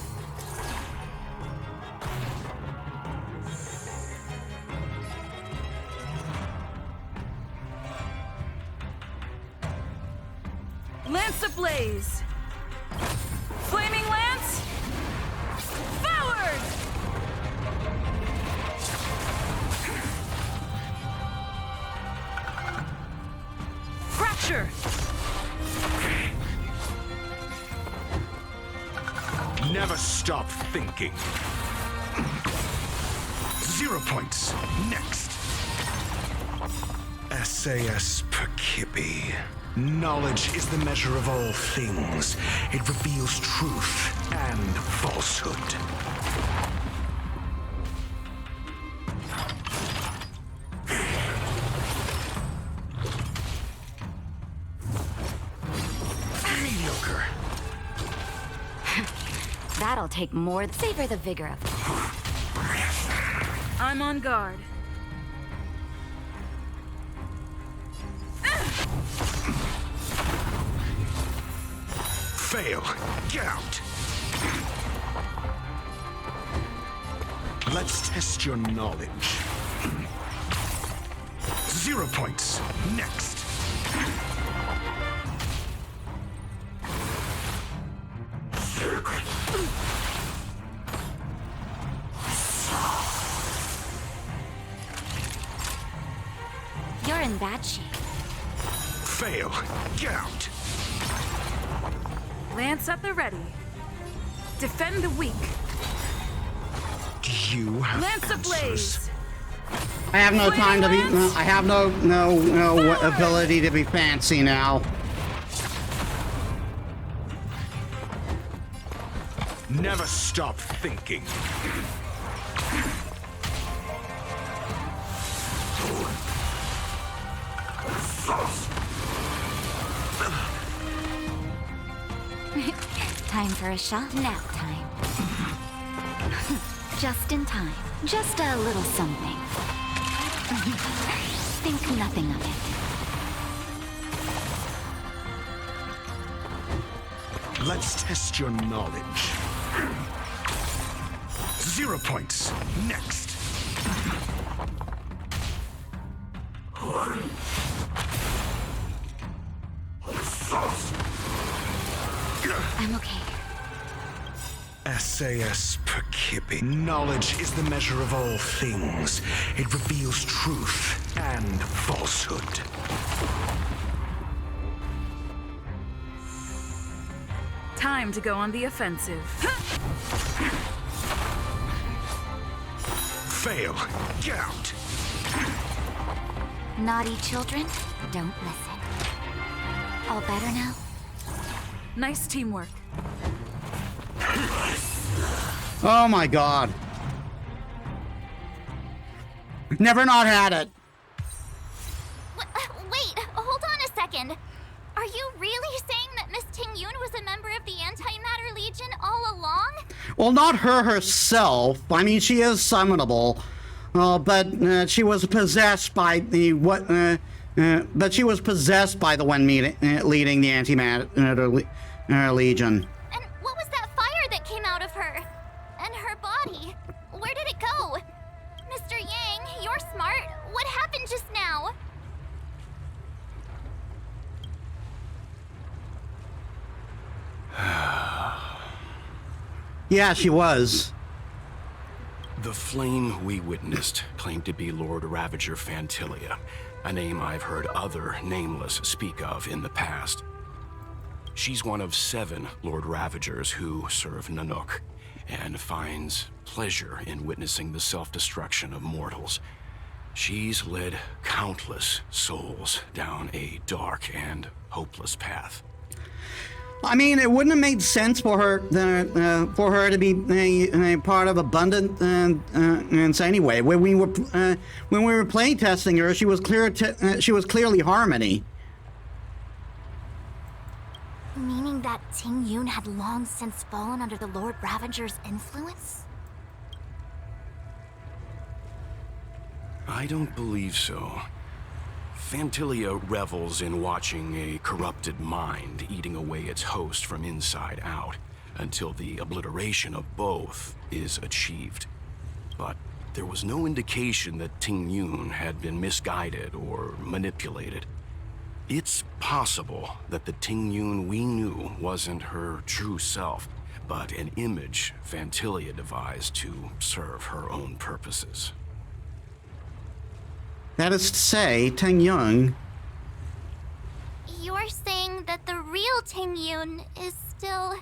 Lance ablaze! Flaming lance! Forward! Fracture!
Never stop thinking. 0 points. Next. SAS Perkibi. Knowledge is the measure of all things. It reveals truth and falsehood. Mediocre.
That'll take more. Savor the vigor of it.
I'm on guard.
Fail. Get out. Let's test your knowledge. 0 points. Next.
You're in bad shape.
Fail. Get out.
Lance at the ready. Defend the weak.
Do you have
Lance
answers?
ablaze!
I have no time to be. I have no ability to be fancy now.
Never stop thinking.
Time for a shot. Nap time. Just in time. Just a little something. Think nothing of
it. Let's test your knowledge. 0 points. Next.
I'm okay.
SAS Perkibi. Knowledge is the measure of all things. It reveals truth and falsehood.
Time to go on the offensive.
Fail. Get out.
Naughty children, don't listen. All better now?
Nice teamwork.
Oh my god. Never not had it.
Wait, hold on a second. Are you really saying that Miss Ting-Yun was a member of the Antimatter Legion all along?
Well, not her herself. I mean, she is summonable. But she was possessed by the but she was possessed by the one leading the Antimatter Legion.
And what was that fire that came out of her? And her body? Where did it go? Mr. Yang, you're smart. What happened just now?
Yeah, she was.
The flame we witnessed claimed to be Lord Ravager Fantilia, a name I've heard other Nameless speak of in the past. She's one of 7 Lord Ravagers who serve Nanook, and finds pleasure in witnessing the self-destruction of mortals. She's led countless souls down a dark and hopeless path.
I mean, it wouldn't have made sense for her to be a part of Abundance anyway. When we were playtesting her, she was clearly Harmony.
Meaning that Ting-Yun had long since fallen under the Lord Ravager's influence?
I don't believe so. Fantilia revels in watching a corrupted mind eating away its host from inside out, until the obliteration of both is achieved. But there was no indication that Ting-Yun had been misguided or manipulated. It's possible that the Ting-Yun we knew wasn't her true self, but an image Fantilia devised to serve her own purposes.
That is to say, Ting-Yun.
You're saying that the real Ting-Yun is still...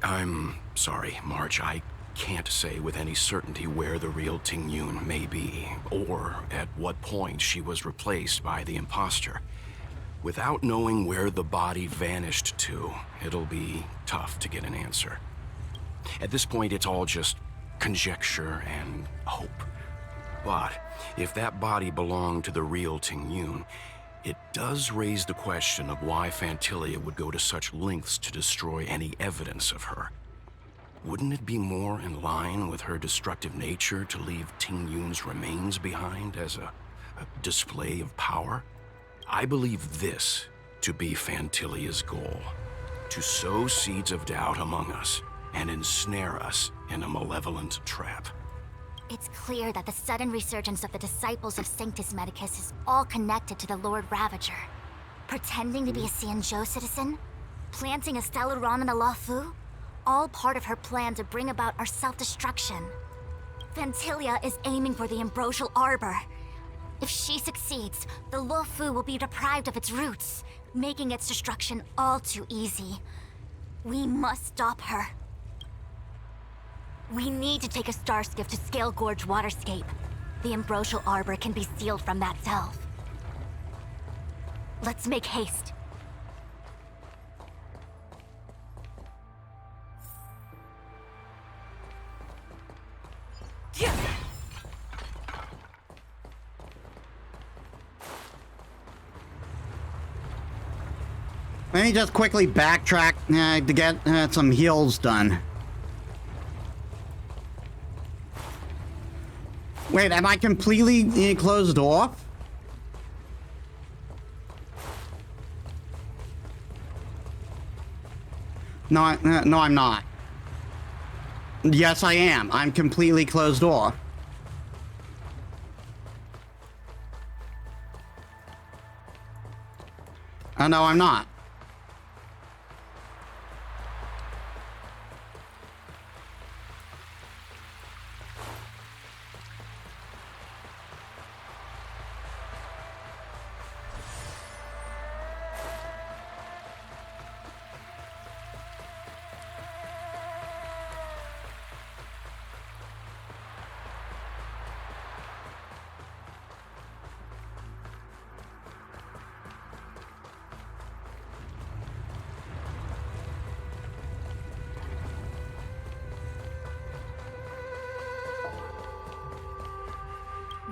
I'm sorry, March. I can't say with any certainty where the real Ting-Yun may be, or at what point she was replaced by the imposter. Without knowing where the body vanished to, it'll be tough to get an answer. At this point, it's all just conjecture and hope. But if that body belonged to the real Ting-Yun, it does raise the question of why Fantilia would go to such lengths to destroy any evidence of her. Wouldn't it be more in line with her destructive nature to leave Ting-Yun's remains behind as a display of power? I believe this to be Fantilia's goal: to sow seeds of doubt among us and ensnare us in a malevolent trap.
It's clear that the sudden resurgence of the disciples of Sanctus Medicus is all connected to the Lord Ravager. Pretending to be a Xianzhou citizen, planting a Stellaron in the Luofu, all part of her plan to bring about our self-destruction. Fantilia is aiming for the Ambrosial Arbor. If she succeeds, the Luofu will be deprived of its roots, making its destruction all too easy. We must stop her. We need to take a star skiff to Scale Gorge Waterscape. The Ambrosial Arbor can be sealed from that self. Let's make haste.
Let me just quickly backtrack to get some heals done. Wait, am I completely closed off? No, no, I'm not. Yes, I am. I'm completely closed off. No, I'm not.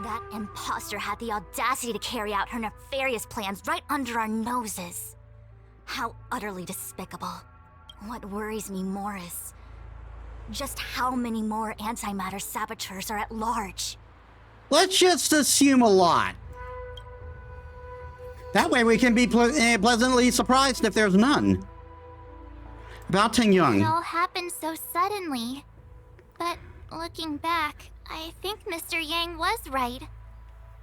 That imposter had the audacity to carry out her nefarious plans right under our noses. How utterly despicable. What worries me more is just how many more antimatter saboteurs are at large.
Let's just assume a lot. That way we can be pleasantly surprised if there's none. About Ting Yun.
It all happened so suddenly. But looking back, I think Mr. Yang was right.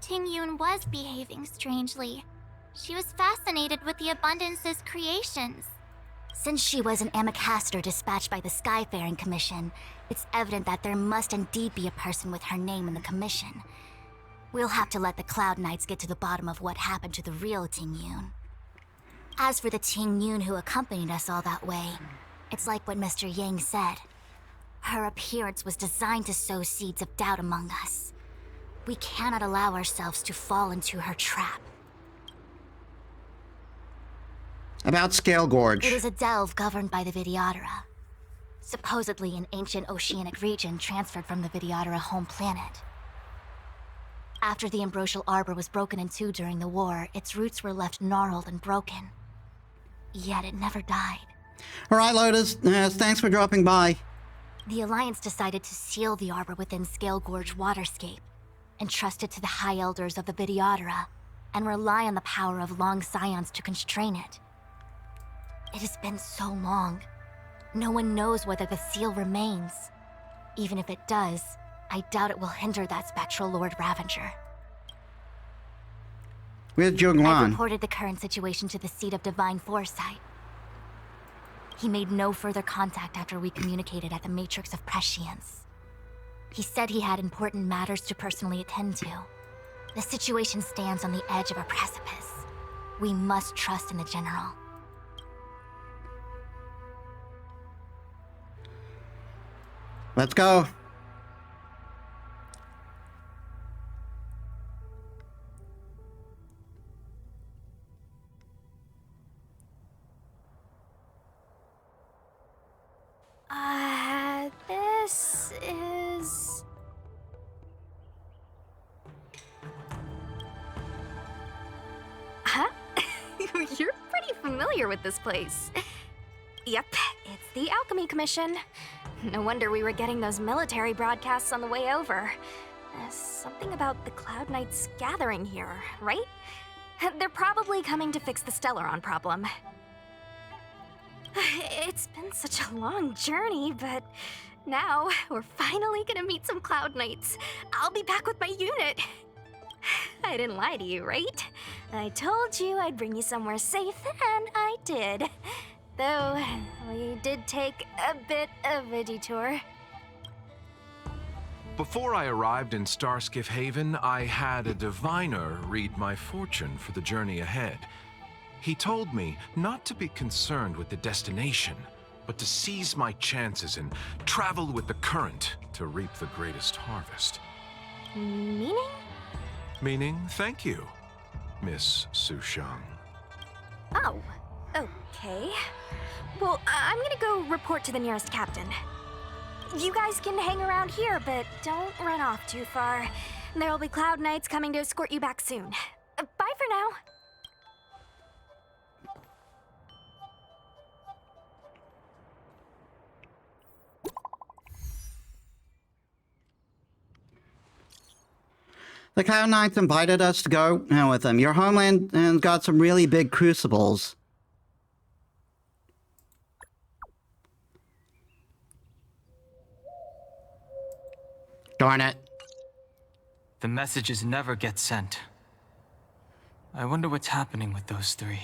Ting Yun was behaving strangely. She was fascinated with the Abundance's creations.
Since she was an Amicastor dispatched by the Skyfaring Commission, it's evident that there must indeed be a person with her name in the commission. We'll have to let the Cloud Knights get to the bottom of what happened to the real Ting Yun. As for the Ting Yun who accompanied us all that way, it's like what Mr. Yang said. Her appearance was designed to sow seeds of doubt among us. We cannot allow ourselves to fall into her trap.
About Scale Gorge.
It is a delve governed by the Vidyadhara. Supposedly an ancient oceanic region transferred from the Vidyadhara home planet. After the Ambrosial Arbor was broken in two during the war, its roots were left gnarled and broken. Yet it never died.
Alright, Lotus. Thanks for dropping by.
The Alliance decided to seal the arbor within Scale Gorge waterscape, entrust it to the High Elders of the Vidyadhara, and rely on the power of long scions to constrain it. It has been so long. No one knows whether the seal remains. Even if it does, I doubt it will hinder that spectral Lord Ravager.
Where's
I
Jungwan?
reported the current situation to the Seat of Divine Foresight. He made no further contact after we communicated at the Matrix of Prescience. He said he had important matters to personally attend to. The situation stands on the edge of a precipice. We must trust in the General.
Let's go.
This is... Huh? You're pretty familiar with this place. Yep, it's the Alchemy Commission. No wonder we were getting those military broadcasts on the way over. Something about the Cloud Knights gathering here, right? They're probably coming to fix the Stellaron problem. It's been such a long journey, but now we're finally gonna meet some Cloud Knights. I'll be back with my unit. I didn't lie to you, right? I told you I'd bring you somewhere safe, and I did. Though, we did take a bit of a detour.
Before I arrived in Starskiff Haven, I had a diviner read my fortune for the journey ahead. He told me not to be concerned with the destination, but to seize my chances and travel with the current to reap the greatest harvest.
Meaning?
Meaning, thank you, Miss Sushang.
Oh, okay. Well, I'm gonna go report to the nearest captain. You guys can hang around here, but don't run off too far. There'll be Cloud Knights coming to escort you back soon. Bye for now.
The Cloud Knights invited us to go with them. Your homeland has got some really big crucibles. Darn it.
The messages never get sent. I wonder what's happening with those three.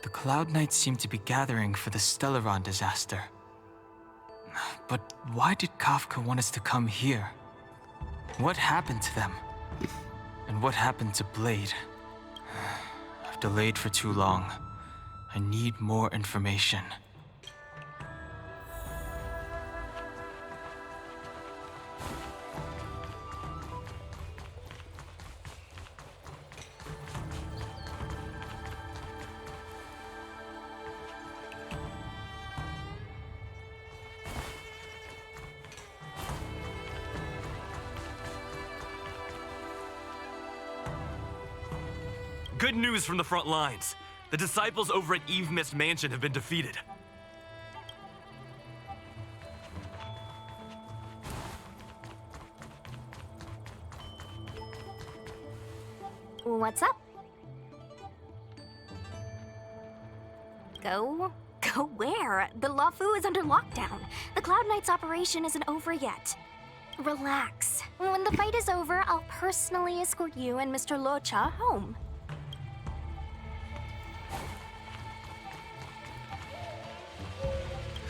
The Cloud Knights seem to be gathering for the Stellaron disaster. But why did Kafka want us to come here? What happened to them? And what happened to Blade? I've delayed for too long. I need more information.
Good news from the front lines. The disciples over at Eve Mist Mansion have been defeated.
What's up? Go where? The Lafu is under lockdown. The Cloud Knights operation isn't over yet. Relax. When the fight is over, I'll personally escort you and Mr. Locha home.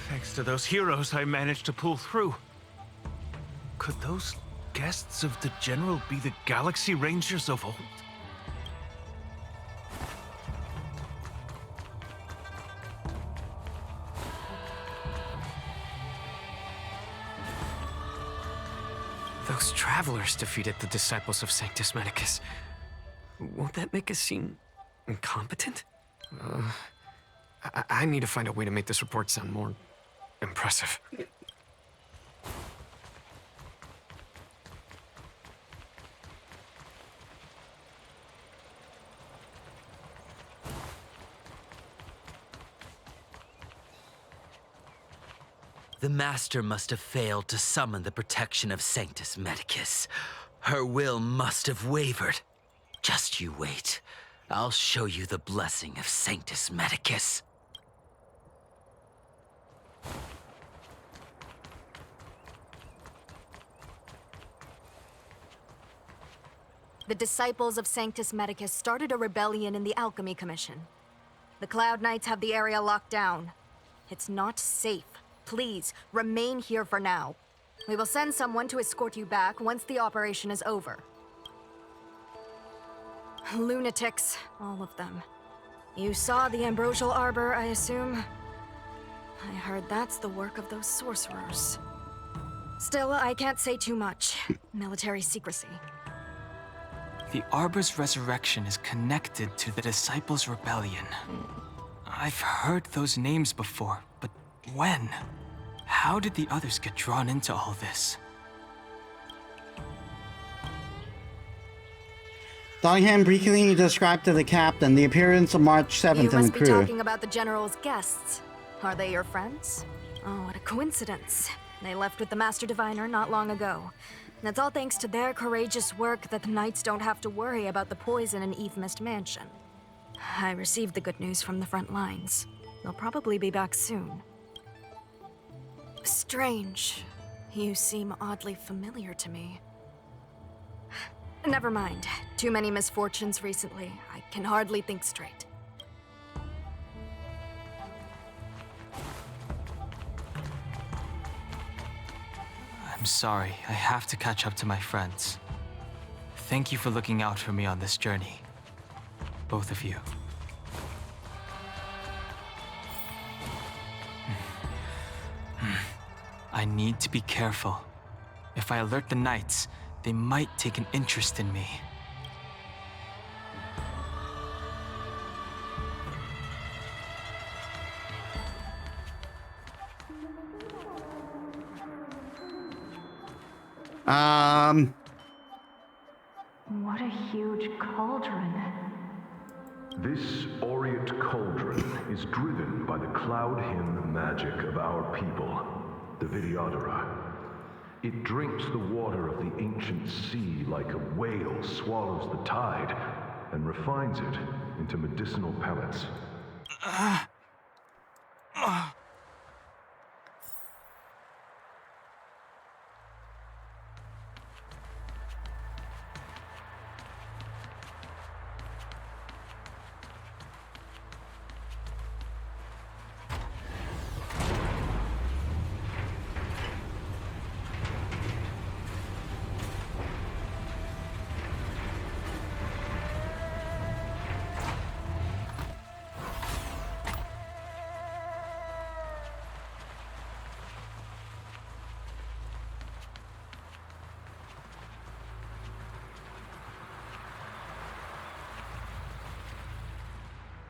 Thanks to those heroes, I managed to pull through. Could those guests of the General be the Galaxy Rangers of old?
Those travelers defeated the disciples of Sanctus Medicus. Won't that make us seem incompetent? I need to find a way to make this report sound more impressive.
The Master must have failed to summon the protection of Sanctus Medicus. Her will must have wavered. Just you wait. I'll show you the blessing of Sanctus Medicus.
The disciples of Sanctus Medicus started a rebellion in the Alchemy Commission. The Cloud Knights have the area locked down. It's not safe. Please, remain here for now. We will send someone to escort you back once the operation is over. Lunatics, all of them. You saw the Ambrosial Arbor, I assume? I heard that's the work of those sorcerers. Still, I can't say too much. Military secrecy.
The Arbor's resurrection is connected to the Disciples' Rebellion. I've heard those names before, but when? How did the others get drawn into all this?
Dongham briefly described to the captain the appearance of March 7th
You
and the
must be
crew.
talking about the General's guests. Are they your friends? Oh, what a coincidence. They left with the Master Diviner not long ago. It's all thanks to their courageous work that the Knights don't have to worry about the poison in Eve Mist Mansion. I received the good news from the front lines. They'll probably be back soon. Strange. You seem oddly familiar to me. Never mind. Too many misfortunes recently. I can hardly think straight.
I'm sorry, I have to catch up to my friends. Thank you for looking out for me on this journey. Both of you. I need to be careful. If I alert the Knights, they might take an interest in me.
What a huge cauldron.
This aureate cauldron is driven by the cloud hymn magic of our people, the Vidyadhara. It drinks the water of the ancient sea sea like a whale swallows the tide and refines it into medicinal pellets.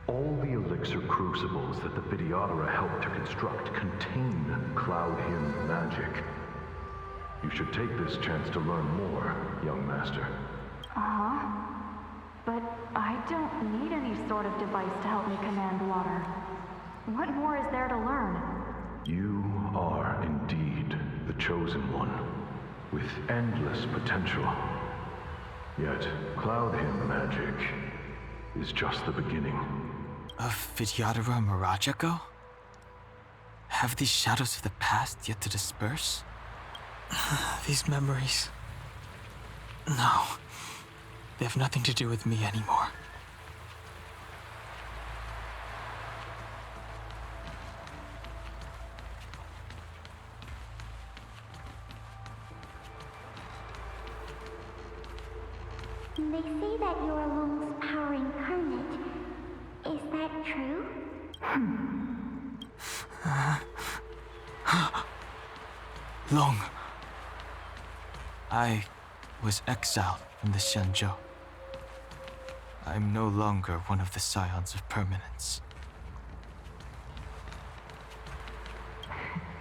All the elixir crucibles that the Videodora helped to construct contain Cloud Hymn magic. You should take this chance to learn more, young master.
Uh-huh. But I don't need any sort of device to help me command water. What more is there to learn?
You are indeed the chosen one, with endless potential. Yet, Cloud Hymn magic is just the beginning.
Of Vidyadhara Mirajago? Have these shadows of the past yet to disperse? These memories... No. They have nothing to do with me anymore.
They say that you're Lung's power incarnate. Is that true?
Long. I was exiled from the Xianzhou. I'm no longer one of the Scions of Permanence.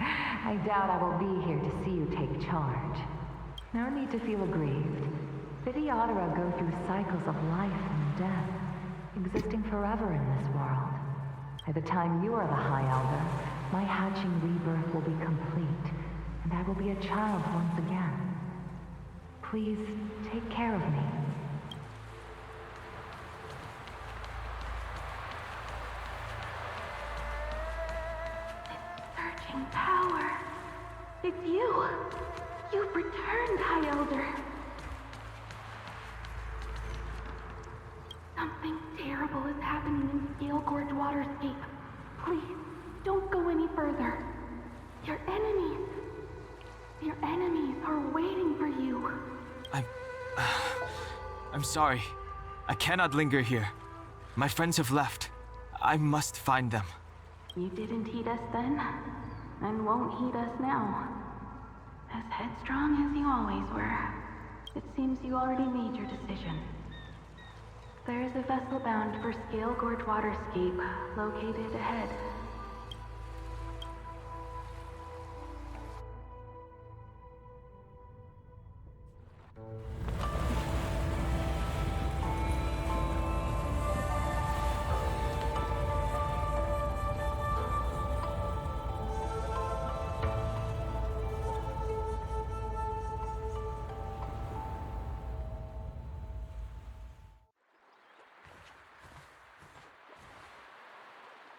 I doubt I will be here to see you take charge. No need to feel aggrieved. Videodora go through cycles of life and death, existing forever in this world. By the time you are the High Elder, my hatching rebirth will be complete, and I will be a child once again. Please, take care of me.
Surging power. It's you. You've returned, High Elder. Something terrible is happening in Scale Gorge Waterscape. Please, don't go any further. Your enemies are waiting for you.
I'm sorry. I cannot linger here. My friends have left. I must find them.
You didn't heed us then, and won't heed us now. As headstrong as you always were, it seems you already made your decision. There is a vessel bound for Scale Gorge Waterscape, located ahead.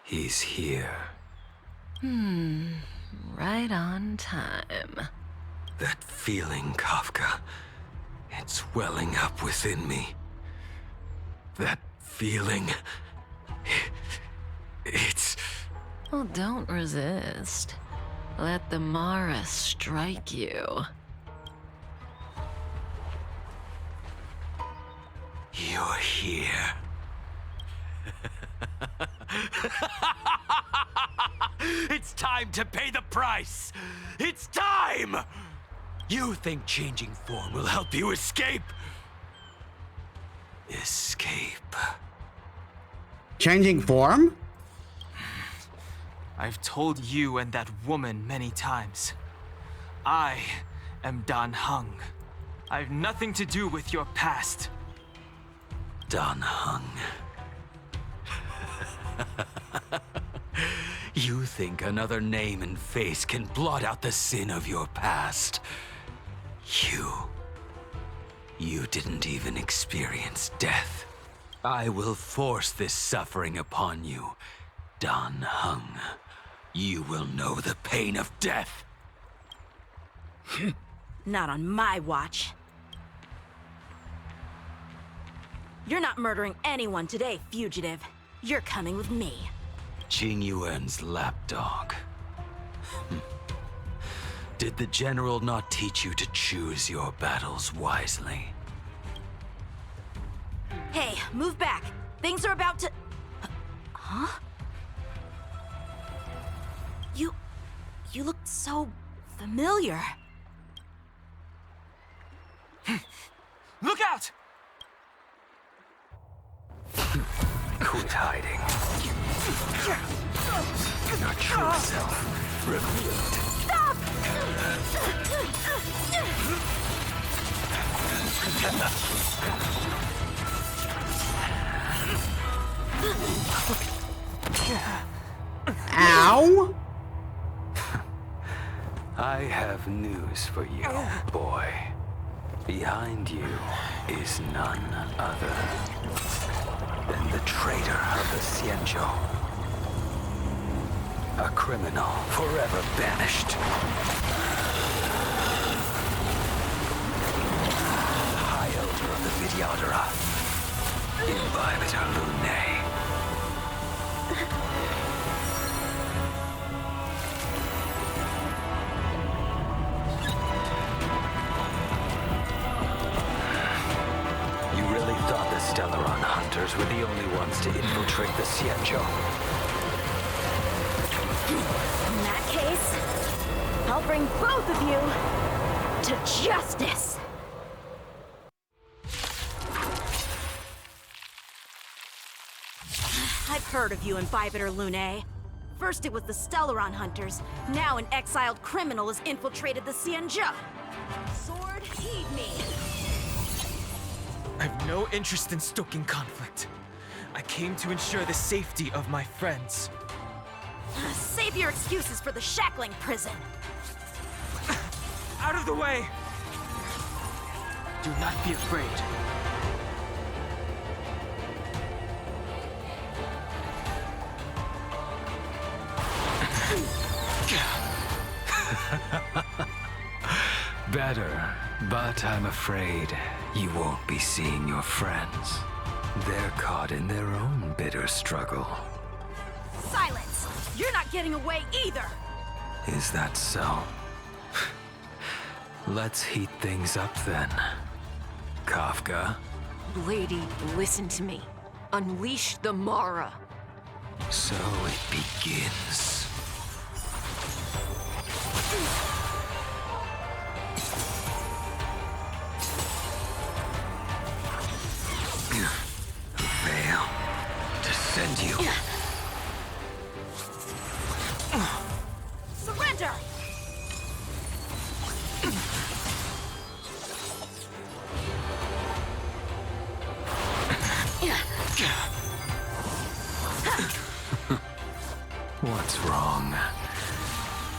He's here.
Right on time.
That feeling, Kafka. It's welling up within me. That feeling... It's...
Well, don't resist. Let the Mara strike you.
You're here. It's time to pay the price! It's time! You think changing form will help you escape? Escape.
Changing form?
I've told you and that woman many times. I am Dan Heng. I have nothing to do with your past.
Dan Heng. You think another name and face can blot out the sin of your past? You didn't even experience death. I will force this suffering upon you, Dan Heng. You will know the pain of death.
Not on my watch. You're not murdering anyone today, fugitive. You're coming with me.
Qing Yuan's lapdog. Did the general not teach you to choose your battles wisely?
Hey, move back. Things are about to... Huh? You look so familiar.
Look out!
Quit hiding. Your true self revealed.
Stop!
Ow!
I have news for you, boy. Behind you is none other than the traitor of the Xianzhou. A criminal forever banished. High Elder of the Vidyadhara. Imbibitor Lunae. Stellaron hunters were the only ones to infiltrate the Xianzhou.
In that case, I'll bring both of you to justice! I've heard of you, Imbibitor Lunae. First it was the Stellaron hunters, now an exiled criminal has infiltrated the Xianzhou. Sword, heed me!
I have no interest in stoking conflict. I came to ensure the safety of my friends.
Save your excuses for the shackling prison.
Out of the way! Do not be afraid.
Better, but I'm afraid you won't be seeing your friends. They're caught in their own bitter struggle.
Silence! You're not getting away either!
Is that so? Let's heat things up then. Kafka?
Lady, listen to me. Unleash the Mara.
So it begins. Veil to send you.
Surrender!
What's wrong?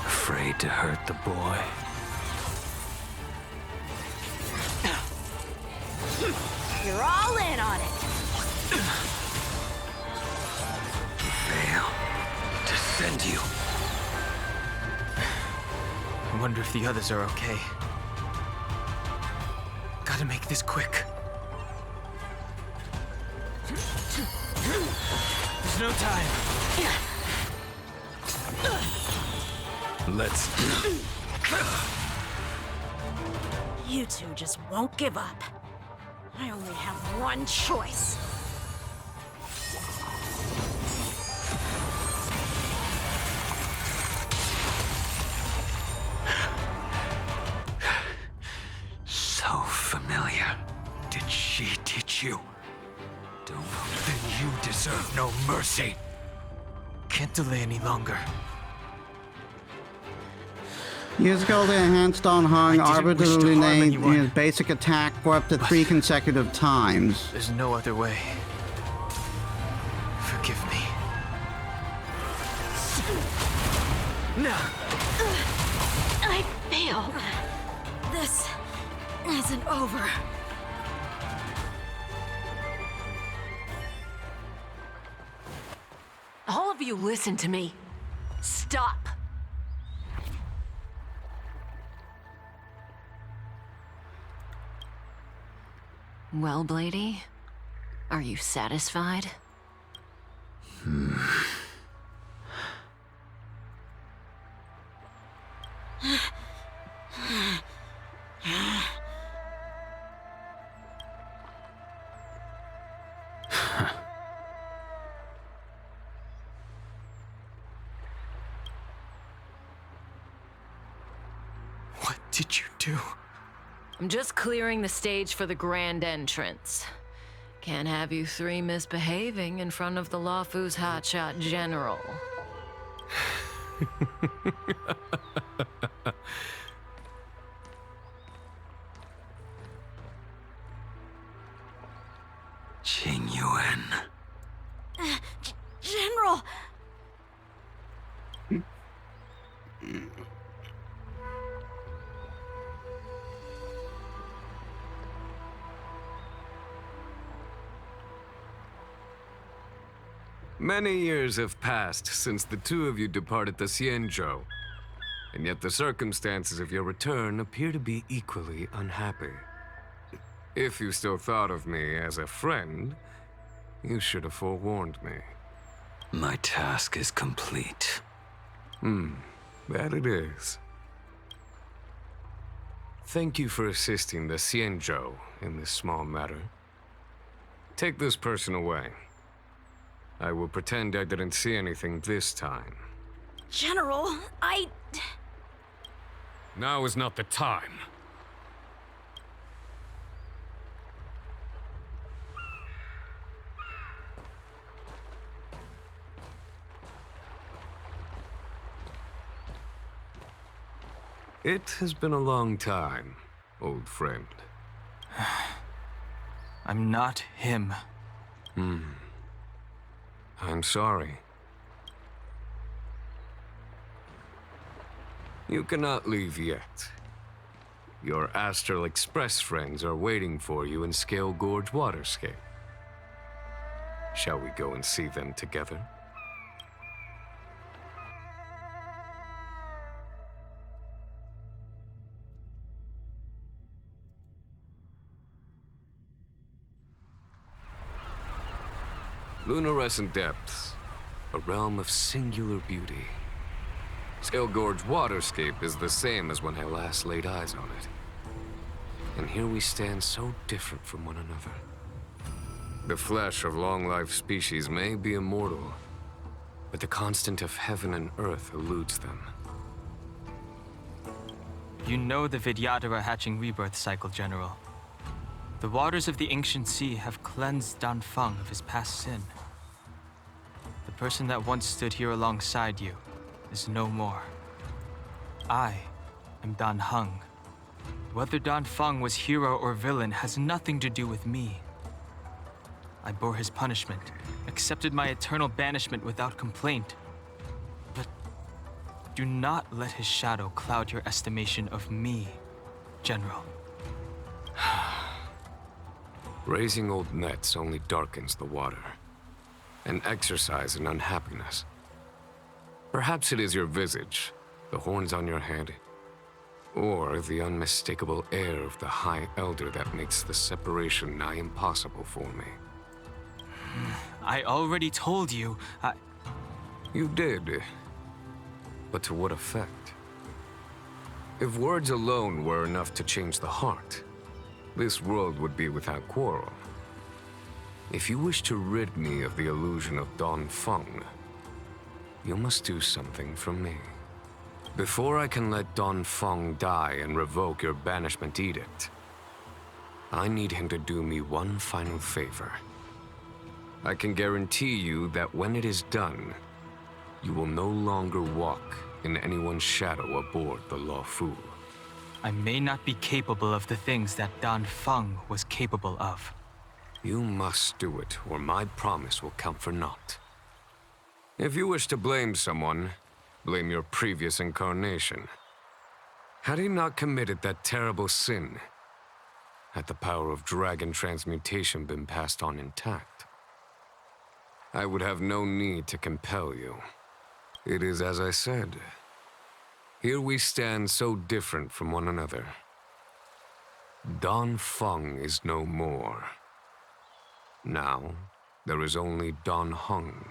Afraid to hurt the boy?
You're all in on it!
Veil to send you.
I wonder if the others are okay. Gotta make this quick. There's no time.
Let's...
You two just won't give up. I only have one choice.
So familiar. Did she teach you? Don't. Then you deserve no mercy.
Can't delay any longer.
Use skill to enhance Dan Heng,
didn't wish to harm anyone.
his basic attack for up to 3 consecutive times.
There's no other way. Forgive me. No!
I failed. This isn't over.
of you listen to me? Stop! Well, Blady, are you satisfied?
What did you do?
I'm just clearing the stage for the grand entrance. Can't have you three misbehaving in front of the Lawfu's hotshot general.
Qing Yuan.
General!
Many years have passed since the two of you departed the Xianzhou, and yet the circumstances of your return appear to be equally unhappy. If you still thought of me as a friend, you should have forewarned me.
My task is complete.
That it is. Thank you for assisting the Xianzhou in this small matter. Take this person away. I will pretend I didn't see anything this time.
General,
Now is not the time. It has been a long time, old friend.
I'm not him.
I'm sorry. You cannot leave yet. Your Astral Express friends are waiting for you in Scale Gorge Waterscape. Shall we go and see them together? Lunarescent Depths, a realm of singular beauty. Scale Gorge Waterscape is the same as when I last laid eyes on it. And here we stand so different from one another. The flesh of long-lived species may be immortal, but the constant of heaven and earth eludes them.
You know the Vidyadhara hatching rebirth cycle, General. The waters of the ancient sea have cleansed Danfeng of his past sin. The person that once stood here alongside you is no more. I am Dan Heng. Whether Danfeng was hero or villain has nothing to do with me. I bore his punishment, accepted my eternal banishment without complaint. But do not let his shadow cloud your estimation of me, General.
Raising old nets only darkens the water, an exercise in unhappiness. Perhaps it is your visage, the horns on your head, or the unmistakable air of the High Elder that makes the separation nigh impossible for me.
I already told you,
You did, but to what effect? If words alone were enough to change the heart, this world would be without quarrel. If you wish to rid me of the illusion of Danfeng, you must do something for me. Before I can let Danfeng die and revoke your banishment edict, I need him to do me one final favor. I can guarantee you that when it is done, you will no longer walk in anyone's shadow aboard the Lawfu.
I may not be capable of the things that Danfeng was capable of.
You must do it, or my promise will count for naught. If you wish to blame someone, blame your previous incarnation. Had he not committed that terrible sin, had the power of dragon transmutation been passed on intact? I would have no need to compel you. It is as I said. Here we stand so different from one another. Don Feng is no more. Now, there is only Don Heng.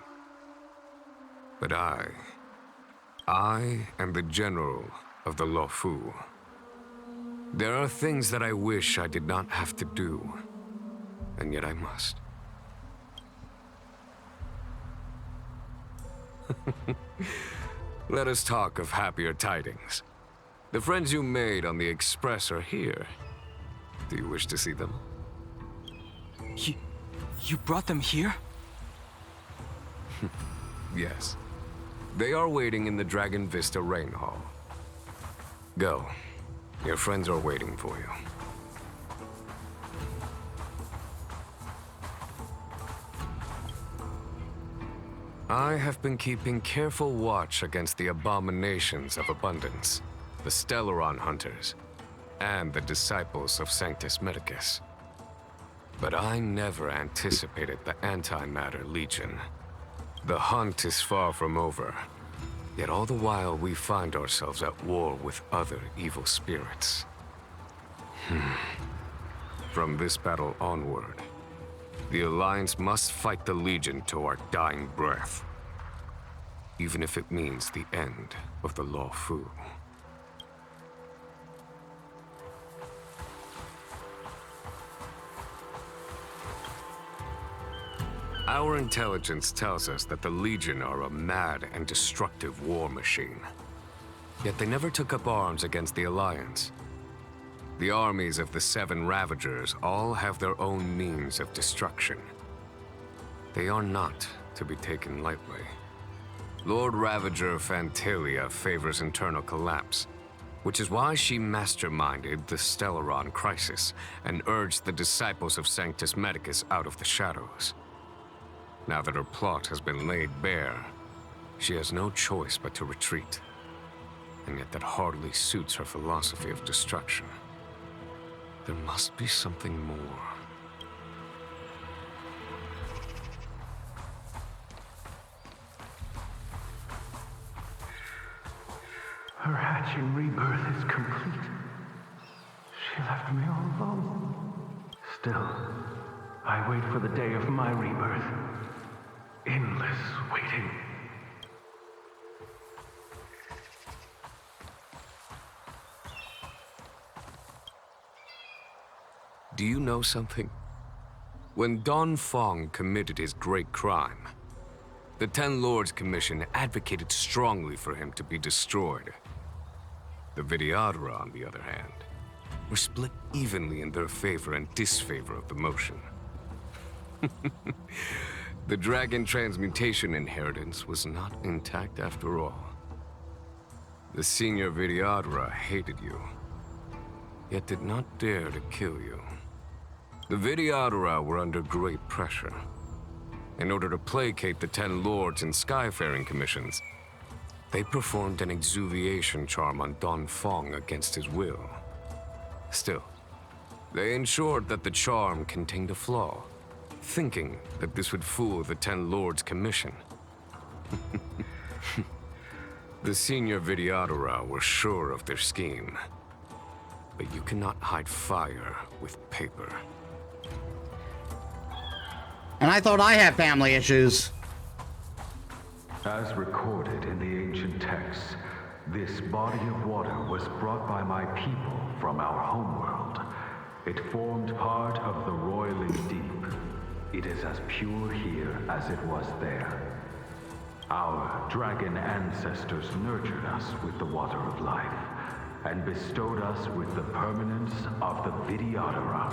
But I am the general of the Luofu. There are things that I wish I did not have to do, and yet I must. Let us talk of happier tidings. The friends you made on the Express are here. Do you wish to see them?
You brought them here?
Yes. They are waiting in the Dragon Vista Rain Hall. Go. Your friends are waiting for you. I have been keeping careful watch against the abominations of abundance, the Stellaron hunters, and the disciples of Sanctus Medicus. But I never anticipated the Antimatter Legion. The hunt is far from over, yet all the while we find ourselves at war with other evil spirits. From this battle onward, the Alliance must fight the Legion to our dying breath, even if it means the end of the Luofu. Our intelligence tells us that the Legion are a mad and destructive war machine. Yet they never took up arms against the Alliance. The armies of the Seven Ravagers all have their own means of destruction. They are not to be taken lightly. Lord Ravager Fantalia favors internal collapse, which is why she masterminded the Stellaron crisis and urged the disciples of Sanctus Medicus out of the shadows. Now that her plot has been laid bare, she has no choice but to retreat. And yet that hardly suits her philosophy of destruction. There must be something more.
Her hatching rebirth is complete. She left me all alone. Still, I wait for the day of my rebirth. Endless waiting.
Do you know something? When Don Feng committed his great crime, the Ten Lords Commission advocated strongly for him to be destroyed. The Vidyadhara, on the other hand, were split evenly in their favor and disfavor of the motion. The dragon transmutation inheritance was not intact after all. The senior Vidyadhara hated you, yet did not dare to kill you. The Vidyadhara were under great pressure. In order to placate the Ten Lords and Skyfaring Commissions, they performed an exuviation charm on Don Feng against his will. Still, they ensured that the charm contained a flaw, thinking that this would fool the Ten Lords Commission. The senior Vidyadhara were sure of their scheme. But you cannot hide fire with paper.
And I thought I had family issues.
As recorded in the ancient texts, this body of water was brought by my people from our homeworld. It formed part of the roiling deep. It is as pure here as it was there. Our dragon ancestors nurtured us with the water of life, and bestowed us with the permanence of the Vidyadhara.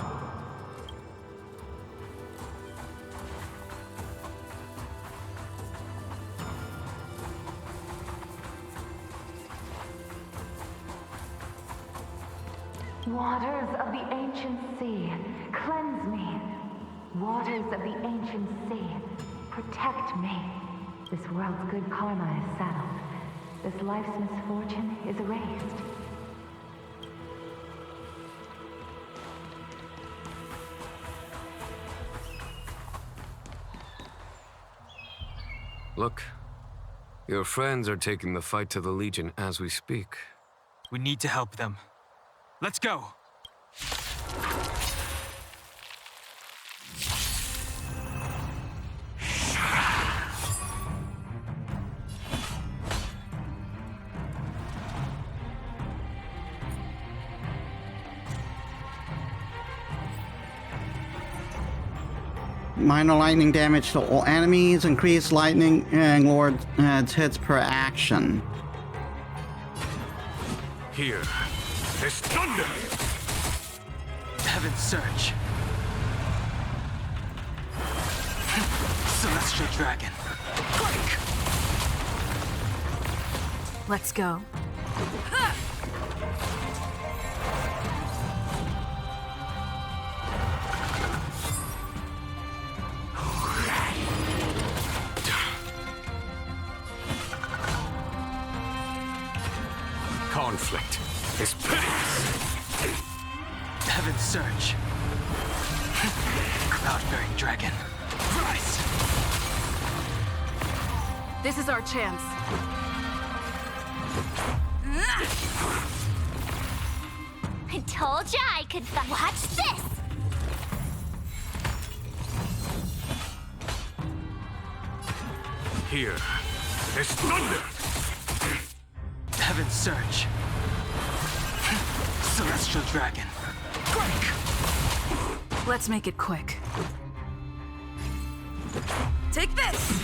Waters of the ancient sea, cleanse me. Waters of the ancient sea, protect me. This world's good karma is settled. This life's misfortune is erased.
Look, your friends are taking the fight to the Legion as we speak.
We need to help them. Let's go!
Minor lightning damage to all enemies, increased lightning and Lord hits per action.
Here, there's thunder!
Heaven's Surge. Celestial Dragon. Quake!
Let's go.
Conflict is pitiless.
Heaven's Surge. Cloud-bearing Dragon. Rise!
This is our chance.
I told ya I could watch this!
Here, there's thunder!
Heaven's Surge. Celestial Dragon. Quake!
Let's make it quick. Take this!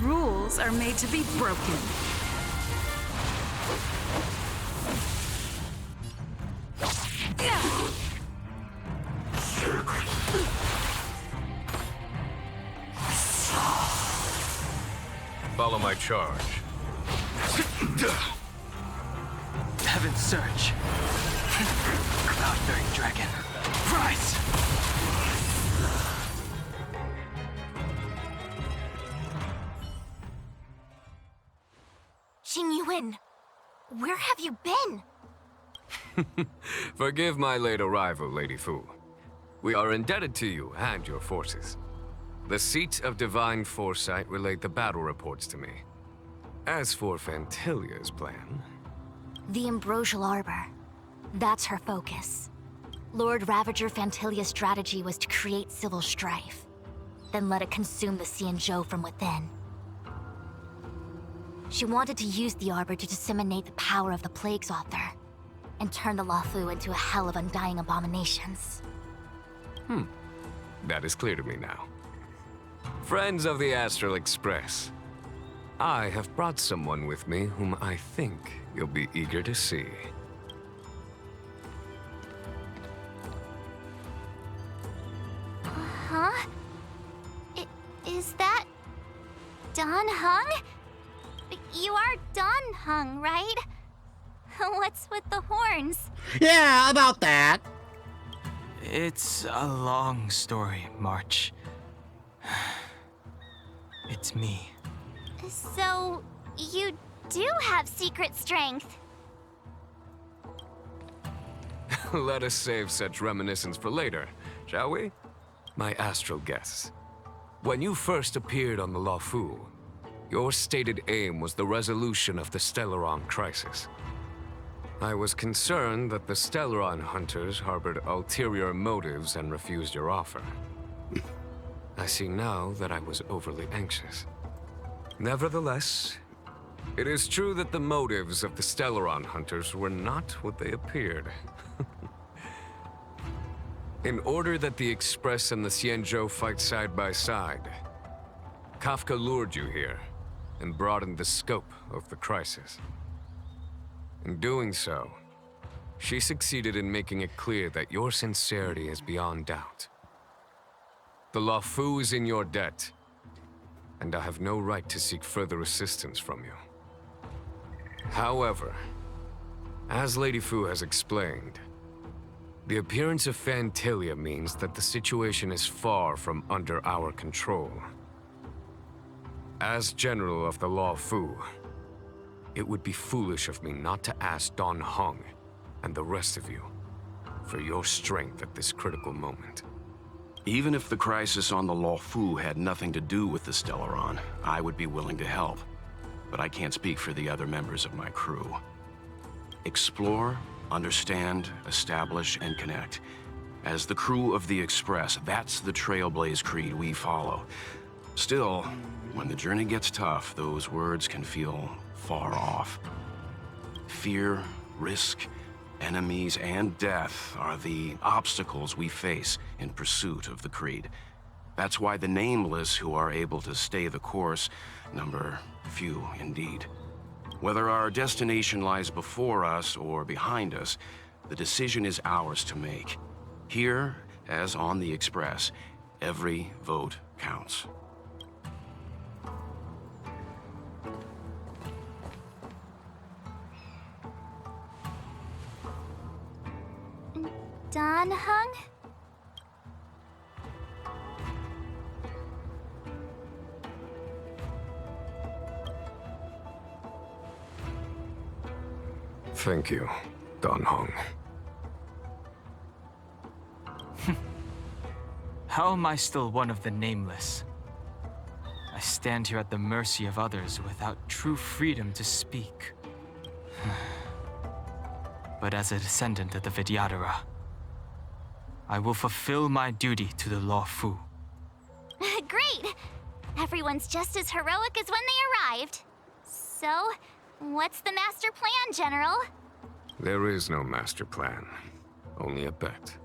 Rules are made to be broken.
Follow my charge.
Heaven's Surge. Cloud-bearing Dragon. Rise!
Xingyuan, where have you been?
Forgive my late arrival, Lady Fu. We are indebted to you and your forces. The Seat of Divine Foresight relayed the battle reports to me. As for Fantilia's plan...
The Ambrosial Arbor. That's her focus. Lord Ravager Fantilia's strategy was to create civil strife, then let it consume the Xianzhou from within. She wanted to use the Arbor to disseminate the power of the Plague's author, and turn the Luofu into a hell of undying abominations.
That is clear to me now. Friends of the Astral Express, I have brought someone with me whom I think you'll be eager to see.
Huh? Is that... Dan Heng? You are Dan Heng, right? What's with the horns?
Yeah, about that.
It's a long story, March. It's me.
So, you do have secret strength.
Let us save such reminiscence for later, shall we? My astral guests. When you first appeared on the Luofu, your stated aim was the resolution of the Stellaron crisis. I was concerned that the Stellaron hunters harbored ulterior motives and refused your offer. I see now that I was overly anxious. Nevertheless, it is true that the motives of the Stellaron hunters were not what they appeared. In order that the Express and the Xianzhou fight side by side, Kafka lured you here and broadened the scope of the crisis. In doing so, she succeeded in making it clear that your sincerity is beyond doubt. The Luofu is in your debt, and I have no right to seek further assistance from you. However, as Lady Fu has explained, the appearance of Fantilia means that the situation is far from under our control. As General of the Luofu, it would be foolish of me not to ask Dan Heng and the rest of you, for your strength at this critical moment.
Even if the crisis on the Luofu had nothing to do with the Stellaron, I would be willing to help. But I can't speak for the other members of my crew. Explore, understand, establish, and connect. As the crew of the Express, that's the Trailblaze creed we follow. Still, when the journey gets tough, those words can feel far off. Fear, risk, enemies, and death are the obstacles we face in pursuit of the creed. That's why the nameless who are able to stay the course number few indeed. Whether our destination lies before us or behind us, the decision is ours to make. Here, as on the Express, every vote counts.
Don Heng?
Thank you, Don Heng.
How am I still one of the nameless? I stand here at the mercy of others without true freedom to speak. But as a descendant of the Vidyadhara, I will fulfill my duty to the Luofu.
Great! Everyone's just as heroic as when they arrived. So, what's the master plan, General?
There is no master plan, only a bet.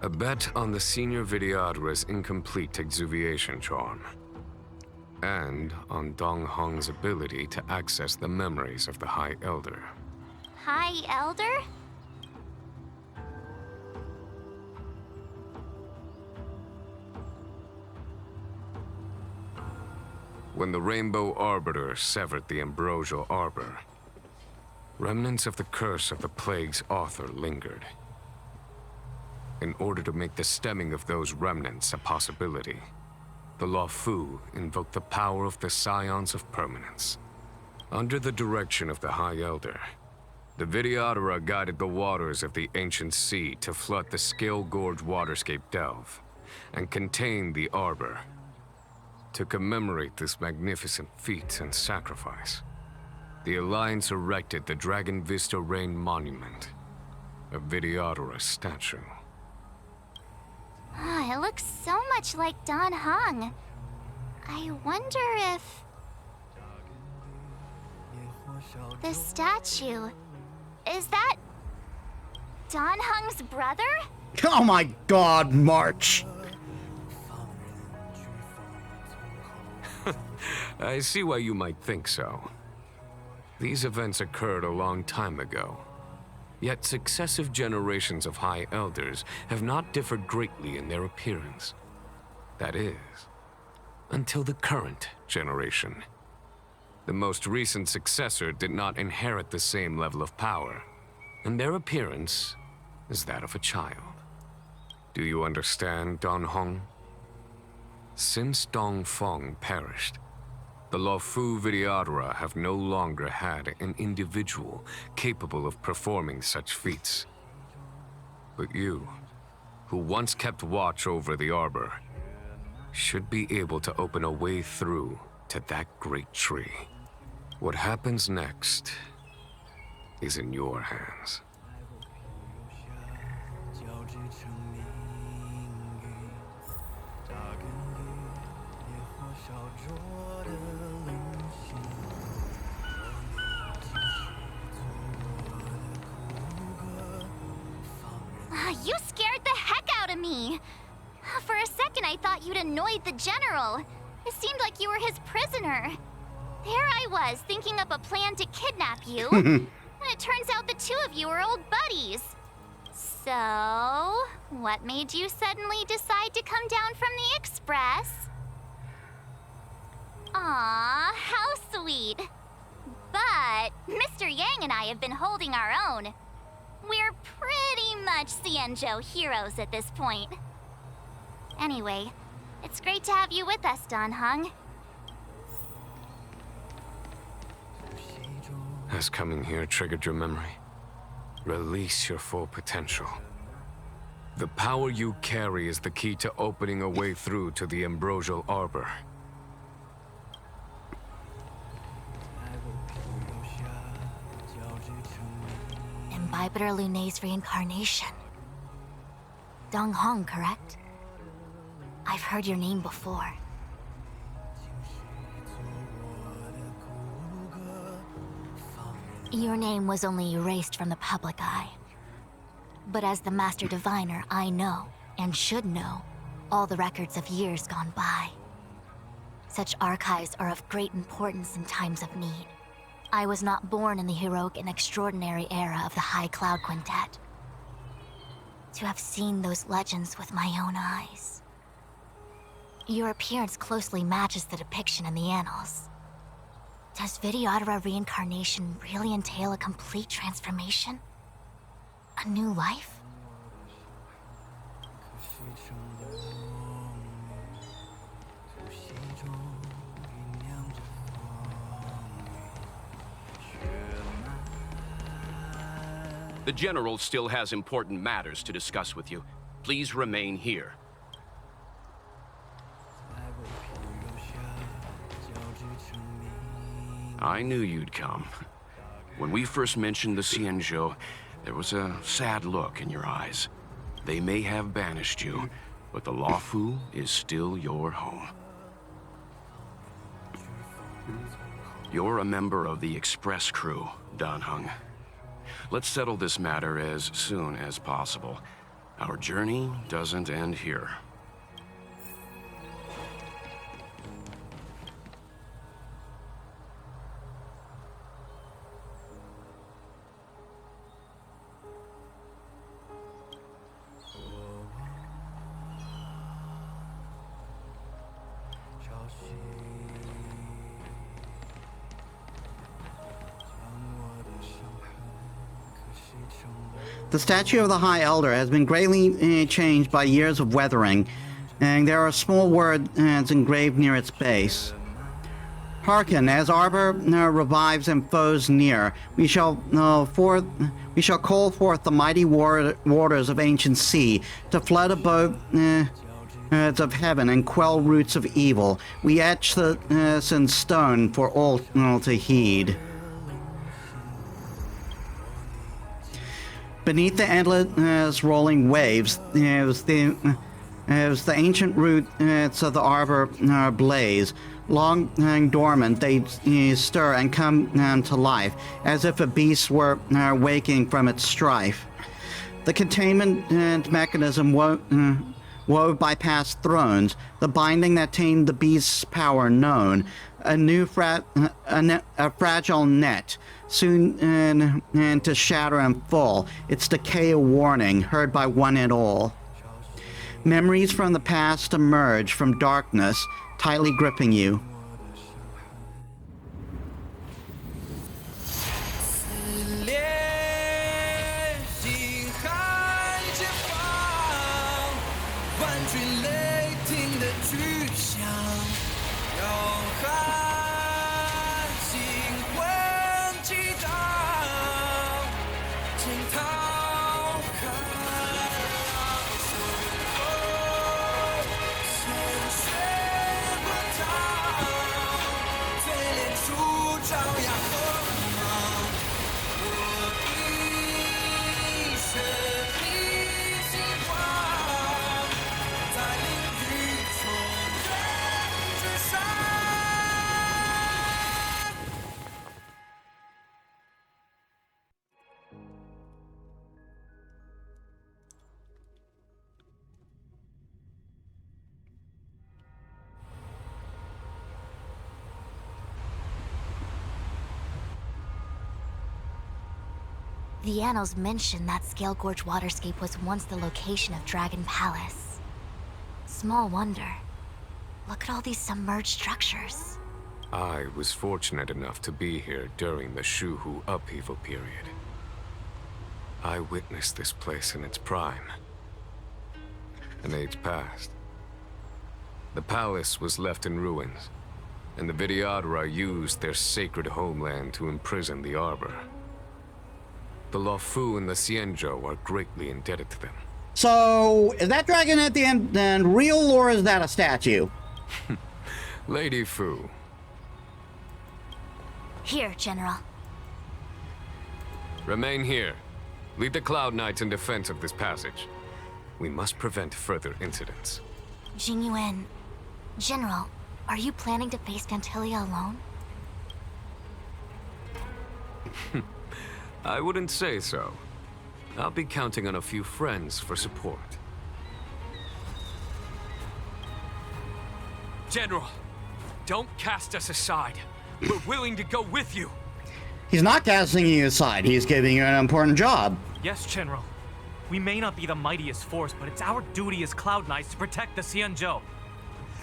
A bet on the senior Vidyadhara's incomplete exuviation charm. And on Dong Hong's ability to access the memories of the High Elder.
High Elder?
When the Rainbow Arbiter severed the Ambrosial Arbor, remnants of the curse of the plague's author lingered. In order to make the stemming of those remnants a possibility, the Luofu invoked the power of the Scions of Permanence. Under the direction of the High Elder, the Vidyadhara guided the waters of the ancient sea to flood the Scale Gorge waterscape delve and contain the Arbor. To commemorate this magnificent feat and sacrifice, the Alliance erected the Dragon Vista Rain Monument, a Vidyadhara statue.
Oh, it looks so much like Don Heng. I wonder if... the statue... is that... Don Heng's brother?
Oh my god, March!
I see why you might think so. These events occurred a long time ago. Yet successive generations of High Elders have not differed greatly in their appearance. That is, until the current generation. The most recent successor did not inherit the same level of power, and their appearance is that of a child. Do you understand, Don Heng? Since Dong Feng perished, the Luofu Vidyadhara have no longer had an individual capable of performing such feats. But you, who once kept watch over the Arbor, should be able to open a way through to that great tree. What happens next is in your hands.
You scared the heck out of me! For a second I thought you'd annoyed the General. It seemed like you were his prisoner. There I was, thinking up a plan to kidnap you. And it turns out the two of you are old buddies. So, what made you suddenly decide to come down from the Express? Aw, how sweet. But Mr. Yang and I have been holding our own. We're pretty much Xianzhou heroes at this point. Anyway, it's great to have you with us, Don Heng.
Has coming here triggered your memory? Release your full potential. The power you carry is the key to opening a way through to the Ambrosial Arbor.
Imbibitor Lunay's reincarnation. Dong Hong, correct? I've heard your name before. Your name was only erased from the public eye. But as the Master Diviner, I know, and should know, all the records of years gone by. Such archives are of great importance in times of need. I was not born in the heroic and extraordinary era of the High Cloud Quintet. To have seen those legends with my own eyes. Your appearance closely matches the depiction in the annals. Does Vidyadhara reincarnation really entail a complete transformation? A new life?
The General still has important matters to discuss with you. Please remain here. I knew you'd come. When we first mentioned the Xianzhou, there was a sad look in your eyes. They may have banished you, but the Luofu is still your home. You're a member of the Express crew, Dan Heng. Let's settle this matter as soon as possible. Our journey doesn't end here.
The statue of the High Elder has been greatly changed by years of weathering, and there are small words engraved near its base. Hearken, as Arbor revives and foes near, we shall call forth the mighty waters of ancient sea to flood above of heaven and quell roots of evil. We etch this in stone for all to heed. Beneath the endless rolling waves, as the ancient roots of the arbor blaze, long and dormant, they stir and come to life, as if a beast were waking from its strife. The containment mechanism wove by past thrones, the binding that tamed the beast's power known, a new fragile net, soon to shatter and fall, its decay a warning, heard by one and all. Memories from the past emerge from darkness, tightly gripping you.
The annals mention that Scale Gorge waterscape was once the location of Dragon Palace. Small wonder. Look at all these submerged structures.
I was fortunate enough to be here during the Shuhu upheaval period. I witnessed this place in its prime. An age passed. The palace was left in ruins, and the Vidyadhara used their sacred homeland to imprison the Arbor. The Luofu and the Xianzhou are greatly indebted to them.
So, is that dragon at the end then real, or is that a statue?
Lady Fu.
Here, General.
Remain here. Lead the Cloud Knights in defense of this passage. We must prevent further incidents.
Jingyuan, General, are you planning to face Dantilia alone?
I wouldn't say so. I'll be counting on a few friends for support.
General, don't cast us aside. We're willing to go with you.
He's not casting you aside. He's giving you an important job.
Yes, General. We may not be the mightiest force, but it's our duty as Cloud Knights to protect the Xianzhou.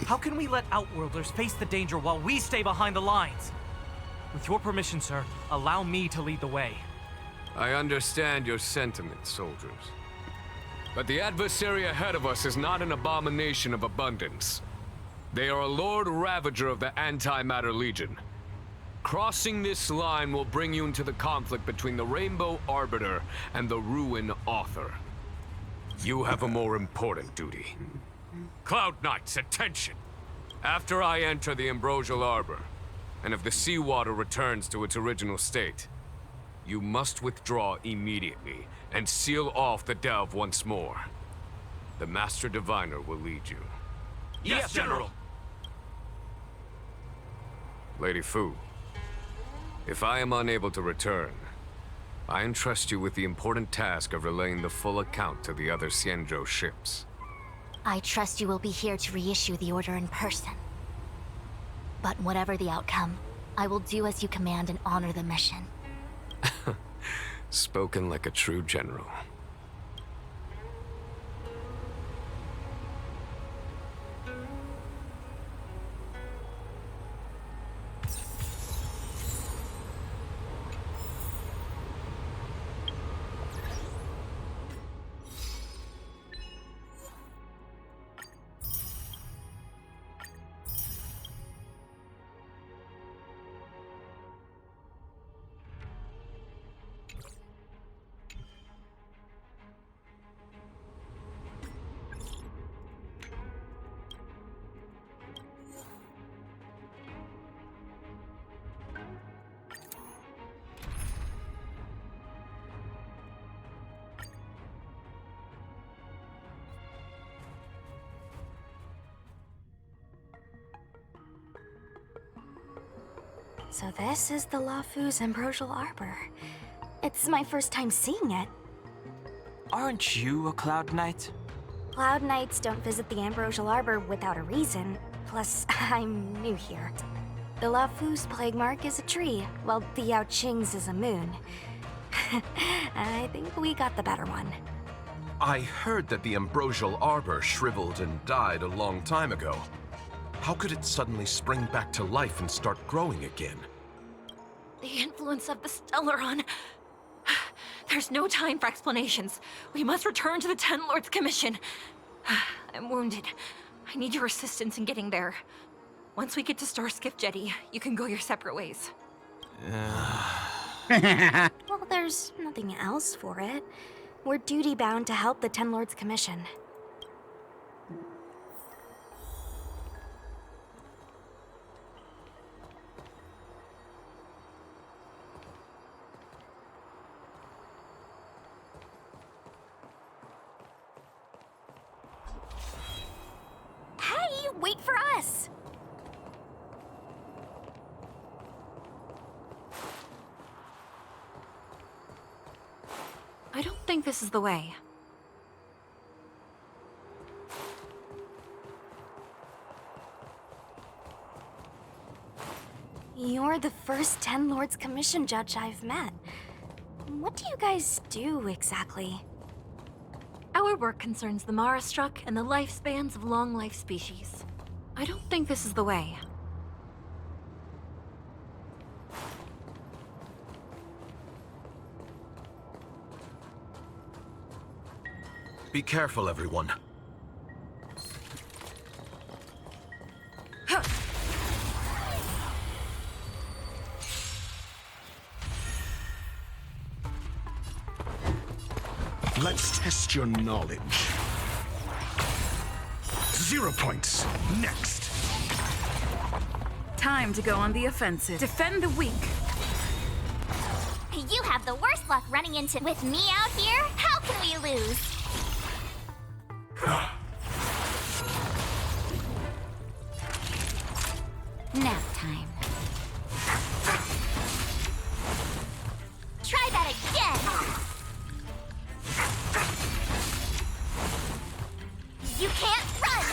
How can we let Outworlders face the danger while we stay behind the lines? With your permission, sir, allow me to lead the way.
I understand your sentiments, soldiers. But the adversary ahead of us is not an abomination of abundance. They are a Lord Ravager of the Antimatter Legion. Crossing this line will bring you into the conflict between the Rainbow Arbiter and the Ruin Author. You have a more important duty. Cloud Knights, attention! After I enter the Ambrosial Arbor, and if the seawater returns to its original state, you must withdraw immediately and seal off the delve once more. The Master Diviner will lead you.
Yes, General!
Lady Fu, if I am unable to return, I entrust you with the important task of relaying the full account to the other Xianzhou ships.
I trust you will be here to reissue the order in person. But whatever the outcome, I will do as you command and honor the mission.
Spoken like a true general.
So this is the Luofu's Ambrosial Arbor. It's my first time seeing it.
Aren't you a Cloud Knight?
Cloud Knights don't visit the Ambrosial Arbor without a reason. Plus, I'm new here. The Luofu's plague mark is a tree, while the Yao Qing's is a moon. I think we got the better one.
I heard that the Ambrosial Arbor shriveled and died a long time ago. How could it suddenly spring back to life and start growing again?
The influence of the Stellaron. There's no time for explanations. We must return to the Ten Lords Commission. I'm wounded. I need your assistance in getting there. Once we get to Starskiff Jetty, you can go your separate ways.
Well, there's nothing else for it. We're duty-bound to help the Ten Lords Commission. Hey, wait for us!
I don't think this is the way.
You're the first Ten Lords Commission judge I've met. What do you guys do exactly?
Our work concerns the Mara-struck and the lifespans of long-life species. I don't think this is the way.
Be careful, everyone.
Let's test your knowledge. 0 points. Next.
Time to go on the offensive. Defend the weak.
You have the worst luck running into with me out here. How can we lose? Nap time. Try that again. You can't run.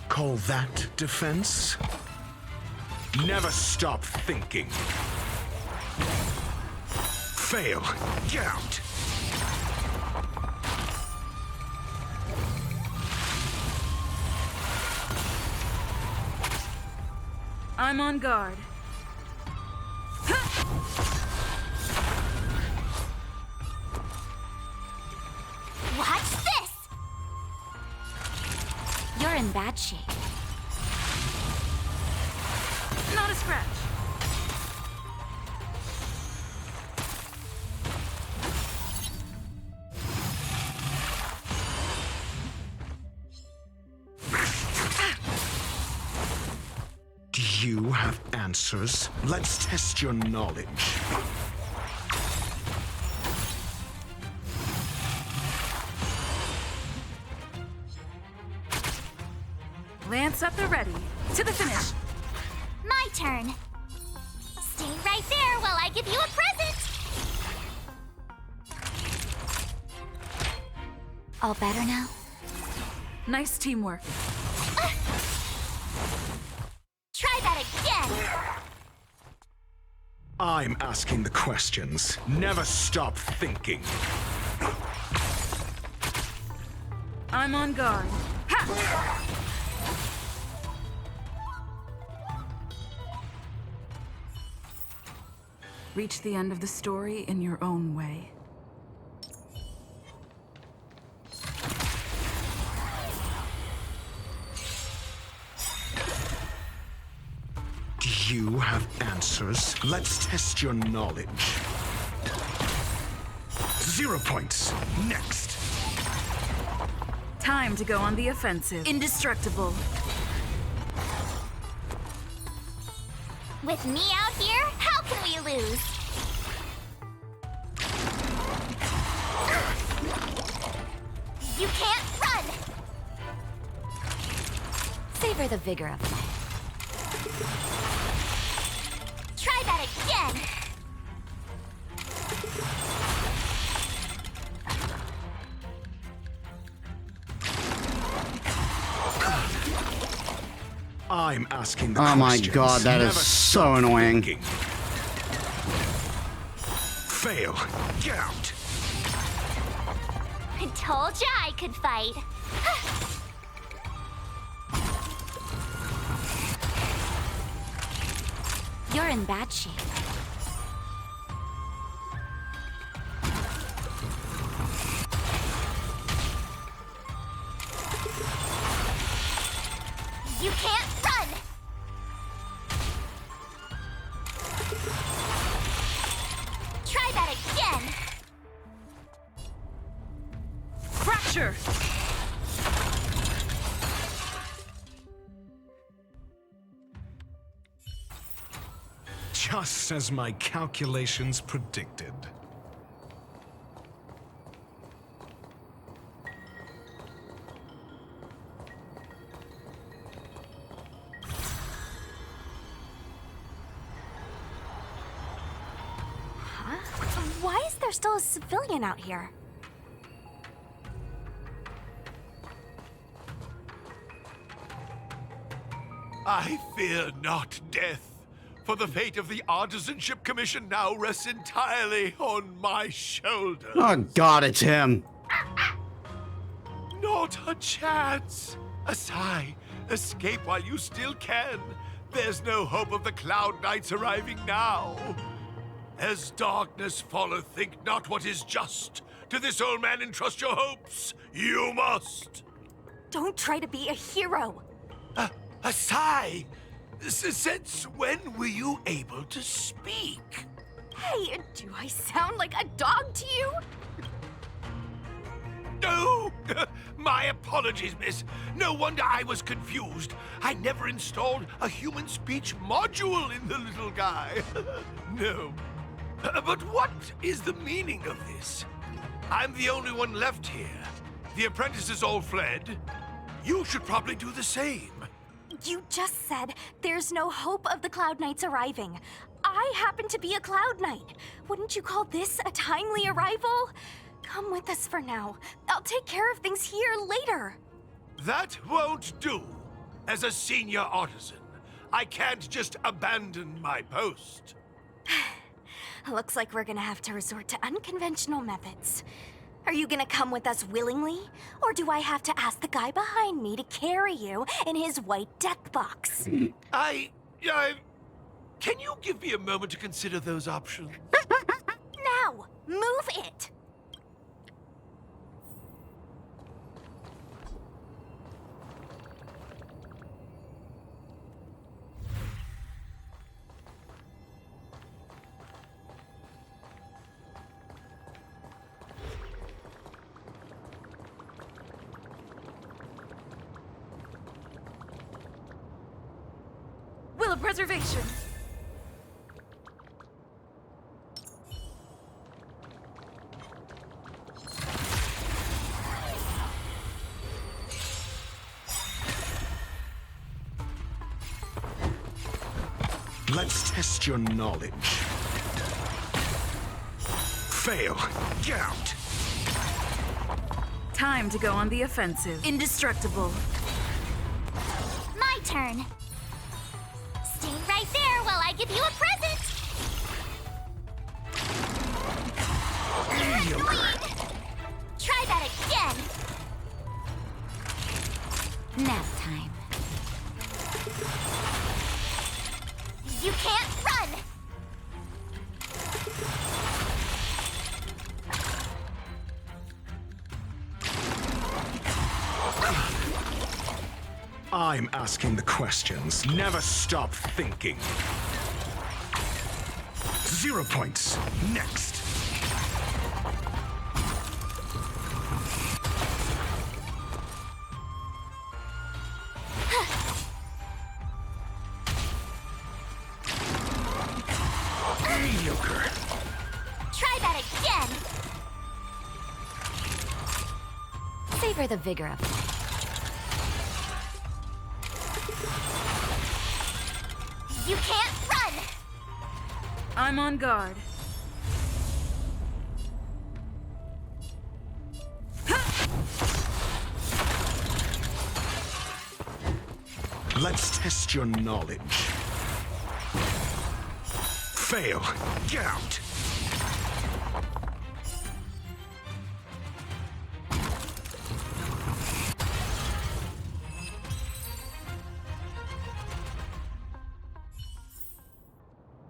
Call that defense? Never stop thinking. Fail. Get out.
I'm on guard.
Watch this! You're in bad shape.
Not a scratch.
Do you have answers? Let's test your knowledge.
Lance at the ready. To the finish.
My turn. Stay right there while I give you a present. All better now?
Nice teamwork.
Try that again.
I'm asking the questions. Never stop thinking.
I'm on guard. Ha! Reach the end of the story in your own way.
Do you have answers? Let's test your knowledge. 0 points. Next.
Time to go on the offensive. Indestructible.
With me out here, how can we lose? You can't run! Savor the vigor of life. Try that again!
I'm asking the
Oh my
questions.
god, that is
Never
so
stop
annoying.
thinking. Fail. Get out.
I told ya I could fight. You're in bad shape. You can't run! Try that again!
Fracture!
Just as my calculations predicted.
Huh? Why is there still a civilian out here?
I fear not death, for the fate of the Artisanship Commission now rests entirely on my shoulders.
Oh god, it's him.
Not a chance. Asai, escape while you still can. There's no hope of the Cloud Knights arriving now. As darkness falleth, think not what is just. To this old man entrust your hopes. You must.
Don't try to be a hero.
Asai! Since when were you able to speak?
Hey, do I sound like a dog to you?
No! My apologies, miss. No wonder I was confused. I never installed a human speech module in the little guy. No. But what is the meaning of this? I'm the only one left here. The apprentices all fled. You should probably do the same.
You just said there's no hope of the Cloud Knights arriving. I happen to be a Cloud Knight. Wouldn't you call this a timely arrival? Come with us for now. I'll take care of things here later.
That won't do. As a senior artisan, I can't just abandon my post.
Looks like we're gonna have to resort to unconventional methods. Are you gonna come with us willingly? Or do I have to ask the guy behind me to carry you in his white deck box?
Can you give me a moment to consider those options?
Now! Move it!
Will of Preservation!
Let's test your knowledge. Fail. Get out.
Time to go on the offensive. Indestructible.
My turn. Stay right there while I give you a present. You're annoying. Try that again. Nap time. You can't run.
I'm asking the questions. Never stop thinking. 0 points. Next. Mediocre.
Try that again.
Savor the vigor of life.
You can't run!
I'm on guard.
Let's test your knowledge. Fail. Get out.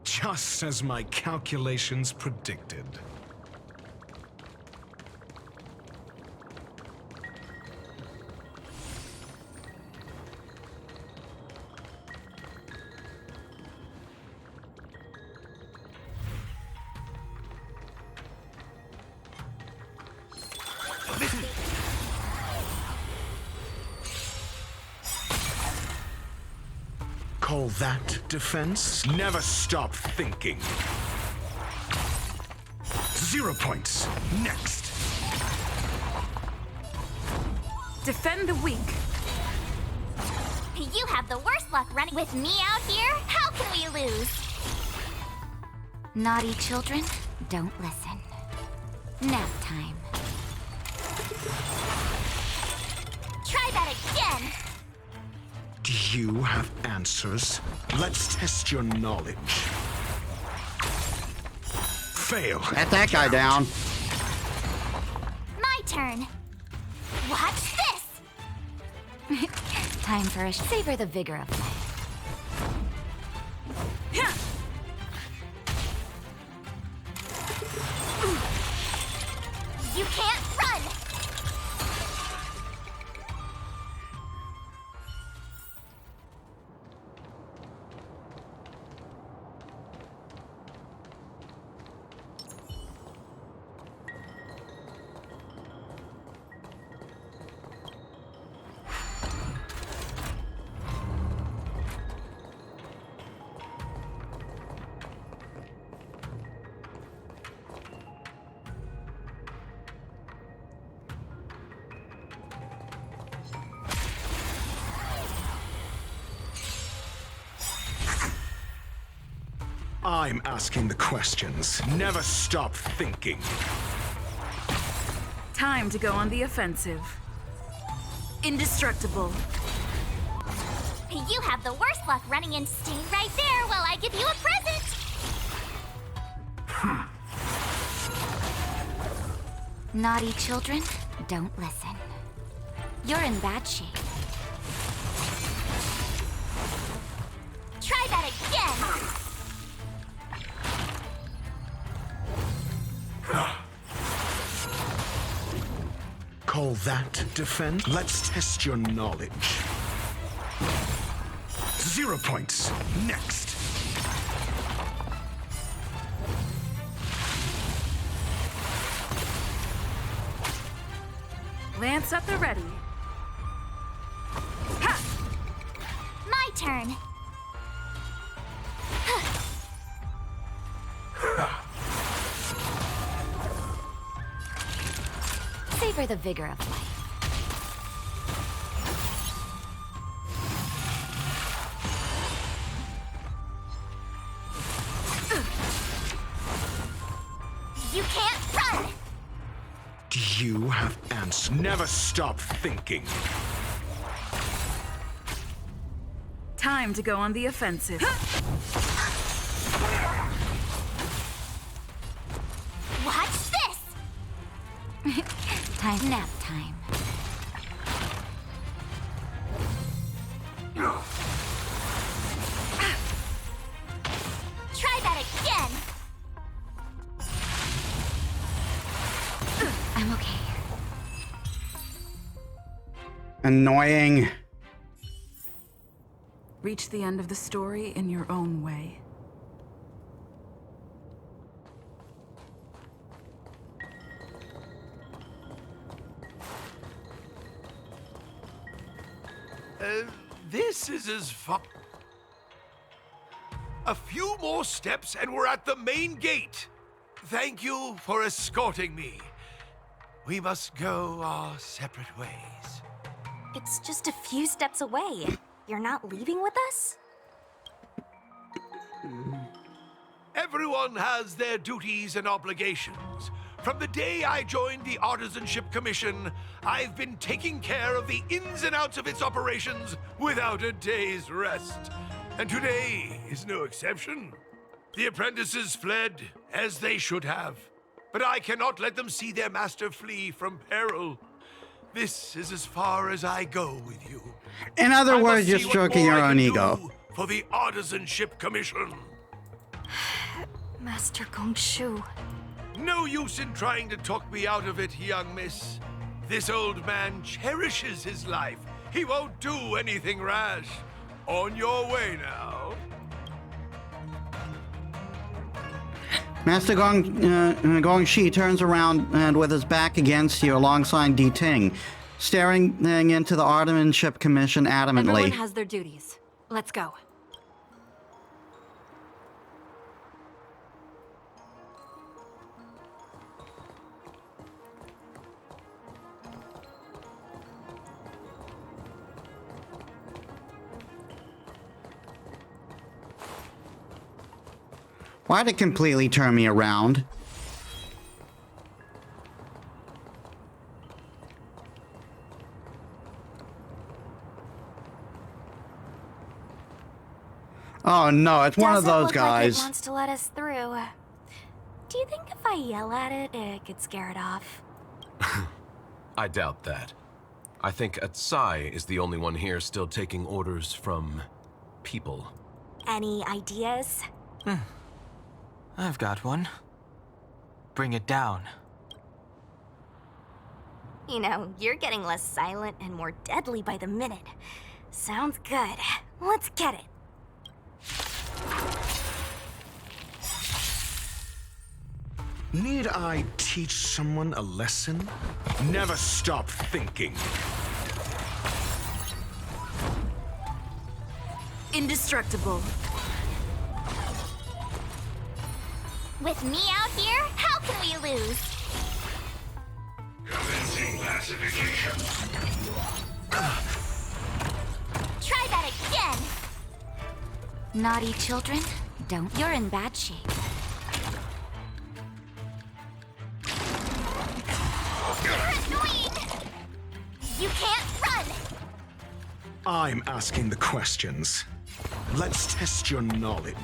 Just as my calculations predicted. Call that defense? Never stop thinking. 0 points. Next.
Defend the weak.
You have the worst luck running with me out here. How can we lose?
Naughty children, don't listen. Nap time.
Try that again.
Do you have answers? Let's test your knowledge. Fail.
Get that guy down.
My turn. Watch this.
Time for a savor the vigor of life.
You can't run.
I'm asking the questions. Never stop thinking.
Time to go on the offensive. Indestructible.
You have the worst luck running in. Stay right there while I give you a present! Naughty children, don't listen. You're in bad shape. Try that again!
Call that defense? Let's test your knowledge. 0 points. Next.
Lance at the ready.
Ha! My turn. Savor the vigor of life. You can't run!
Do you have answers? Never stop thinking.
Time to go on the offensive.
Watch this! Nap time. Try that again! I'm okay.
Annoying.
Reach the end of the story in your own way.
This is as far... A few more steps and we're at the main gate. Thank you for escorting me. We must go our separate ways.
It's just a few steps away. You're not leaving with us?
Everyone has their duties and obligations. From the day I joined the Artisanship Commission, I've been taking care of the ins and outs of its operations without a day's rest. And today is no exception. The apprentices fled, as they should have. But I cannot let them see their master flee from peril. This is as far as I go with you.
In other words, you're
See what
stroking
more
your
I
own
can
ego.
do for the Artisanship Commission.
Master Gongshu.
No use in trying to talk me out of it, young miss. This old man cherishes his life. He won't do anything rash. On your way now.
Master Gong Shi turns around and with his back against you alongside Di Ting, staring into the Artisanship Commission adamantly.
Everyone has their duties. Let's go.
Why'd it completely turn me around? Oh no, it's one of those guys.
Like it wants to let us through. Do you think if I yell at it, it could scare it off?
I doubt that. I think Atsai is the only one here still taking orders from people.
Any ideas?
I've got one. Bring it down.
You know, you're getting less silent and more deadly by the minute. Sounds good. Let's get it.
Need I teach someone a lesson? Never stop thinking.
Indestructible.
With me out here, how can we lose?
Commencing classification.
Try that again! Naughty children, Don't. You're in bad shape. You're annoying! You can't run!
I'm asking the questions. Let's test your knowledge.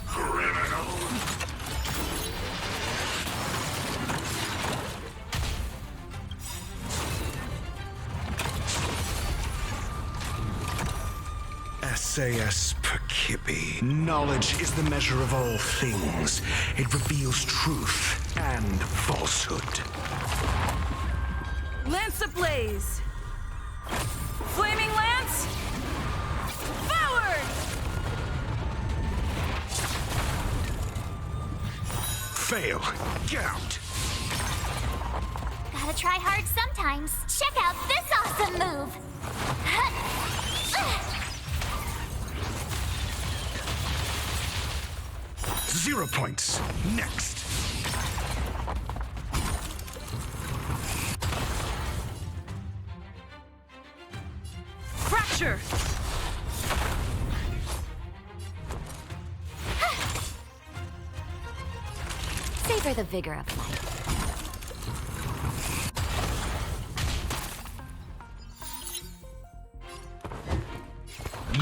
Criminal!
SAS Perkibi. Knowledge is the measure of all things. It reveals truth and falsehood.
Lance ablaze! Flaming lance! Forward!
Fail. Get out.
Gotta try hard sometimes. Check out this awesome move!
0 points. Next.
Fracture!
Savor the vigor of life.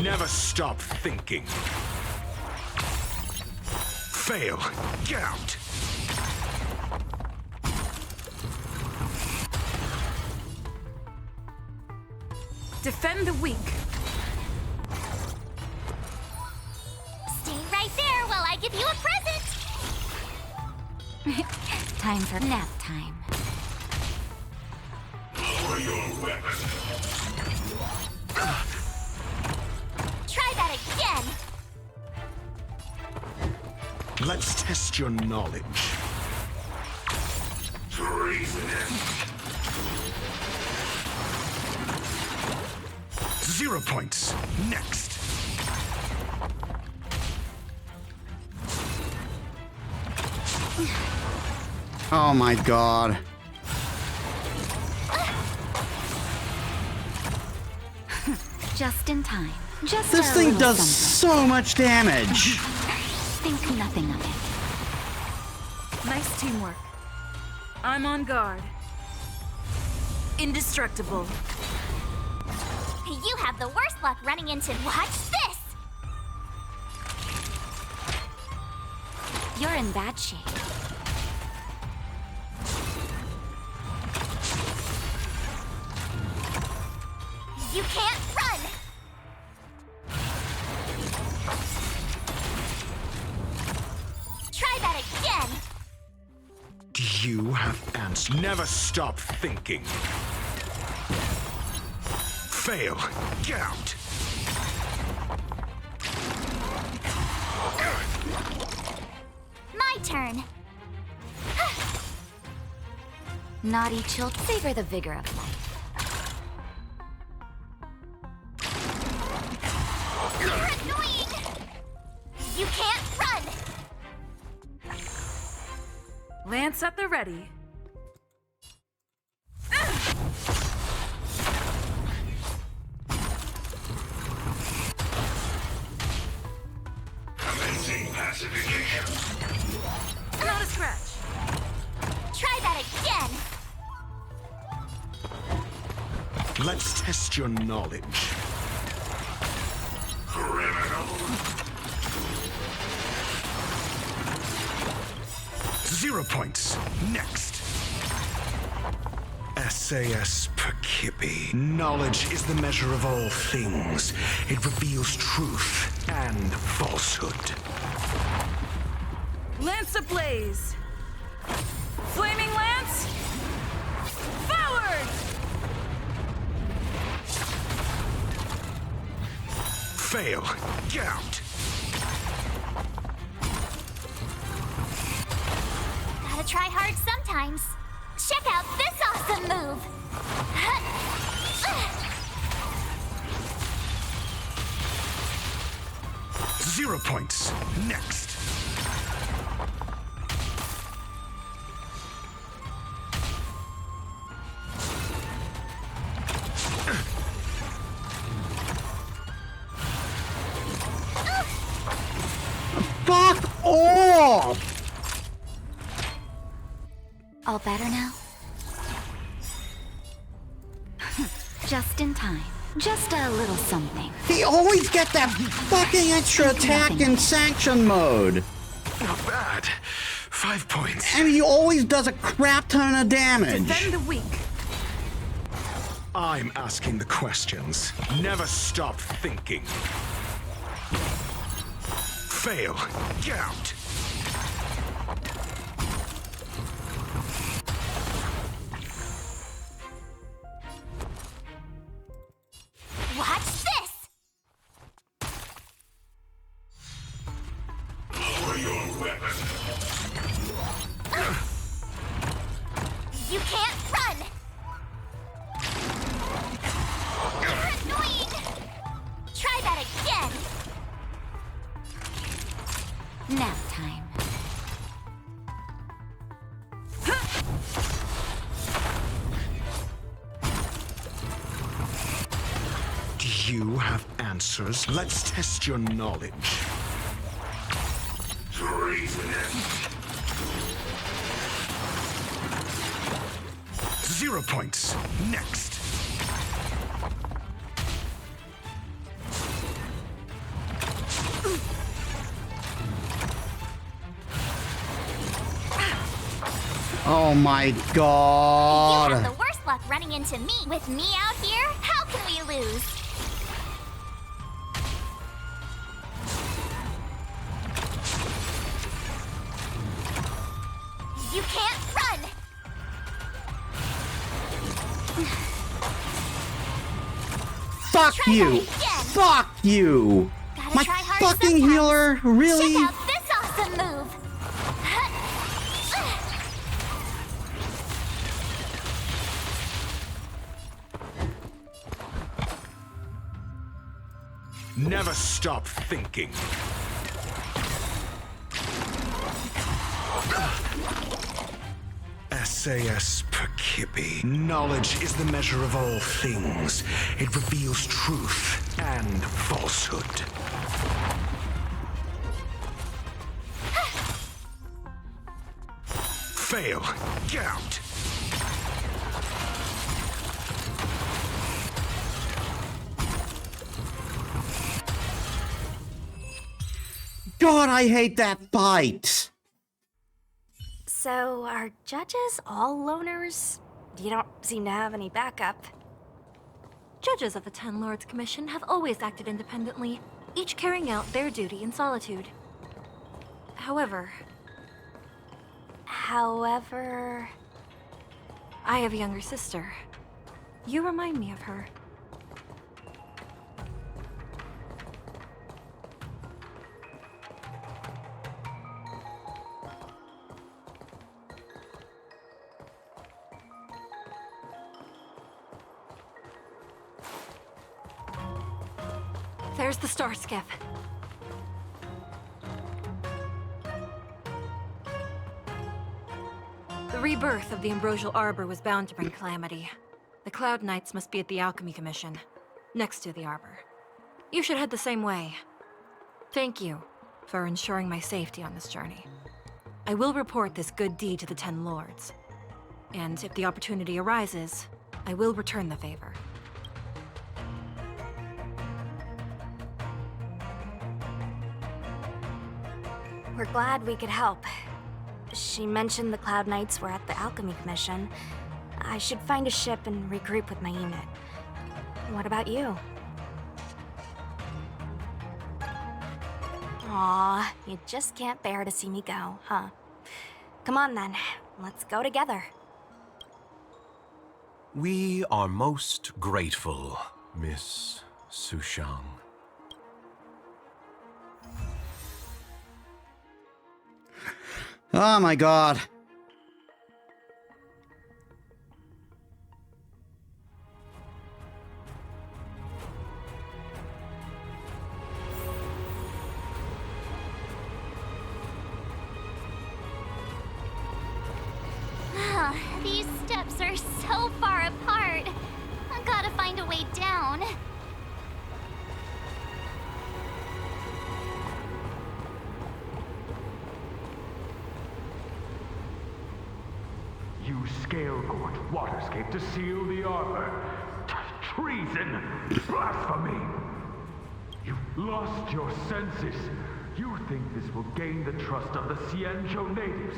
Never stop thinking. Fail. Get out.
Defend the weak.
Stay right there while I give you a present! Time for nap time.
Lower your weapon.
Try that again!
Let's test your knowledge.
Treasonous.
0 points. Next.
Oh my god.
Just in time. Just
This
a
thing
little
does
something.
so much damage.
Think nothing of it.
Nice teamwork. I'm on guard. Indestructible.
You have the worst luck running into... Watch this! You're in bad shape. You can't run! Try that again!
Do you have answers? Never stop thinking. Fail. Get out.
My turn. Naughty children, savor the vigor of life. You're annoying! You can't run!
Lance at the ready.
Commencing pacification.
Not a scratch.
Try that again!
Let's test your knowledge.
Criminal.
0 points. Next. SAS Perkibi. Knowledge is the measure of all things. It reveals truth and falsehood.
Lance ablaze. Flaming lance. Forward!
Fail. Get out.
Gotta try hard sometimes. Check out this awesome move!
0 points. Next.
All better now? Just in time. Just a little something.
He always gets that fucking extra attack in sanction mode.
Not bad. 5 points.
And he always does a crap ton of damage.
Defend the weak.
I'm asking the questions. Never stop thinking. Fail. Get out.
Watch this!
Lower your weapon.
You can't run! You're annoying! Try that again! Nap time.
Do you have answers? Let's test your knowledge.
Treasonous.
0 points. Next.
Oh my
You
god.
have the worst luck running into me. With me out here, how can we lose? You can't run!
Fuck
Try
you.
that again.
Fuck you.
Gotta
My
try harder
fucking
sometimes.
healer? Really?
Check out this awesome move!
Never stop thinking. SAS Perkipi. Knowledge is the measure of all things. It reveals truth and falsehood. Fail. Get out.
God, I hate that fight.
So, are judges all loners? You don't seem to have any backup.
Judges of the Ten Lords Commission have always acted independently, each carrying out their duty in solitude. However, I have a younger sister. You remind me of her. There's the star skiff. The rebirth of the Ambrosial Arbor was bound to bring calamity. The Cloud Knights must be at the Alchemy Commission, next to the Arbor. You should head the same way. Thank you for ensuring my safety on this journey. I will report this good deed to the Ten Lords. And if the opportunity arises, I will return the favor.
We're glad we could help. She mentioned the Cloud Knights were at the Alchemy Commission. I should find a ship and regroup with my unit. What about you? Aw, you just can't bear to see me go, huh? Come on then, let's go together.
We are most grateful, Miss Sushang.
Oh my god.
These steps are so far apart. I gotta find a way down.
scale-gorged waterscape to seal the arbor. Treason! Blasphemy! You've lost your senses. You think this will gain the trust of the Xianzhou natives.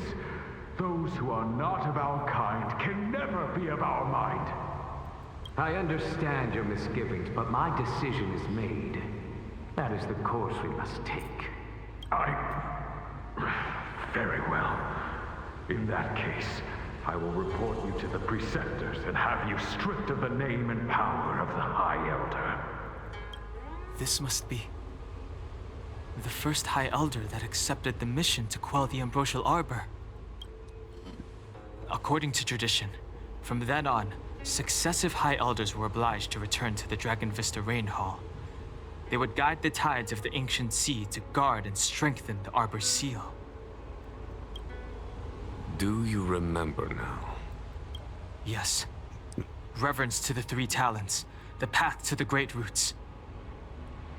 Those who are not of our kind can never be of our mind.
I understand your misgivings, but my decision is made. That is the course we must take.
Very well. In that case, I will report you to the Preceptors and have you stripped of the name and power of the High Elder.
This must be the first High Elder that accepted the mission to quell the Ambrosial Arbor. According to tradition, from then on, successive High Elders were obliged to return to the Dragon Vista Rain Hall. They would guide the tides of the ancient sea to guard and strengthen the Arbor's seal.
Do you remember now?
Yes. Reverence to the Three Talents, the path to the Great Roots.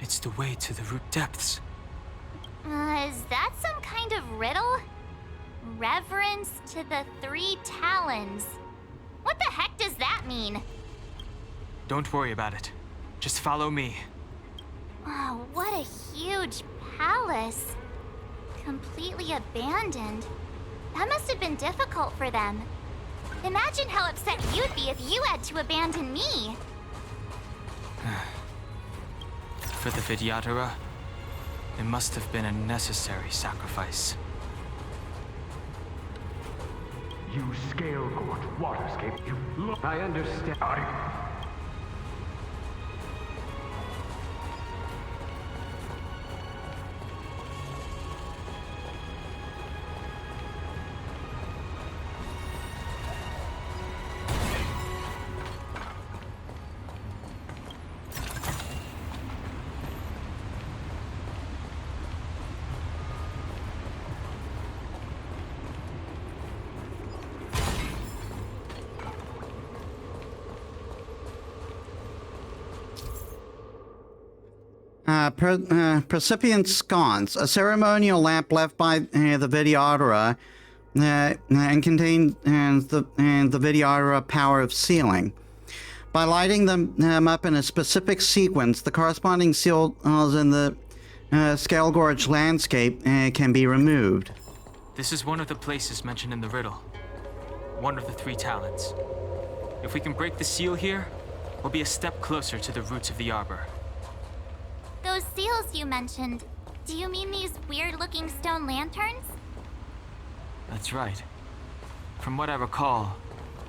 It's the way to the root depths.
Is that some kind of riddle? Reverence to the Three Talons. What the heck does that mean?
Don't worry about it. Just follow me.
Oh, what a huge palace. Completely abandoned. That must have been difficult for them. Imagine how upset you'd be if you had to abandon me.
For the Vidyadhara, it must have been a necessary sacrifice.
You scale-gorged waterscape,
I understand.
Precipient Sconce, a ceremonial lamp left by the Vidyadhara and contained the Vidyadhara power of sealing. By lighting them up in a specific sequence, the corresponding seals in the Scale Gorge landscape can be removed.
This is one of the places mentioned in the riddle. One of the Three Talents. If we can break the seal here, we'll be a step closer to the roots of the arbor.
Those seals you mentioned, do you mean these weird-looking stone lanterns?
That's right. From what I recall,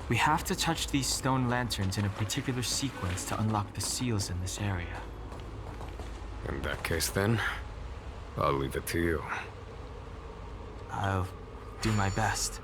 we have to touch these stone lanterns in a particular sequence to unlock the seals in this area.
In that case, then, I'll leave it to you.
I'll do my best.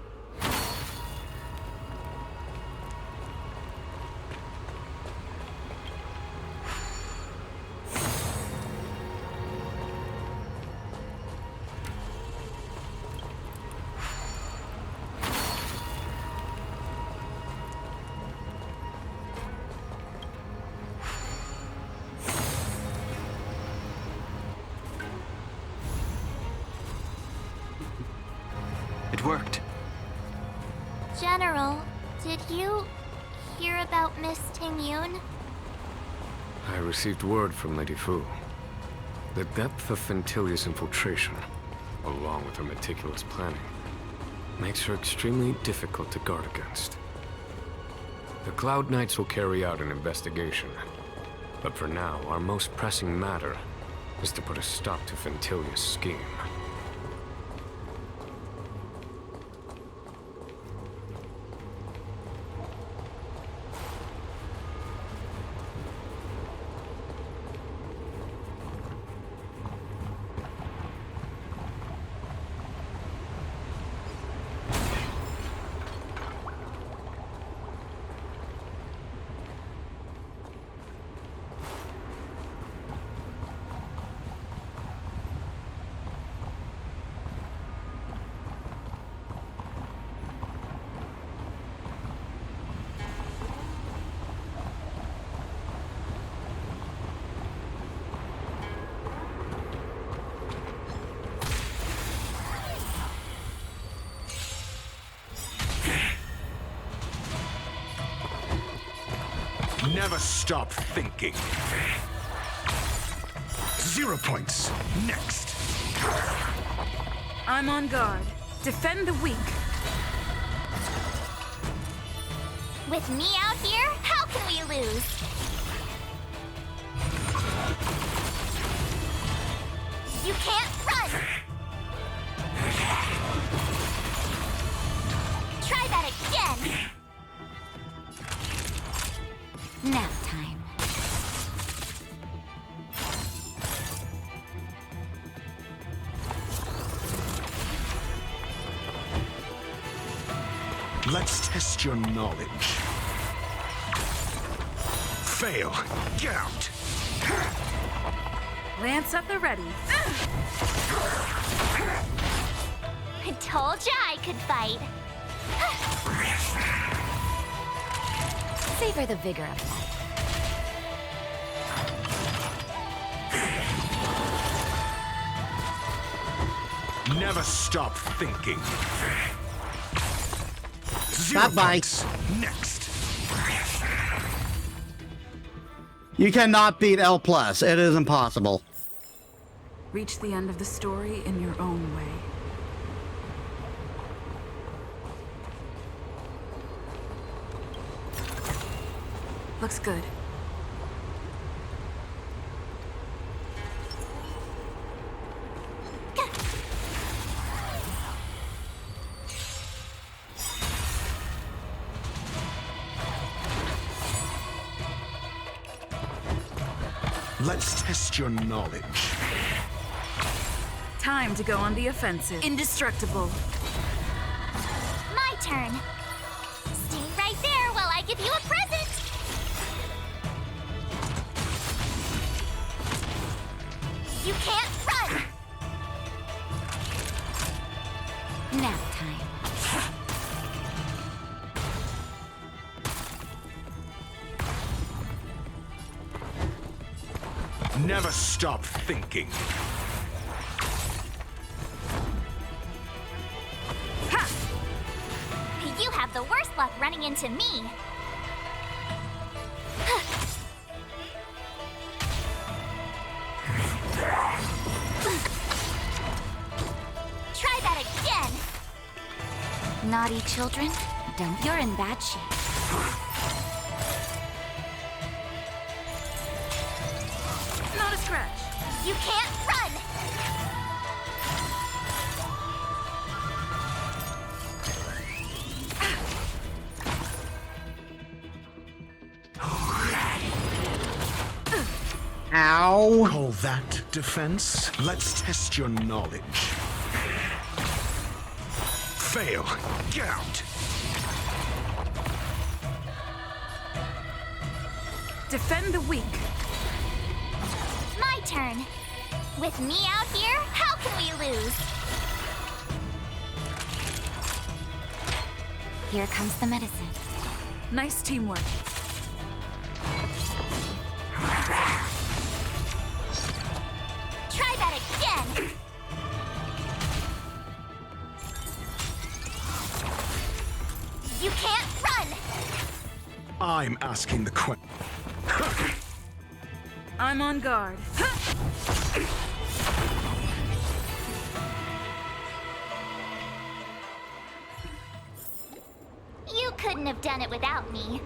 It worked.
General, did you hear about Miss Tingyun?
I received word from Lady Fu. The depth of Fentilia's infiltration, along with her meticulous planning, makes her extremely difficult to guard against. The Cloud Knights will carry out an investigation, but for now, our most pressing matter is to put a stop to Fentilia's scheme.
Never stop thinking. 0 points. Next.
I'm on guard. Defend the weak.
With me out here, how can we lose? You can't run! Try that again! Nap time.
Let's test your knowledge. Fail. Get out.
Lance at the ready.
I told ya I could fight.
Savor the vigor of life.
Never stop thinking. 0
Bye-bye.
points. Next.
You cannot beat L+. It is impossible.
Reach the end of the story in your own way. Looks good.
Let's test your knowledge.
Time to go on the offensive. Indestructible.
My turn. Stay right there while I give you a present. You can't run. Nap time.
Never stop thinking.
You have the worst luck running into me. Try that again. Naughty children, you're in bad shape.
Not a scratch.
You can't run!
Ow!
Call that defense? Let's test your knowledge. Fail. Get out.
Defend the weak.
My turn. With me out here, how can we lose? Here comes the medicine.
Nice teamwork.
Try that again. You can't run.
I'm asking the question.
I'm on guard.
You couldn't have done it without me.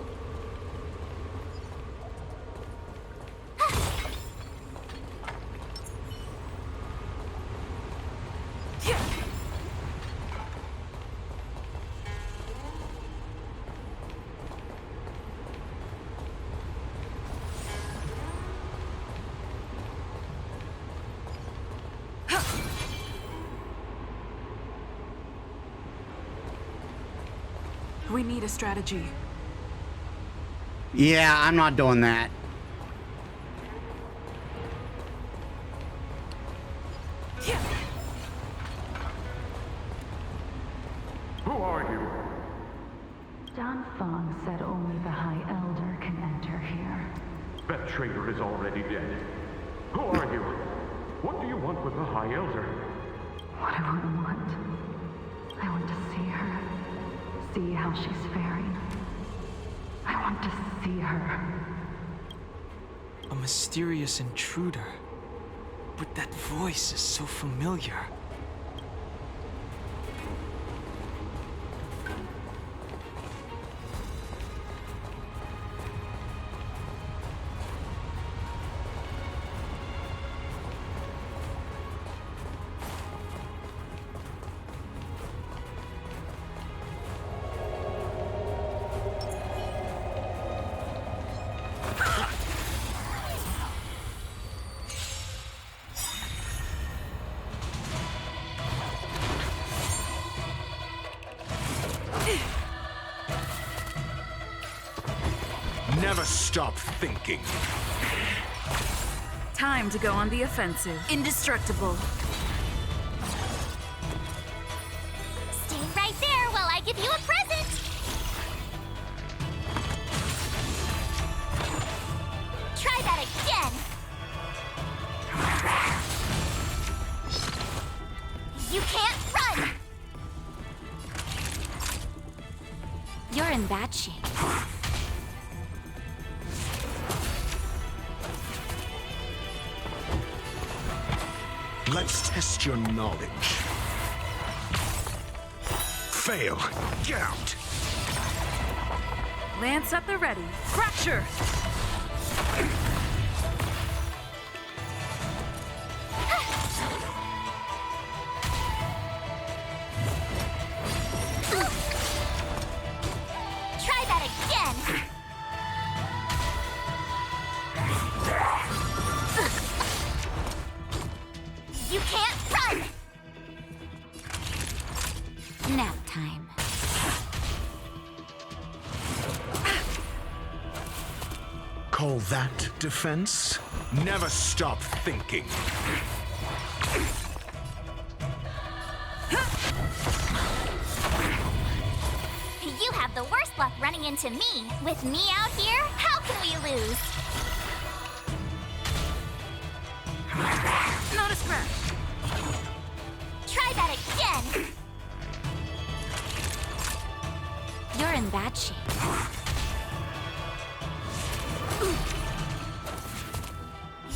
We need a strategy.
Yeah, I'm not doing that.
Who are you?
John Fong said only the High Elder can enter here.
That traitor is already dead. Who are you? What do you want with the High Elder?
What do I want? I want to see her. See how she's faring. I want to see her.
A mysterious intruder. But that voice is so familiar.
Never stop thinking.
Time to go on the offensive.
Indestructible.
Stay right there while I give you a present. Try that again. You can't run.
You're in bad shape.
Let's test your knowledge. Fail. Get out.
Lance at the ready. Fracture!
Try that again. You can't run.
Nap time.
Call that defense? Never stop thinking.
You have the worst luck running into me. With me out here, how can we lose?
Not a scratch.
Try that again.
You're in bad shape.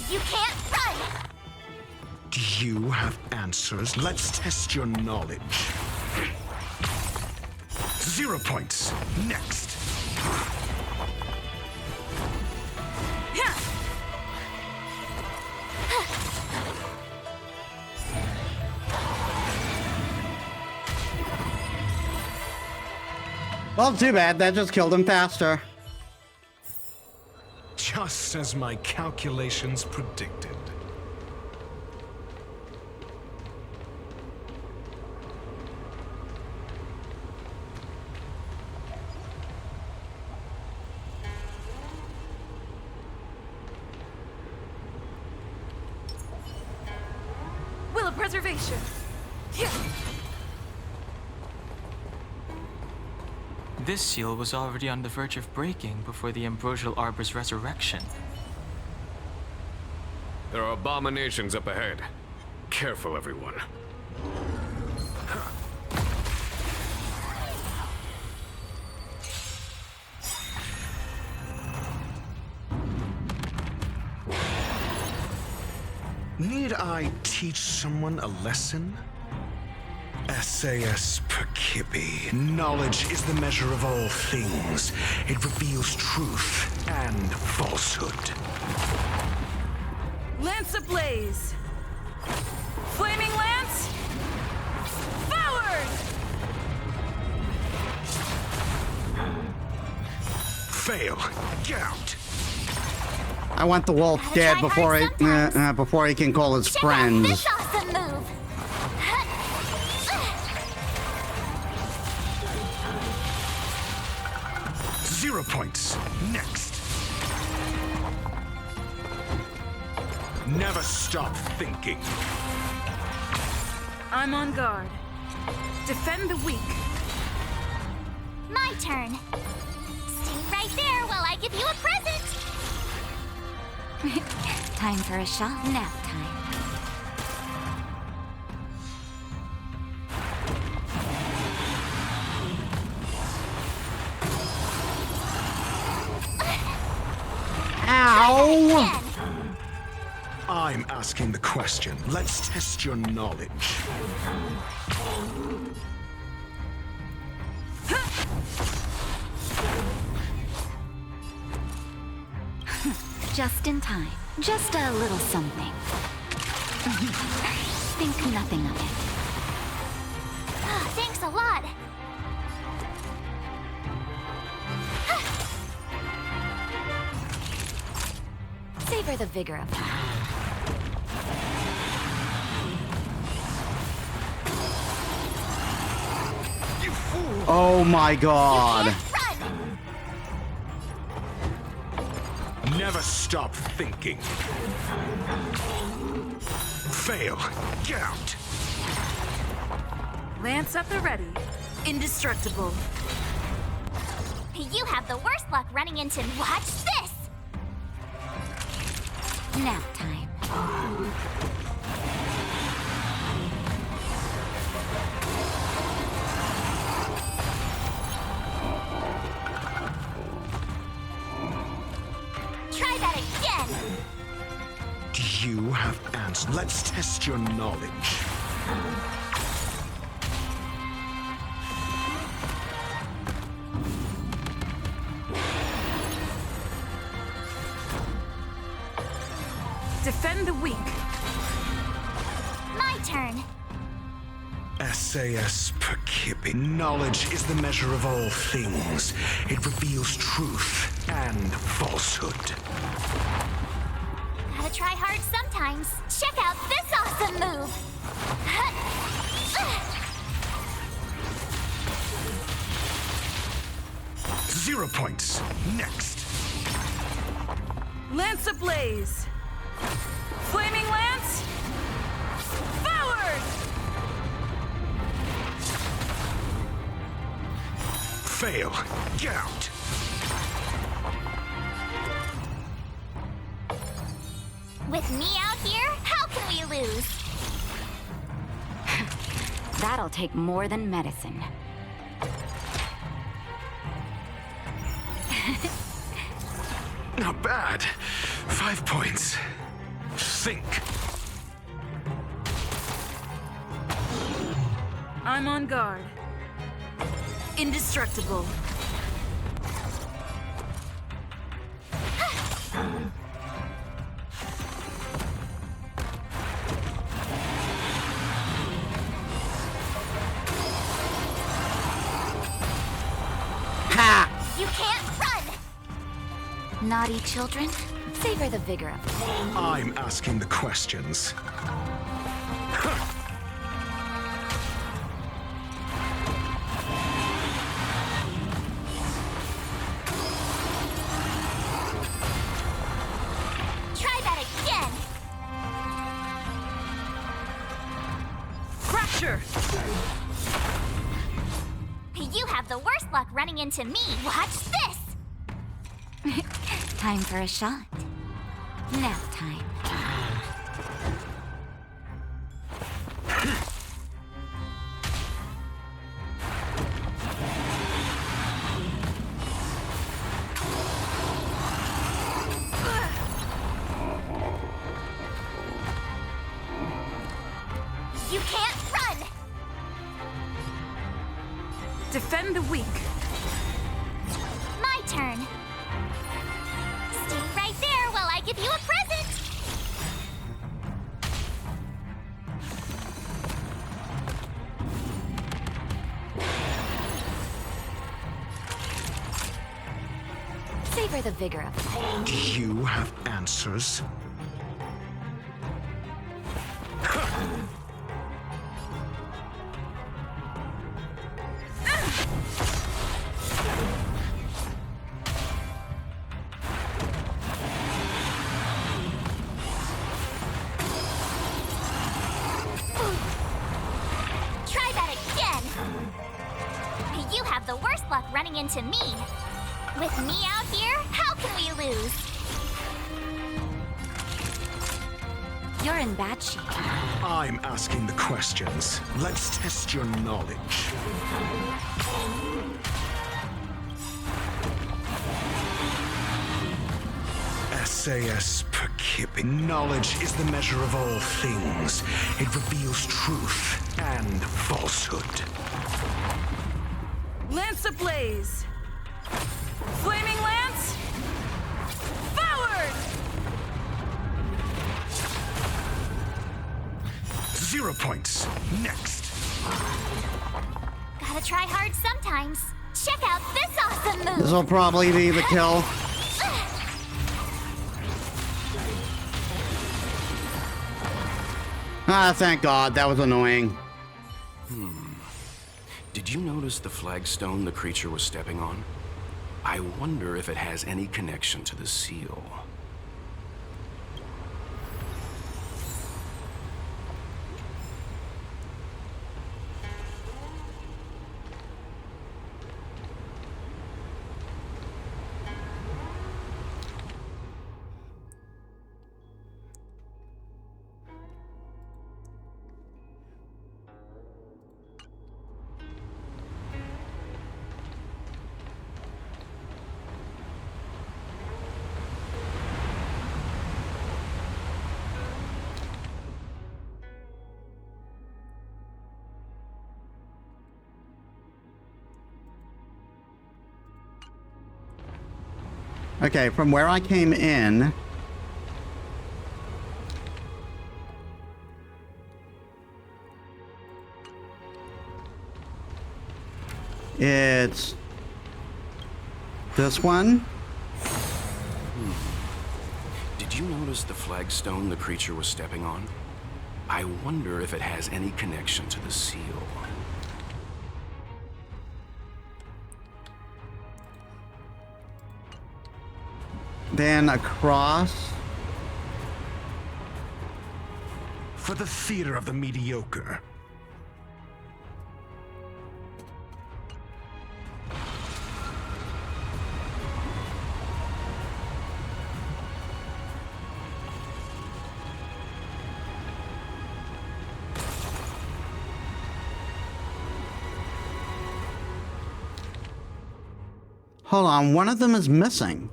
You can't run.
Do you have answers? Let's test your knowledge. 0 points. Next.
Well, too bad. That just killed him faster.
Just as my calculations predicted.
Will of preservation. Here.
This seal was already on the verge of breaking before the Ambrosial Arbor's resurrection.
There are abominations up ahead. Careful, everyone.
Need I teach someone a lesson? SAS Perkibi. Knowledge is the measure of all things. It reveals truth and falsehood.
Lance ablaze. Flaming lance. Forward!
Fail. Get out.
I want the wolf dead before he can call his friends.
This awesome move.
0 points. Next. Never stop thinking.
I'm on guard. Defend the weak.
My turn. Stay right there while I give you a present.
Time for a shot. Nap time.
Ow! Oh!
I'm asking the question. Let's test your knowledge.
Just in time. Just a little something. Think nothing of it. Thanks a lot. Savor the vigor of it.
Oh my god.
Never stop thinking. Fail. Get out.
Lance at the ready. Indestructible.
You have the worst luck running into... Watch this! Nap time. Try that again!
Do you have answers? Let's test your knowledge.
Defend the weak.
My turn.
SAS Perkipi. Knowledge is the measure of all things. It reveals truth and falsehood.
Gotta try hard sometimes. Check out this awesome move!
0 points. Next.
Lance ablaze. Flaming lance. Forward!
Fail. Get out.
With me out here, how can we lose? That'll take more than medicine.
Not bad. 5 points. Think.
I'm on guard. Indestructible.
You can't run! Naughty children, savor the vigor of it.
I'm asking the questions.
Try that again!
Crusher!
You have the worst luck running into me. Watch this! Time for a shot. Nap time. You can't run!
Defend the weak.
My turn. Stay right there while I give you a present! Savor the vigor of it.
Do you have answers?
Try that again! You have the worst luck running into me. With me out here, how can we lose? You're in bad shape.
I'm asking the questions. Let's test your knowledge. SAS Perkipi. Knowledge is the measure of all things. It reveals truth and falsehood.
Lance ablaze! Flaming lance! Forward!
0 points. Next.
Gotta try hard sometimes. Check out this awesome move!
This will probably be the kill. Ah, thank God. That was annoying.
Did you notice the flagstone the creature was stepping on? I wonder if it has any connection to the seal.
Okay, from where I came in... It's... this one?
Did you notice the flagstone the creature was stepping on? I wonder if it has any connection to the seal.
Then across...
For the theater of the mediocre.
Hold on, one of them is missing.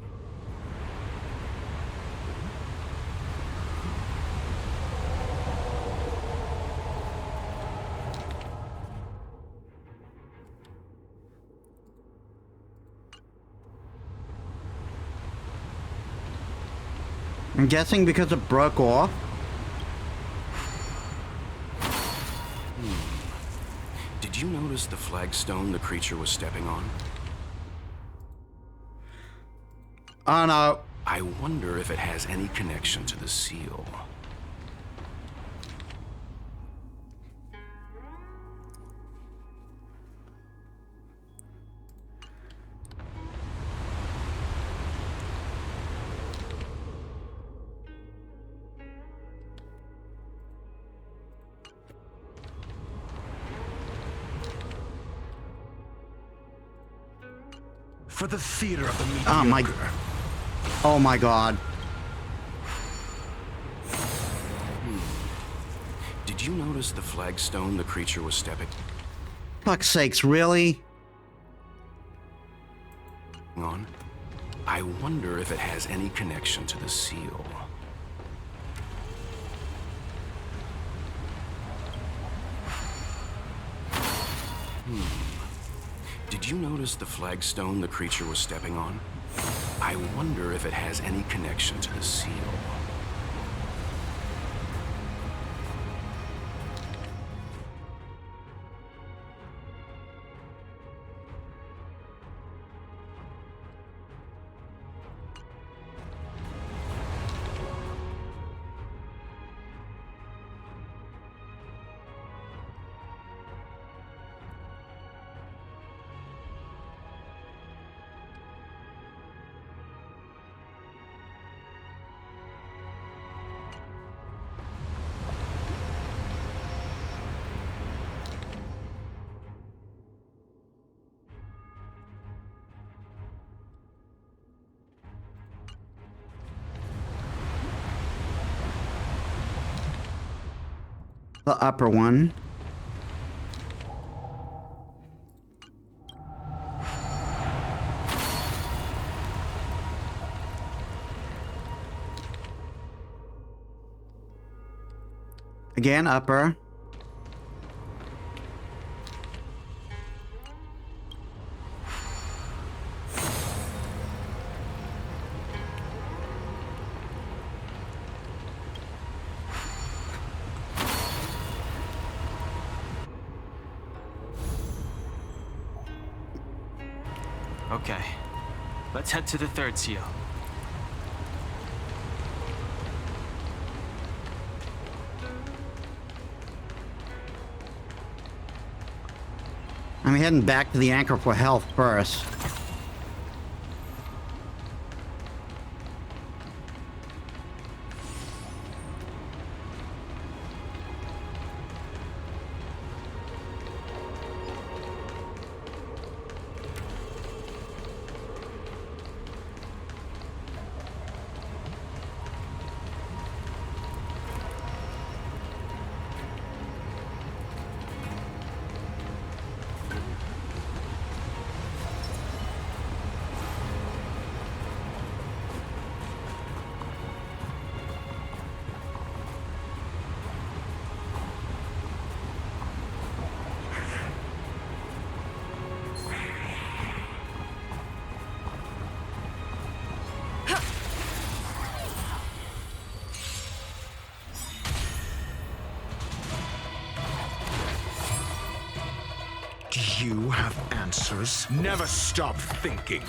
I'm guessing because it broke off.
Did you notice the flagstone the creature was stepping on?
Oh no.
I wonder if it has any connection to the seal.
For the theater of the mediocre.
Oh my God.
Did you notice the flagstone the creature was stepping
Fuck's sakes, really?
on? I wonder if it has any connection to the seal. Did you notice the flagstone the creature was stepping on? I wonder if it has any connection to the seal.
The upper one. Again, upper.
Okay. Let's head to the third seal.
I'm heading back to the anchor for health first.
Do you have answers? Never stop thinking.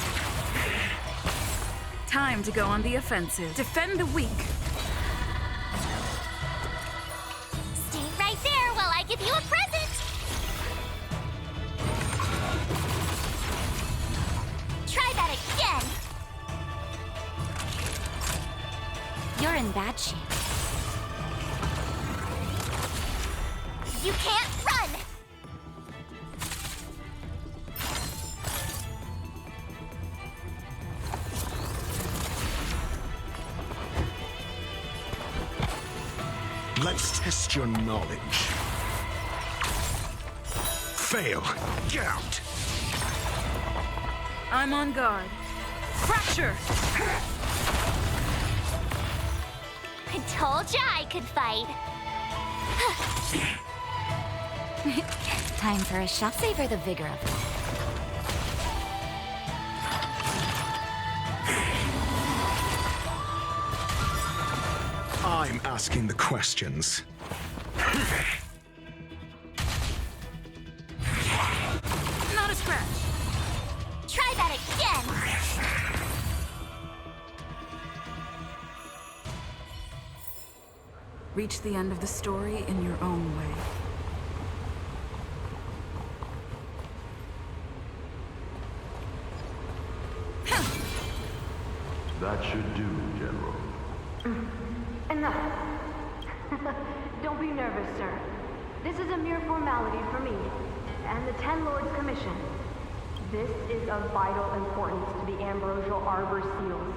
Time to go on the offensive. Defend the weak.
Stay right there while I give you a present. Try that again. You're in bad shape. You can't run!
Let's test your knowledge. Fail. Get out.
I'm on guard. Fracture!
I told ya I could fight.
Time for a shot. Savor the vigor of it.
I'm asking the questions.
Not a scratch.
Try that again.
Reach the end of the story in your own way.
That should do, General.
Enough. Don't be nervous, sir. This is a mere formality for me and the Ten Lords Commission. This is of vital importance to the Ambrosial Arbor Seals.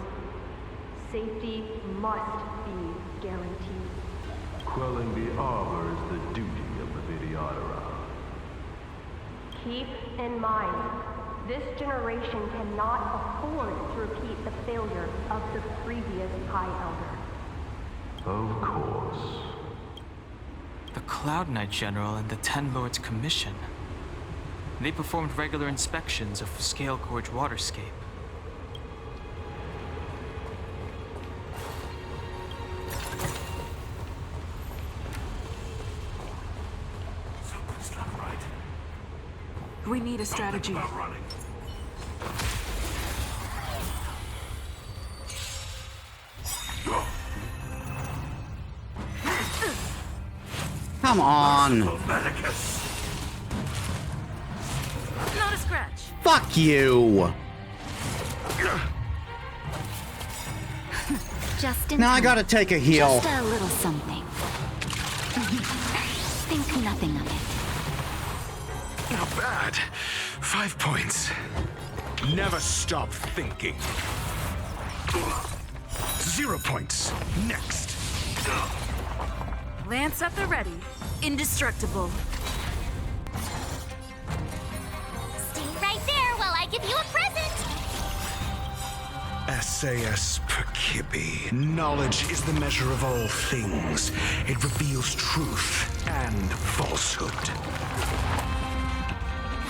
Safety must be guaranteed.
Quelling the Arbor is the duty of the Videodara.
Keep in mind, this generation cannot afford to repeat the failure of the previous High Elder.
Of course.
The Cloud Knight General and the Ten Lords Commission. They performed regular inspections of Scale Gorge Waterscape.
Something's not right.
We need a strategy.
About running.
Come on.
Not a scratch.
Fuck you.
Just in
Now I
time.
gotta take a heal.
Just a little something. Think nothing of it.
Not bad. 5 points. Never stop thinking. 0 points. Next.
Lance at the ready. Indestructible.
Stay right there while I give you a present.
SAS Perky. Purkippy. Knowledge is the measure of all things. It reveals truth and falsehood.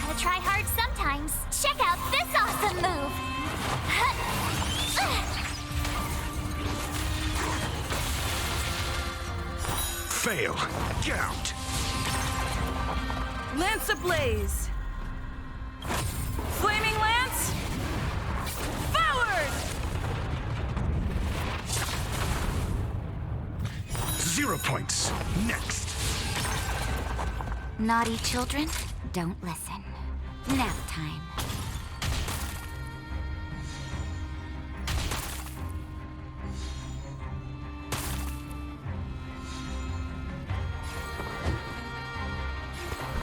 Gotta try hard sometimes. Check out this awesome move!
Fail. Get out.
Lance ablaze! Flaming lance! Forward!
0 points. Next.
Naughty children, don't listen. Nap time.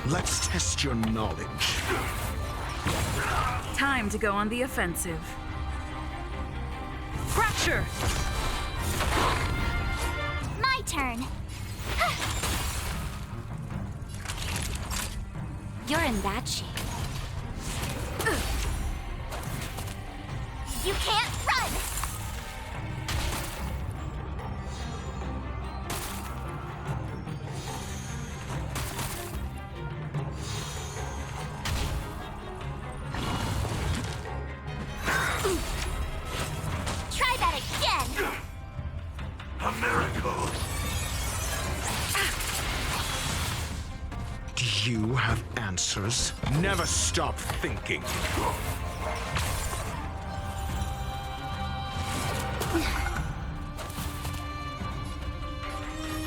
Let's test your knowledge.
Time to go on the offensive. Fracture!
My turn.
You're in bad shape.
You can't run! Try that again!
A miracle!
Do you have answers? Never stop thinking.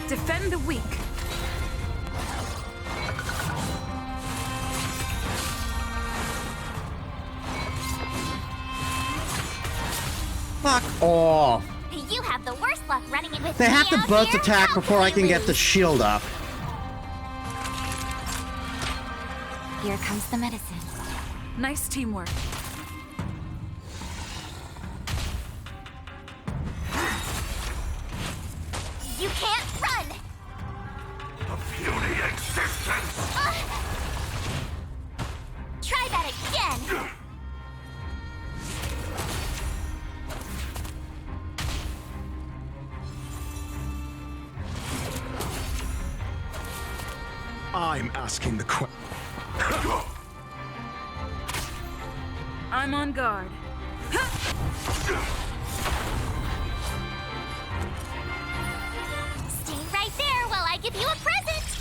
Defend the weak.
Fuck off.
You have the worst luck running in with
They
me
have to
out
burst
here.
attack
How
before
can
I
you
can get the
lose?
shield up.
Here comes the medicine.
Nice teamwork.
You can't run!
A puny existence!
Try that again!
I'm asking the question.
I'm on guard.
Stay right there while I give you a present!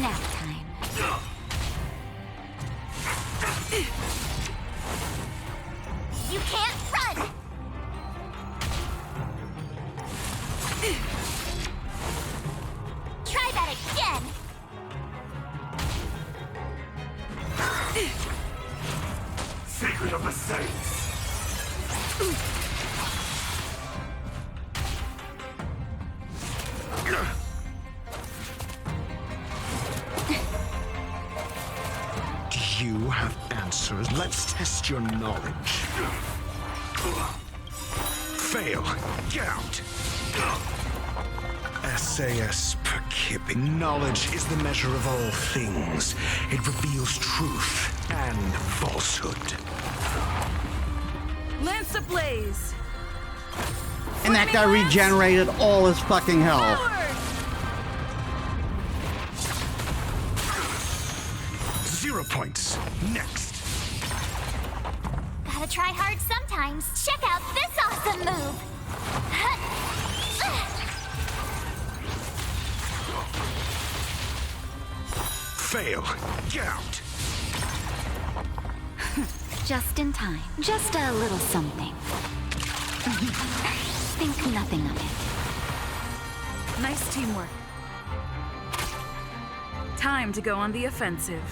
Nap time.
You can't run! Try that again!
Secret of the Saints!
Do you have answers? Let's test your knowledge. Fail. Get out. SAS Purkippy. Knowledge is the measure of all things. It reveals truth and falsehood.
Lance ablaze!
And that guy regenerated all his fucking health.
Forward!
0 points. Next.
Gotta try hard sometimes. Check out this awesome move!
Fail. Get out.
Just in time. Just a little something. Think nothing of it.
Nice teamwork. Time to go on the offensive.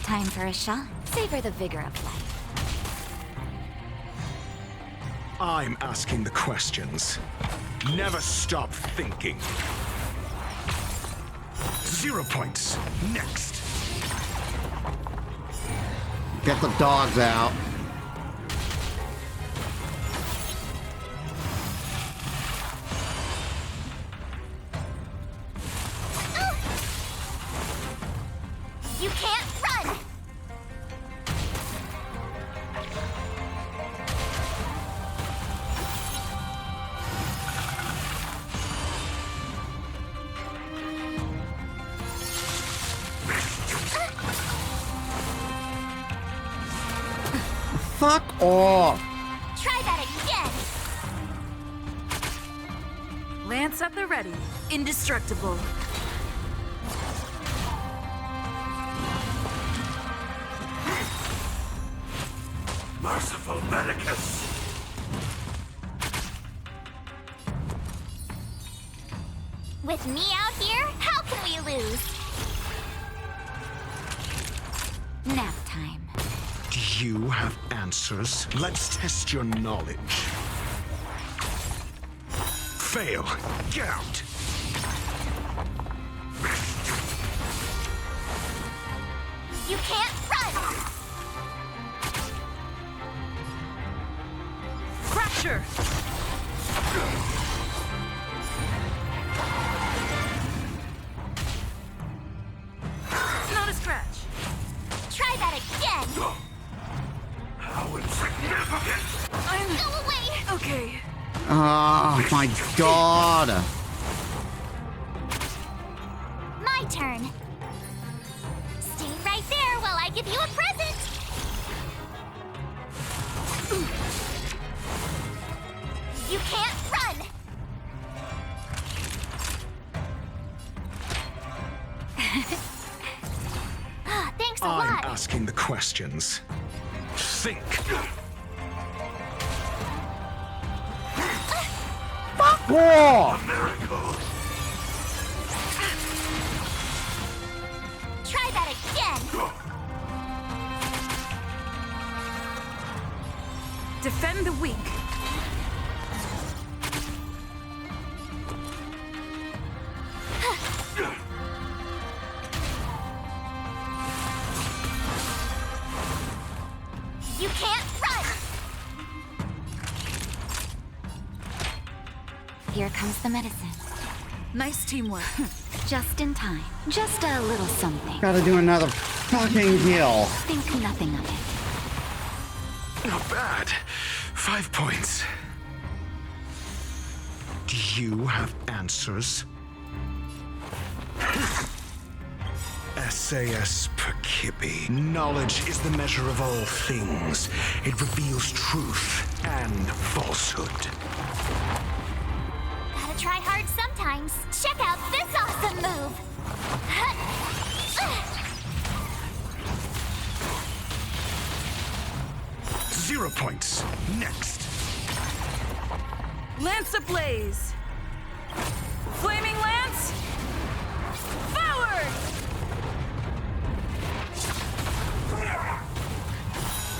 Time for a shot. Savor the vigor of life.
I'm asking the questions. Never stop thinking. 0 points. Next.
Get the dogs out. Fuck off!
Try that again!
Lance at the ready. Indestructible.
Merciful Medicus!
With me out here, how can we lose? Nap time.
Do you have answers? Let's test your knowledge. Fail. Get out.
You can't run!
Fracture! Not a scratch.
Try that again!
How insignificant!
Go away!
Okay.
Oh my god!
My turn. Stay right there while I give you a present! You can't run! Thanks a
I'm
lot.
asking the questions. Think.
Fuck off!
Miracle!
Try that again!
Defend the weak.
You can't run! Here comes the medicine.
Nice teamwork.
Just in time. Just a little something.
Gotta do another fucking heal.
Think nothing of it.
Not bad. 5 points. Do you have answers? SAS Perkibi. Knowledge is the measure of all things. It reveals truth and falsehood.
Gotta try hard sometimes. Check out this awesome move!
0 points. Next.
Lance ablaze. Flaming lance. Forward!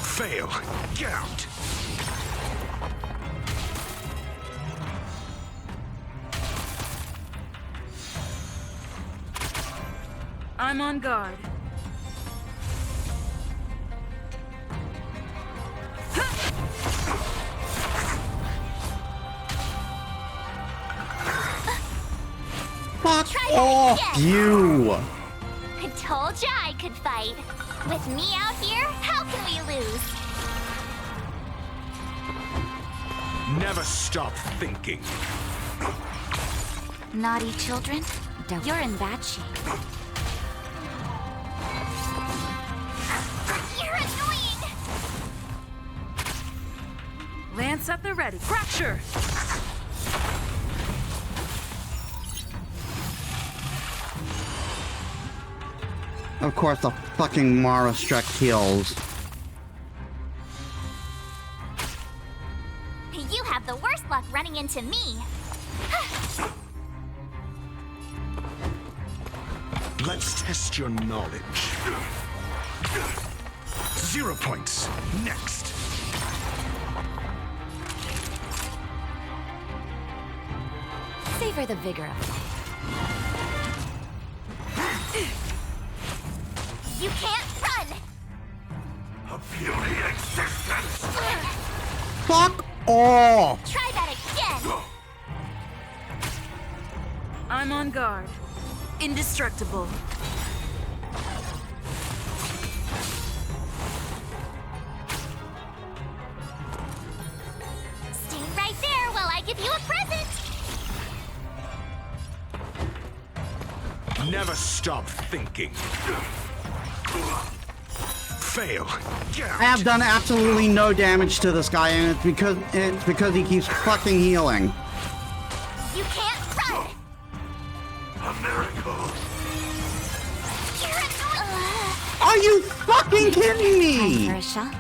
Fail. Get out.
I'm on guard.
Fuck off, you!
I told ya I could fight. With me out here, how can we lose?
Never stop thinking.
Naughty children, don't. You're in bad shape. You're annoying!
Lance at the ready. Fracture!
Of course, the fucking Mara struck heals.
You have the worst luck running into me.
Let's test your knowledge. 0 points. Next.
Savor the vigor of life. You can't run!
A beauty existence!
Fuck off!
Try that again!
I'm on guard. Indestructible.
Stay right there while I give you a present!
Never stop thinking. Fail.
I have done absolutely no damage to this guy, and it's because he keeps fucking healing.
You can't run!
A miracle!
Are you fucking kidding me?
Time for a shot.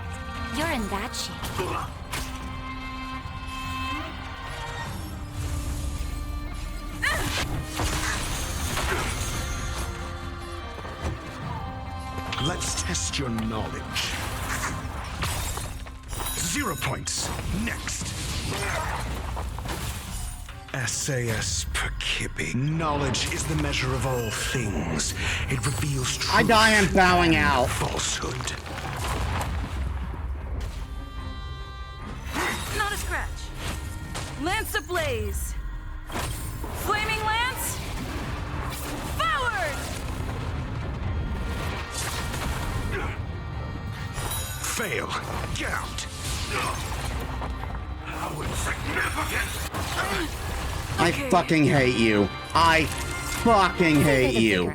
You're in bad shape.
Let's test your knowledge. 0 points. Next. SAS Perkibi. Knowledge is the measure of all things. It reveals truth.
I die and bowing out.
Falsehood.
Not a scratch. Lance ablaze. Flaming lance. Forward!
Fail. Gout.
How insignificant!
I fucking hate you. I fucking hate you.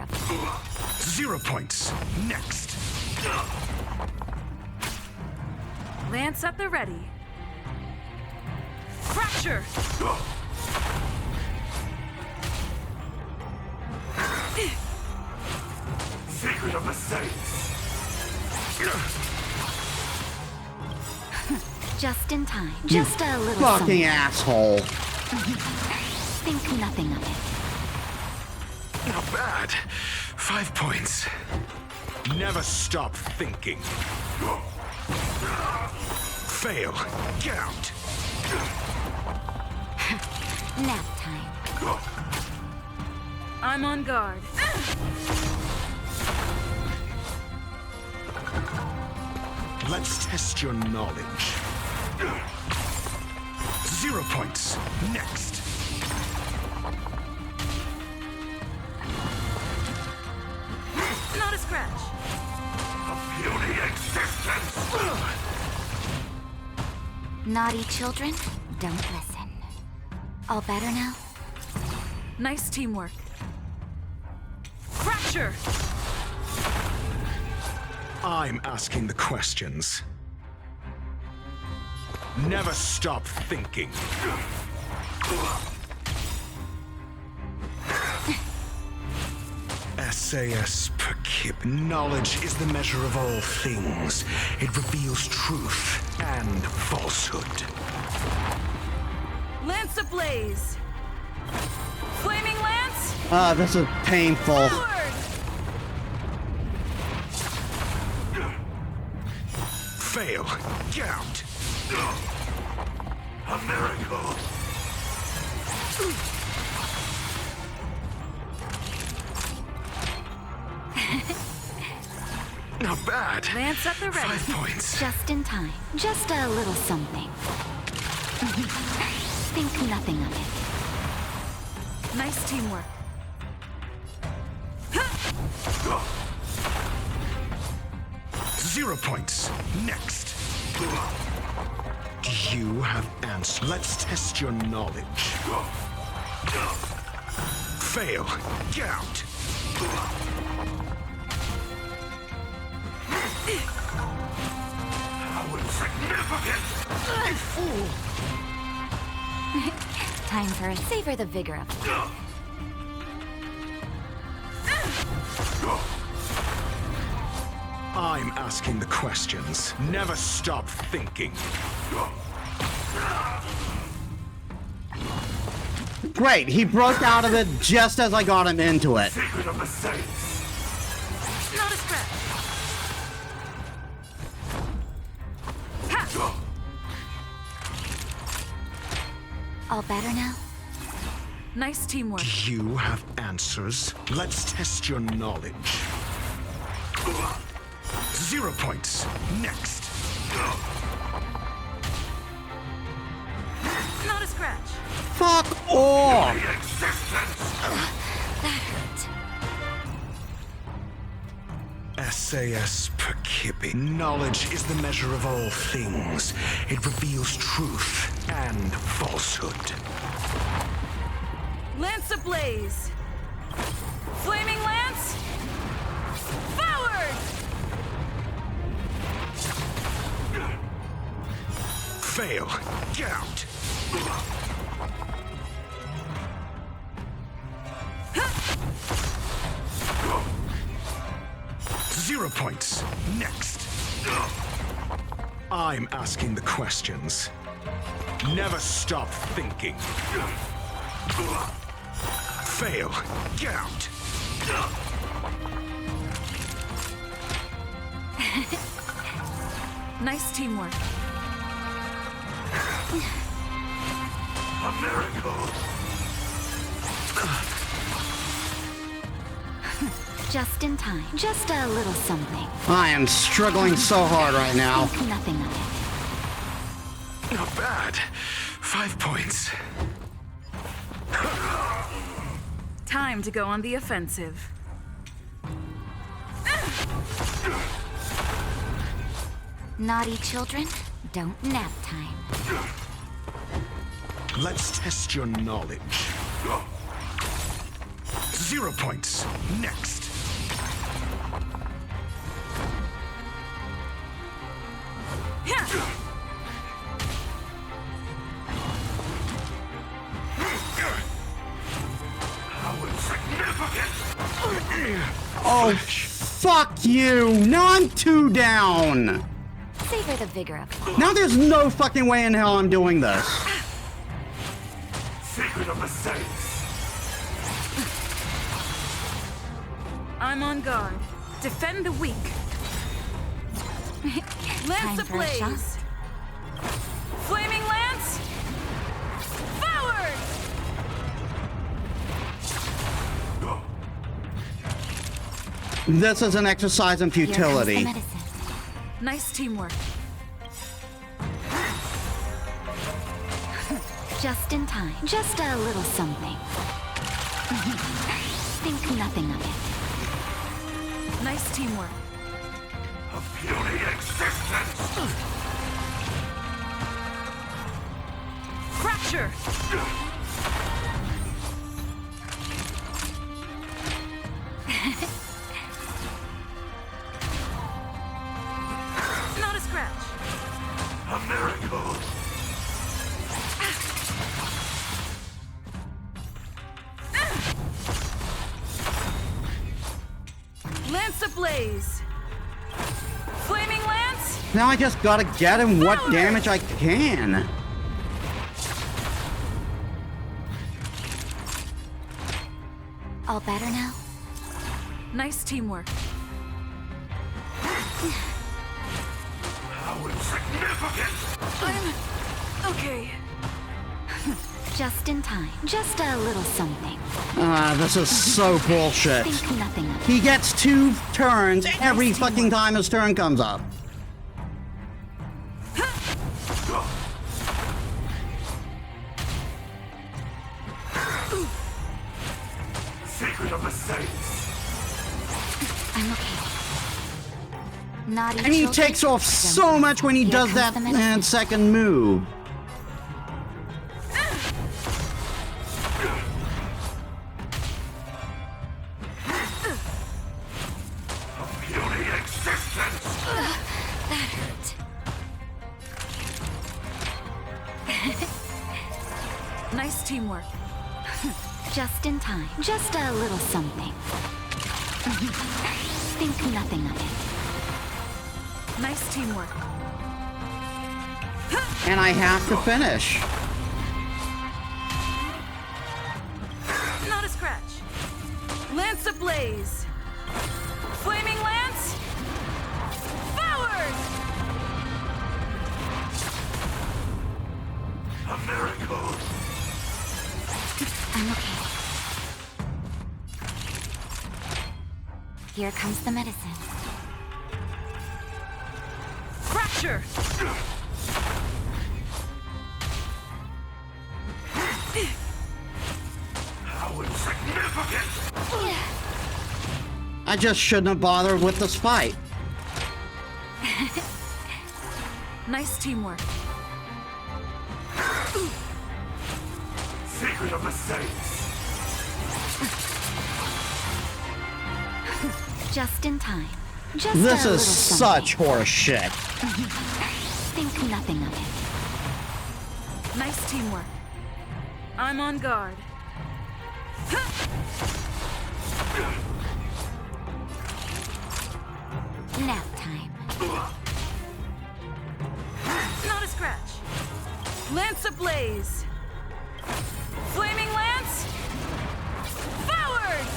0 points. Next.
Lance at the ready. Fracture!
Secret of the Saints!
Just in time.
You
Just a little
fucking
something.
asshole.
Think nothing of it.
Not bad. 5 points. Never stop thinking. Fail. Gout.
Nap time.
I'm on guard.
Let's test your knowledge. 0 points. Next.
Not a scratch.
A puny existence!
Naughty children, don't listen. All better now?
Nice teamwork. Fracture!
I'm asking the questions. Never stop thinking. SAS Perkib. Knowledge is the measure of all things. It reveals truth and falsehood.
Lance ablaze. Flaming lance.
This is painful.
Forward!
Fail. Gout.
A miracle!
Not bad.
Lance at the ready.
5 points.
Just in time. Just a little something. Think nothing of it.
Nice teamwork.
0 points. Next. Do you have answers? Let's test your knowledge. Fail. Gout.
How insignificant!
You fool!
Time for a savor the vigor of life.
I'm asking the questions. Never stop thinking.
Great, he broke out of it just as I got him into it.
Secret of the Saints!
Not a scratch.
All better now?
Nice teamwork.
Do you have answers? Let's test your knowledge. 0 points. Next.
Not a scratch.
Fuck off!
That hurt.
SAS Perkibi. Knowledge is the measure of all things. It reveals truth and falsehood.
Lance ablaze. Flaming lance. Forward!
Fail. Get out. 0 points. Next. I'm asking the questions. Never stop thinking. Fail. Get out.
Nice teamwork.
A miracle.
Just in time. Just a little something.
I am struggling so hard right now.
Think nothing of it.
Not bad. 5 points.
Time to go on the offensive.
Naughty children, don't nap time.
Let's test your knowledge. 0 points. Next.
Oh, fuck you! Now I'm 2 down!
Savor the vigor of life.
Now there's no fucking way in hell I'm doing this.
Secret of the Saints.
I'm on guard. Defend the weak. Lance
Time for a shot.
ablaze. Flaming lance. Forward.
This is an exercise in
Here comes the
futility.
medicine.
Nice teamwork.
Just in time. Just a little something. Think nothing of it.
Nice teamwork.
A puny existence.
Fracture. Not a scratch.
A miracle.
Lance ablaze. Flaming lance.
Now I just gotta get him what damage I can.
All better now?
Nice teamwork.
How insignificant.
I'm okay.
Just in time. Just a little something.
This is so bullshit.
Think nothing of it.
He gets 2 turns every fucking time his turn comes up.
Secret of the Saints.
I'm okay. Naughty
And he
children,
takes off
don't
so
nap
much when he
time.
does
Here
that
comes the medicine.
second move.
A puny existence.
That hurt.
Nice teamwork.
Just in time. Just a little something. Think nothing of it.
Nice teamwork.
And I have to finish.
Not a scratch. Lance ablaze. Flaming lance. Forward.
A miracle.
I'm okay. Here comes the medicine.
Fracture.
How insignificant.
I just shouldn't have bothered with this fight.
Nice teamwork.
Secret of the Saints.
Just in time. Just
This
a
is
little
such horse shit.
Think nothing of it.
Nice teamwork. I'm on guard.
Nap time.
Not a scratch. Lance ablaze. Flaming lance. Forward!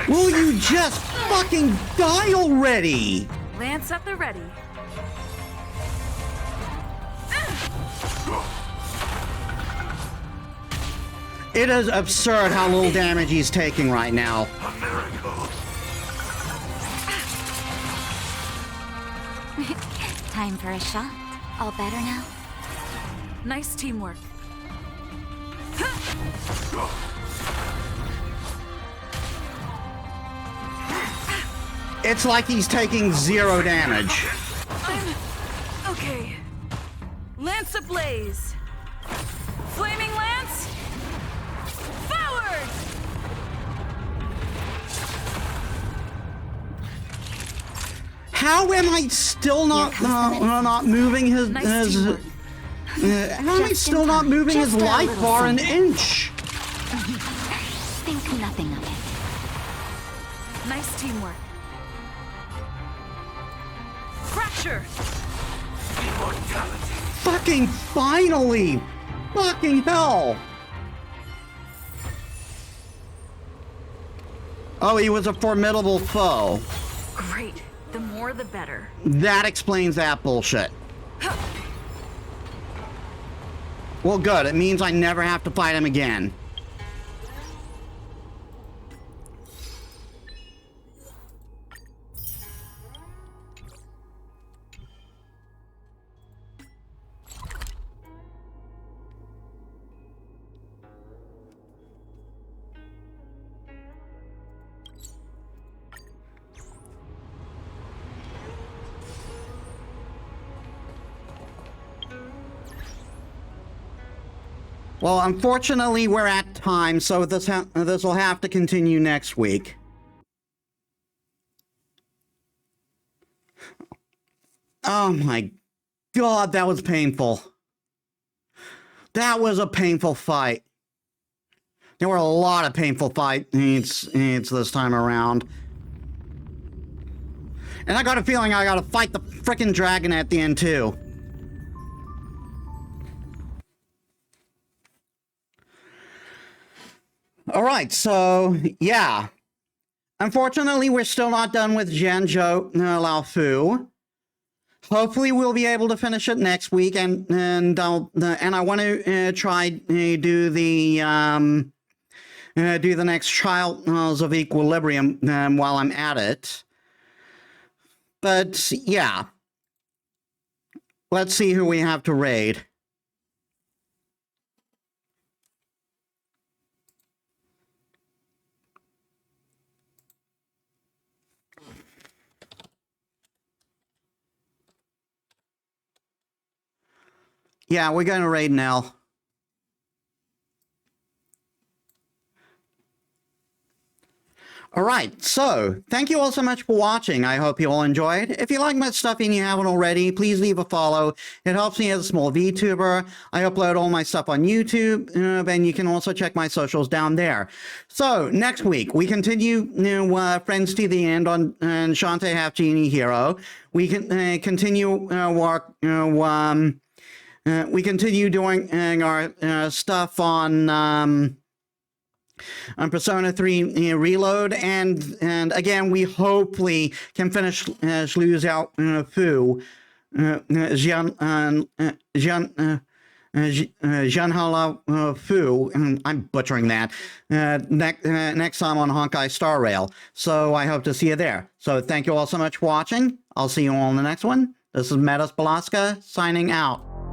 Will you just fucking die already?
Lance at the ready.
It is absurd how little damage he's taking right now.
Time for a shot. All better now?
Nice teamwork.
It's like he's taking 0 damage.
Okay. Lance ablaze. Flaming lance. Forward!
How am I still not moving his how am I still not moving his life bar an inch?
Think nothing of it.
Nice teamwork. Fracture!
Fucking finally! Fucking hell! Oh, he was a formidable foe.
Great. The more the better.
That explains that bullshit. Well, good. It means I never have to fight him again. Well, unfortunately, we're at time, so this will have to continue next week. Oh my god, that was painful. That was a painful fight. There were a lot of painful fights this time around. And I got a feeling I gotta fight the frickin' dragon at the end, too. Alright, so, yeah. Unfortunately, we're still not done with Zhanzhou Lao Fu. Hopefully, we'll be able to finish it next week, and I want to try do the next Trials of Equilibrium while I'm at it. But, yeah. Let's see who we have to raid. Yeah, we're going to raid Nell. Alright, so, thank you all so much for watching. I hope you all enjoyed. If you like my stuff and you haven't already, please leave a follow. It helps me as a small VTuber. I upload all my stuff on YouTube, and you can also check my socials down there. So, next week, we continue Friends to the End on Shantae Half Genie Hero. We can continue we continue doing our stuff on Persona 3 Reload, and again, we hopefully can finish Shlu Xiao Fu, Zhanhala Fu, I'm butchering that, next time on Honkai Star Rail. So I hope to see you there. So thank you all so much for watching. I'll see you all in the next one. This is Metis Balaska, signing out.